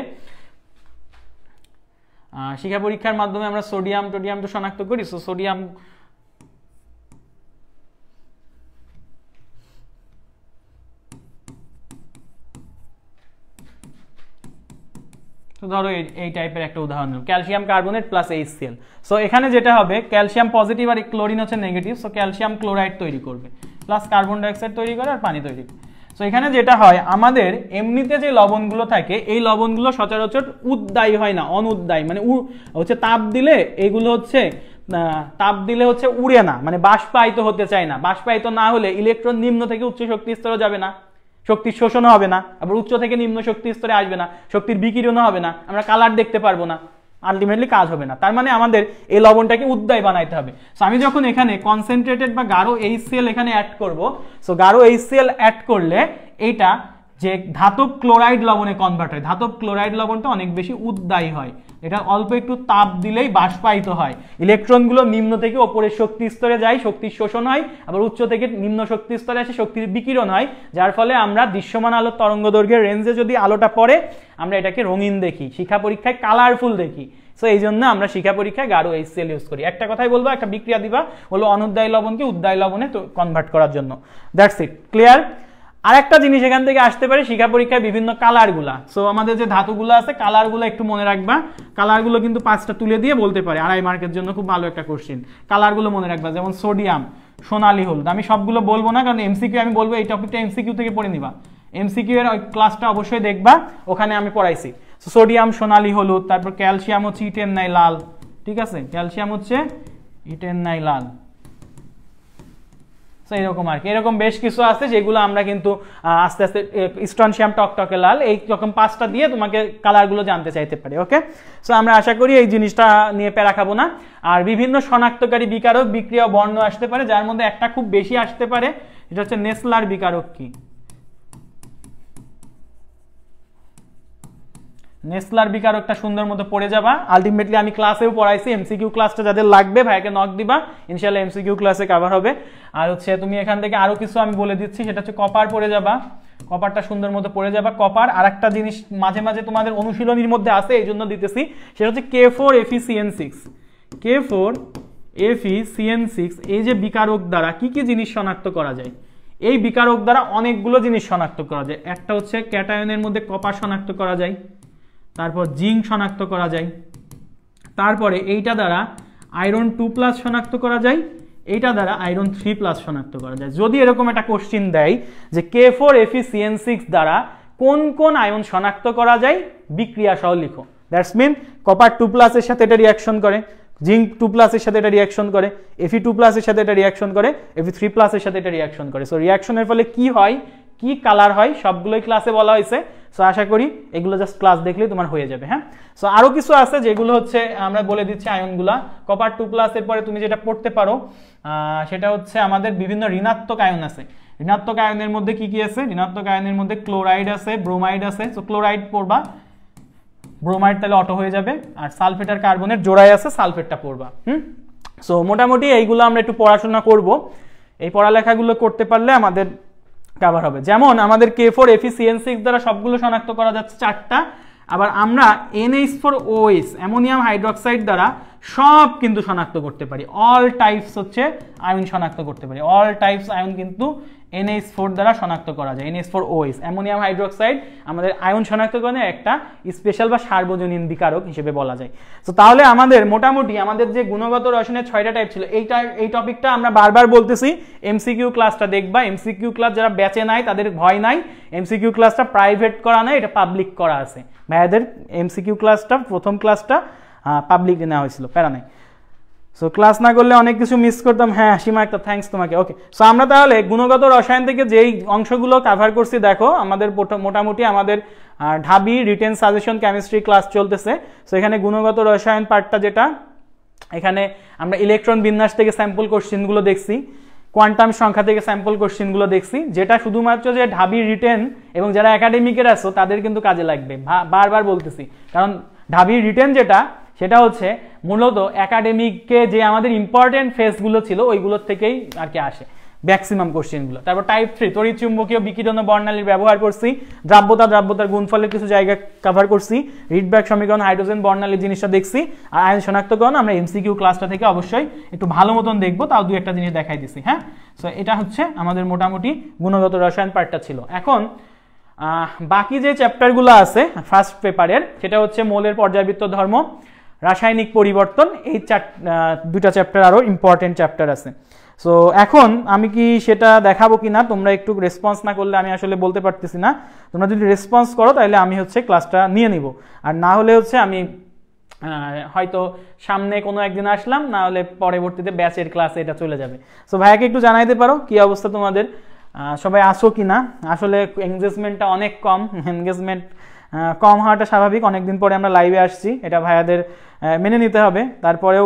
শিক্ষা পরীক্ষার মাধ্যমে আমরা সোডিয়াম টোডিয়াম তো শনাক্ত করি। সো সোডিয়াম ধরো এই টাইপের একটা উদাহরণ, calcium carbonate plus HCl। So এখানে যেটা হবে, ক্যালসিয়াম পজিটিভ আর ক্লোরিন হচ্ছে নেগেটিভ, সো ক্যালসিয়াম ক্লোরাইড তৈরি করবে, প্লাস কার্বন ডাইঅক্সাইড তৈরি করে আর পানি তৈরি করে। সো এখানে যেটা হয়, আমাদের এমনিতে যে লবণগুলো থাকে, এই লবণগুলো সচরাচর উদ্দায়ী হয় না, অনুদ্দায়ী, মানে হচ্ছে তাপ দিলে এগুলো হচ্ছে উড়ে না, মানে বাষ্পায়িত হতে চায় না। বাষ্পায়িত না হলে ইলেকট্রন নিম্ন থেকে উচ্চ শক্তি স্তরে যাবে না, শক্তির শোষণও হবে না, আবার উচ্চ থেকে নিম্ন শক্তি স্তরে আসবে না, শক্তির বিকিরণও হবে না, আমরা কালার দেখতে পারবো না, আলটিমেটলি কাজ হবে না। তার মানে আমাদের এই লবণটাকে উদ্দায়ী বানাইতে হবে। সো আমি যখন এখানে কনসেন্ট্রেটেড বা গাঢ় HCl এখানে অ্যাড করব, সো গাঢ় HCl অ্যাড করলে এইটা যে ধাতব ক্লোরাইড লবণে কনভার্ট হয়, ধাতব ক্লোরাইড লবণটা অনেক বেশি উদ্দায়ী হয়, এটা অল্প একটু তাপ দিলেই বাষ্পায়িত হয়, ইলেকট্রনগুলো নিম্ন থেকে ওপরের শক্তি স্তরে যায়, শক্তির শোষণ হয়, আবার উচ্চ থেকে নিম্ন শক্তি স্তরে আসে, শক্তির বিকিরণ হয়, যার ফলে আমরা দৃশ্যমান আলোর তরঙ্গ দৈর্ঘ্যের রেঞ্জে যদি আলোটা পড়ে, আমরা এটাকে রঙিন দেখি, শিক্ষা পরীক্ষায় কালারফুল দেখি। সো এই জন্য আমরা শিক্ষা পরীক্ষায় গাঢ় HCl ইউজ করি। একটা কথাই বলবো, একটা বিক্রিয়া দিবা, হলো অনুদ্দায়ী লবণকে উদ্দায়ী লবণে কনভার্ট করার জন্য। That's it, clear. আর একটা জিনিস এখান থেকে আসতে পারে শিক্ষা পরীক্ষায় বিভিন্ন কালারগুলা। সো আমাদের যে ধাতুগুলো আছে, কালারগুলো একটু মনে রাখবা। কালারগুলো কিন্তু 5টা তুলে দিয়ে বলতে পারে, 2.5 মার্কের জন্য খুব ভালো একটা কোশ্চেন। কালারগুলো মনে রাখবা, যেমন সোডিয়াম, সোনালী হলুদ। আমি সবগুলো বলবো না, কারণ এমসিকিউ আমি বলবো এই টপিকটা এমসিকিউ থেকে পড়ে নিবা, এমসিকিউ এর ক্লাসটা অবশ্যই দেখবা, ওখানে আমি পড়াইছি। সোডিয়াম সোনালী হলুদ, তারপর ক্যালসিয়াম হচ্ছে ইটেন নাই লাল, ঠিক আছে, ক্যালসিয়াম হচ্ছে ইটেন নাই লাল। এরকম আর কি, এরকম বেশ কিছু আছে যেগুলো আমরা কিন্তু আস্তে আস্তে স্ট্রনশিয়াম টকটকে লাল এই রকম 5টা দিয়ে তোমাকে কালারগুলো জানতে চাইতে পারি। ওকে, সো আমরা আশা করি এই জিনিসটা নিয়ে প্যারা খাবো না। আর বিভিন্ন শনাক্তকারী বিকারক বিক্রিয়া বর্ণ আসতে পারে, যার মধ্যে একটা খুব বেশি আসতে পারে, এটা হচ্ছে নেসলার বিকারক। কি নেসলার বিকারকটা সুন্দর মতো পড়ে যাবা, আলটিমেটলি আমি ক্লাসেও পড়াইছি, এমসিকিউ ক্লাসটা যাদের লাগবে ভাইকে নক দিবা, ইনশাআল্লাহ এমসিকিউ ক্লাসে কভার হবে। আর হচ্ছে তুমি এখান থেকে আরো কিছু আমি বলে দিচ্ছি, সেটা হচ্ছে কপার পড়ে যাবা, কপারটা সুন্দর মতো পড়ে যাবা। কপার আর একটা জিনিস মাঝে মাঝে তোমাদের অনুশীলনীর মধ্যে আছে, এই জন্য দিতেছি, সেটা হচ্ছে K4FeCN6। K4FeCN6 এই যে বিকারক দ্বারা কি কি জিনিস শনাক্ত করা যায়, এই বিকারক দ্বারা অনেকগুলো জিনিস শনাক্ত করা যায়। একটা হচ্ছে ক্যাটায়নের মধ্যে কপার শনাক্ত করা যায়, তারপর জিঙ্ক শনাক্ত করা যায়, তারপরে এইটা দ্বারা আয়রন 2+ শনাক্ত করা যায়, এইটা দ্বারা আয়রন 3+ শনাক্ত করা যায়। যদি এরকম একটা কোশ্চিন দেয় যে K4FeCN6 দ্বারা কোন কোন আয়ন শনাক্ত করা যায় বিক্রিয়া সহ লিখো, দ্যাটস মিন কপার 2+ এর সাথে এটা রিয়াকশন করে, জিঙ্ক 2+ এর সাথে এটা রিয়াকশন করে, Fe2+ এর সাথে এটা রিয়াকশন করে, Fe3+ এর সাথে এটা রিয়াকশন করে। সো রিয়াকশনের ফলে কি হয়, কি কালার হয়, সবগুলোই ক্লাসে বলা হয়েছে। সো আশা করি এগুলো জাস্ট ক্লাস দেখলেই তোমার হয়ে যাবে। হ্যাঁ, সো আরো কিছু আছে যেগুলো হচ্ছে আমরা বলে দিচ্ছি আয়নগুলা। কপার 2+ এর পরে তুমি যেটা পড়তে পারো সেটা হচ্ছে আমাদের বিভিন্ন ঋণাত্মক আয়ন আছে। ঋণাত্মক আয়নের মধ্যে কি কি আছে, ঋণাত্মক আয়নের মধ্যে ক্লোরাইড আছে, ব্রোমাইড আছে। সো ক্লোরাইড পড়বা, ব্রোমাইড তাহলে অটো হয়ে যাবে, আর সালফেট আর কার্বনের জোড়ায় আছে, সালফেটটা পড়বা। সো মোটামুটি এইগুলো আমরা একটু পড়াশোনা করব, এই পড়ালেখাগুলো করতে পারলে আমাদের কভার হবে। যেমন আমাদের K4FeCN6 দ্বারা সবগুলো শনাক্ত করা যাচ্ছে 4টা, আবার আমরা NH4OH অ্যামোনিয়াম হাইড্রোক্সাইড দ্বারা সব কিন্তু শনাক্ত করতে পারি, অল টাইপস হচ্ছে আয়ন শনাক্ত করতে পারি, অল টাইপস আয়ন কিন্তু NH4 দ্বারা শনাক্ত করা যায়। NH4OH অ্যামোনিয়াম হাইড্রোক্সাইড আমাদের আয়ন শনাক্তকরণের একটা স্পেশাল বা সার্বজনীন বিকারক হিসেবে বলা যায়। তো তাহলে আমাদের মোটামুটি আমাদের যে গুণগত রসায়নের 6টা টাইপ ছিল, এই টপিকটা আমরা বারবার বলতেছি, এমসিকিউ ক্লাসটা দেখবা। এমসিকিউ ক্লাস যারা ব্যাচে নাই তাদের ভয় নাই, এমসিকিউ ক্লাসটা প্রাইভেট করা নাই, এটা পাবলিক করা আছে। ভাইয়াদের এমসিকিউ ক্লাসটা প্রথম ক্লাসটা পাবলিক নেওয়া হয়েছিল, প্যারা নাই। সো ক্লাস না করলে অনেক কিছু মিস করতাম। হ্যাঁ সীমা একটা থ্যাঙ্কস তোমাকে। ওকে, সো আমরা তাহলে গুণগত রসায়ন থেকে যেই অংশগুলো কভার করছি, দেখো আমাদের মোটামুটি আমাদের ঢাবি রিটেন সাজেশন কেমিস্ট্রি ক্লাস চলতেছে। সো এখানে গুণগত রসায়ন পার্টটা যেটা, এখানে আমরা ইলেকট্রন বিন্যাস থেকে স্যাম্পল কোশ্চেনগুলো দেখছি, কোয়ান্টাম সংখ্যা থেকে স্যাম্পল কোশ্চেনগুলো দেখছি, যেটা শুধুমাত্র যে ঢাবি রিটেন এবং যারা একাডেমিকের আছো তাদের কিন্তু কাজে লাগবে, বারবার বলতেছি। কারণ ঢাবি রিটেন যেটা, সেটা হচ্ছে মূলত একাডেমিককে যে আমাদের ইম্পর্টেন্ট ফেজগুলো ছিল ওইগুলোর থেকেই আর কি আসে ম্যাক্সিমাম কোশ্চেনগুলো। তারপর টাইপ 3 তড়িৎ চুম্বকীয় বিকিরণ বর্ণালীর ব্যবহার করছি, দ্রাব্যতার গুণফলের কিছু জায়গা কভার করছি, রিডব্যাক সমীকরণ, হাইড্রোজেন বর্ণালীর জিনিসটা দেখছি। আর আয়ন শনাক্তকরণ আমরা এমসিকিউ ক্লাসটা থেকে অবশ্যই একটু ভালো মতন দেখবো, তাও 2-1টা জিনিস দেখাই দিছি। হ্যাঁ, সো এটা হচ্ছে আমাদের মোটামুটি গুণগত রসায়ন পার্টটা ছিল। এখন বাকি যে চ্যাপ্টারগুলো আছে ফার্স্ট পেপারের, সেটা হচ্ছে মৌলের পর্যায়বৃত্ত ধর্ম, রাসায়নিক পরিবর্তন, এই 2টা চ্যাপ্টার আরো ইম্পর্টেন্ট চ্যাপ্টার আছে। সো এখন আমি কি সেটা দেখাবো কিনা, তোমরা একটু রেসপন্স না করলে আমি আসলে বলতে পারতেছি না। তোমরা যদি রেসপন্স করো তাহলে আমি হচ্ছে ক্লাসটা নিয়ে নিব, আর না হলে হচ্ছে আমি হয়তো সামনে কোনো একদিন আসলাম, না হলে পরবর্তীতে ব্যাচের ক্লাসে এটা চলে যাবে। সো ভাইয়াকে একটু জানাইতে পারো কি অবস্থা তোমাদের, সবাই আসো কিনা। আসলে এনগেজমেন্টটা অনেক কম, এনগেজমেন্ট কম হওয়াটা স্বাভাবিক, অনেকদিন পরে আমরা লাইভে আসছি, এটা ভাইয়াদের মেনে নিতে হবে। তারপরেও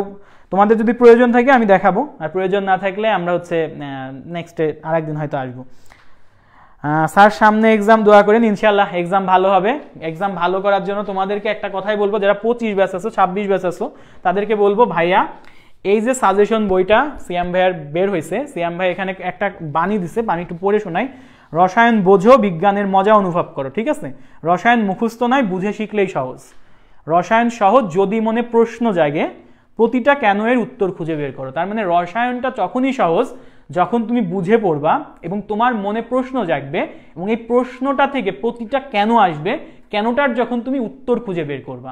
তোমাদের যদি প্রয়োজন থাকে আমি দেখাবো, আর প্রয়োজন না থাকলে আমরা হচ্ছে নেক্সট আরেকদিন হয়তো আসবো। স্যার সামনে এক্সাম, দোয়া করেন ইনশাআল্লাহ এক্সাম ভালো হবে। এক্সাম ভালো করার জন্য তোমাদেরকে একটা কথাই বলবো, যারা 25 ব্যাচ আছো, 26 ব্যাচ আছো, তাদেরকে বলবো ভাইয়া এই যে সাজেশন বইটা সিয়াম ভাইয়ার বের হয়েছে, সিয়াম ভাই এখানে একটা বাণী দিছে, বাণী একটু পড়ে শোনাই। রসায়ন বোঝো, বিজ্ঞানের মজা অনুভব করো। ঠিক আছে, রসায়ন মুখস্থ নয়, বুঝে শিখলেই সহজ। রসায়ন সহজ যদি মনে প্রশ্ন জাগে, প্রতিটা কেন এর উত্তর খুঁজে বের করো। তার মানে রসায়নটা তখনই সহজ যখন তুমি বুঝে পড়বা এবং তোমার মনে প্রশ্ন জাগবে, এবং এই প্রশ্নটা থেকে প্রতিটা কেন আসবে, কেনটার যখন তুমি উত্তর খুঁজে বের করবা।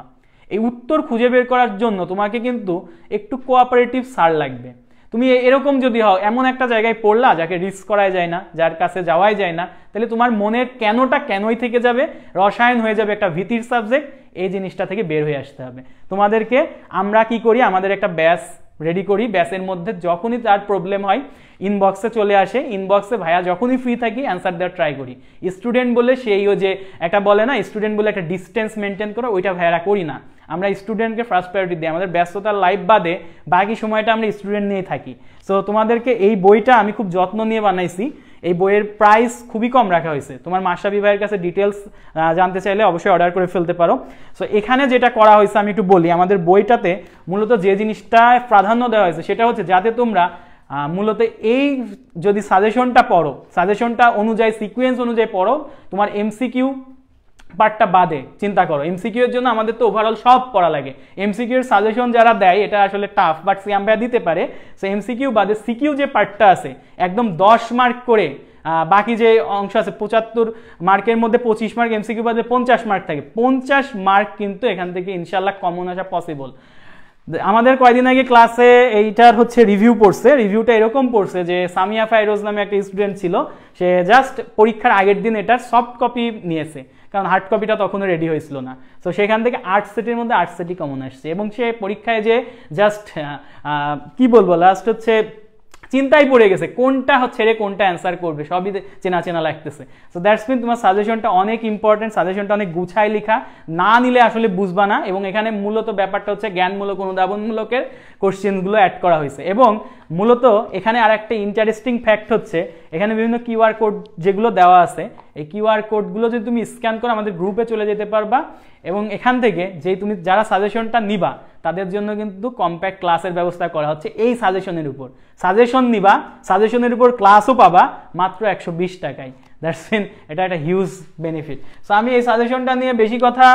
এই উত্তর খুঁজে বের করার জন্য তোমাকে কিন্তু একটু কোঅপারেটিভ স্যার লাগবে। তো তুমি এরকম যদি হও, এমন একটা জায়গায় পড়লা যাকে রিস্ক করা যায় না, যার কাছে যাওয়াই যায় না, তাহলে তোমার মনের কেনই থেকে যাবে, রসায়ন হয়ে যাবে একটা ভীতির সাবজেক্ট। এই জিনিসটা থেকে বের হয়ে আসতে হবে তোমাদেরকে। আমরা কি করি, আমাদের একটা ব্যাচ রেডি করি, ব্যাচের মধ্যে যখনই তার প্রবলেম হয় ইনবক্সে চলে আসে, ইনবক্সে ভাইয়া যখনই ফ্রি থাকি অ্যান্সার দেওয়ার ট্রাই করি। স্টুডেন্ট বলে সেইও যে একটা বলে না, স্টুডেন্ট বলে একটা ডিস্টেন্স মেনটেন করো, ওইটা ভাইয়ারা করি না। আমরা স্টুডেন্টকে ফার্স্ট প্রায়োরিটি দিই, আমাদের ব্যস্ততার লাইফ বাদে বাকি সময়টা আমরা স্টুডেন্ট নিয়ে থাকি। সো তোমাদেরকে এই বইটা আমি খুব যত্ন নিয়ে বানাইছি। এই বইয়ের প্রাইস খুবই কম রাখা হয়েছে। তোমার মাশরাফি ভাইয়ের কাছে ডিটেলস জানতে চাইলে অবশ্যই অর্ডার করে ফেলতে পারো। সো এখানে যেটা করা হয়েছে আমি একটু বলি, আমাদের বইটাতে মূলত যে জিনিসটা প্রাধান্য দেওয়া হয়েছে সেটা হচ্ছে যাতে তোমরা মূলত এই যদি সাজেশনটা পড়ো, সাজেশনটা অনুযায়ী সিকোয়েন্স অনুযায়ী পড়ো, তোমার এমসিকিউ পার্টটা বাদে চিন্তা করো। এমসিকিউ এর জন্য আমাদের তো ওভারঅল সব পড়া লাগে। এমসিকিউ এর সাজেশন যারা দেয় এটা আসলে টাফ, বাট সিয়াম ভাইয়া দিতে পারে। সো এমসিকিউ বাদে সিকিউ যে পার্টটা আছে একদম 10 মার্ক করে, বাকি যে অংশ আছে 75 মার্কের মধ্যে 25 মার্ক এমসিকিউ বাদে 50 মার্ক থাকে। 50 মার্ক কিন্তু এখান থেকে ইনশাল্লাহ কমন আসা পসিবল। আমাদের কয়েকদিন আগে ক্লাসে এইটার হচ্ছে রিভিউ পড়ছে, রিভিউটা এরকম পড়ছে যে সামিয়া ফাইরোজ নামে একটা স্টুডেন্ট ছিল, সে জাস্ট পরীক্ষার আগের দিন এটার সফট কপি নিয়েছে, কারণ হার্ড কপিটা তখনও রেডি হয়েছিল না। তো সেখান থেকে 8 সেটের মধ্যে 8 সেটই কমন আসছে, এবং সে পরীক্ষায় যে জাস্ট কি বলবো, লাস্ট হচ্ছে চিন্তায় পড়ে গেছে কোনটা হচ্ছে রে কোনটা অ্যান্সার করবে, সবই চেনা চেনা লাগতেছে। সো দ্যাটস মিন তোমার সাজেশনটা অনেক ইম্পর্টেন্ট, সাজেশনটা অনেক গুছায় লেখা, না নিলে আসলে বুঝবা না। এবং এখানে মূলত ব্যাপারটা হচ্ছে জ্ঞানমূলক অনুধাবনমূলকের কোশ্চেনগুলো অ্যাড করা হয়েছে। এবং মূলত এখানে আর একটা ইন্টারেস্টিং ফ্যাক্ট হচ্ছে এখানে বিভিন্ন কিউআর কোড যেগুলো দেওয়া আছে, এই কিউআর কোডগুলো যদি তুমি স্ক্যান করে আমাদের গ্রুপে চলে যেতে পারবা, এবং এখান থেকে যেই তুমি যারা সাজেশনটা নিবা তাদের জন্য কিন্তু কম্প্যাক্ট ক্লাসের ব্যবস্থা করা হচ্ছে এই সাজেশনের উপর। সাজেশন নিবা, সাজেশনের উপর ক্লাসও পাবা মাত্র 120 টাকায়। দ্যাটস মিন এটা একটা হিউজ বেনিফিট। সো আমি এই সাজেশনটা নিয়ে বেশি কথা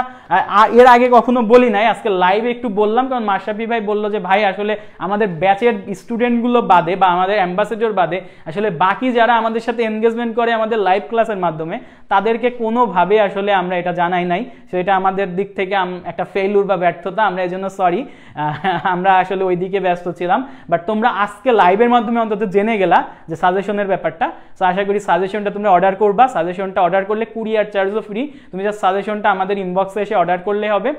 এর আগে কখনো বলি নাই, আজকে লাইভে একটু বললাম, কারণ মাশরাফি ভাই বললো যে ভাই আসলে আমাদের ব্যাচের স্টুডেন্টগুলো বাদে বা আমাদের অ্যাম্বাসেডর বাদে আসলে বাকি যারা আমাদের সাথে এনগেজমেন্ট করে আমাদের লাইভ ক্লাসের মাধ্যমে তাদেরকে কোনোভাবে আসলে আমরা এটা জানাই নাই। সো এটা আমাদের দিক থেকে একটা ফেইলুর বা ব্যর্থতা, আমরা এই জন্য সরি, আমরা আসলে ওই দিকে ব্যস্ত ছিলাম। বাট তোমরা আজকে লাইভের মাধ্যমে অন্তত জেনে গেলা যে সাজেশনের ব্যাপারটা। সো আশা করি সাজেশনটা তোমরা অর্ডার করবা। সাজেশনটা অর্ডার করলে কুরিয়ার চার্জও ফ্রি, তুমি জাস্ট সাজেশনটা আমাদের ইনবক্সে এসে অর্ডার করলে হবে।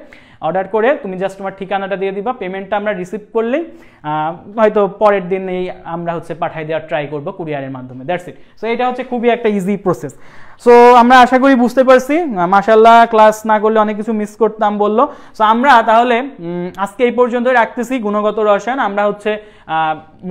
অর্ডার করে তুমি জাস্ট তোমার ঠিকানাটা দিয়ে দিবা, পেমেন্টটা আমরা রিসিভ করলেই হয়তো পরের দিনেই আমরা হচ্ছে পাঠিয়ে দেওয়ার ট্রাই করবো কুরিয়ারের মাধ্যমে। That's it. সো এটা হচ্ছে খুবই একটা ইজি প্রসেস। সো আমরা আশা করি বুঝতে পারছি, মাশাআল্লাহ ক্লাস না করলে অনেক কিছু মিস করতাম বললো। সো আমরা তাহলে আজকে এই পর্যন্ত রাখতেছি গুণগত রসায়ন। আমরা হচ্ছে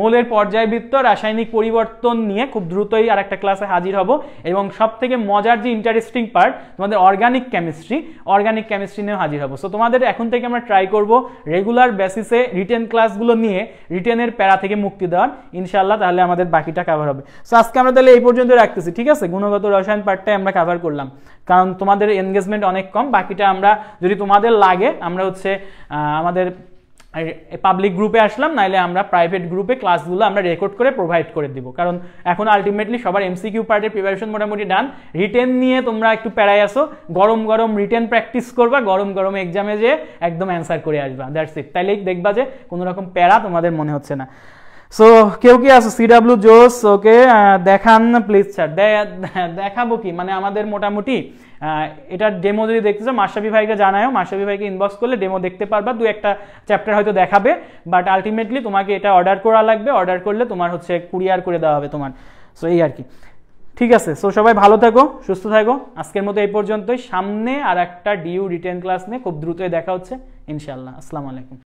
মোলের পর্যায়বৃত্ত রাসায়নিক পরিবর্তন নিয়ে খুব দ্রুতই আর একটা ক্লাসে হাজির হব, এবং সব থেকে মজার যে ইন্টারেস্টিং পার্ট তোমাদের অর্গানিক কেমিস্ট্রি নিয়েও হাজির হব। সো তোমাদের এখন থেকে আমরা ট্রাই করব রেগুলার বেসিসে রিটেন ক্লাসগুলো নিয়ে রিটেনের প্যারা থেকে মুক্তি দেওয়ার, ইনশাআল্লাহ তাহলে আমাদের বাকিটা কভার হবে। সো আজকে আমরা তাহলে এই পর্যন্ত রাখতেছি, ঠিক আছে? গুণগত রসায়ন পার্টটাই আমরা কভার করলাম, কারণ তোমাদের এনগেজমেন্ট অনেক কম। বাকিটা আমরা যদি তোমাদের লাগে আমরা হচ্ছে আমাদের পাবলিক গ্রুপে আসলাম, নাইলে আমরা প্রাইভেট গ্রুপে ক্লাসগুলো আমরা রেকর্ড করে প্রোভাইড করে দিব, কারণ এখন আলটিমেটলি সবার এমসিকিউ পার্টের প্রিপারেশন মোটামুটি ডান। রিটেন নিয়ে তোমরা একটু প্যারাই আসো, গরম গরম রিটেন প্র্যাকটিস করবা, গরম গরম এক্সামে যে একদম অ্যান্সার করে আসবা। That's it. তাইলেই দেখবা যে কোনো রকম প্যারা তোমাদের মনে হচ্ছে না। সো কেউ কি আছো? সিডাব্লিউ জোস, ওকে, দেখান প্লিজ স্যার। দেখাবো কি, মানে আমাদের মোটামুটি এটার ডেমো যদি দেখতে চাও মাশরাফি ভাইকে জানাও, মাশরাফি ভাইকে ইনবক্স করলে ডেমো দেখতে পারবা, 2-1টা চ্যাপ্টার হয়তো দেখাবে, বাট আলটিমেটলি তোমাকে এটা অর্ডার করা লাগবে, অর্ডার করলে তোমার হচ্ছে কুরিয়ার করে দেওয়া হবে তোমার। সো এই আর কি, ঠিক আছে? সো সবাই ভালো থাকো, সুস্থ থাকো। আজকের মতো এই পর্যন্তই। সামনে আর একটা ডিইউ রিটেন ক্লাস নিয়ে খুব দ্রুতই দেখা হচ্ছে ইনশাআল্লাহ। আসসালামু আলাইকুম।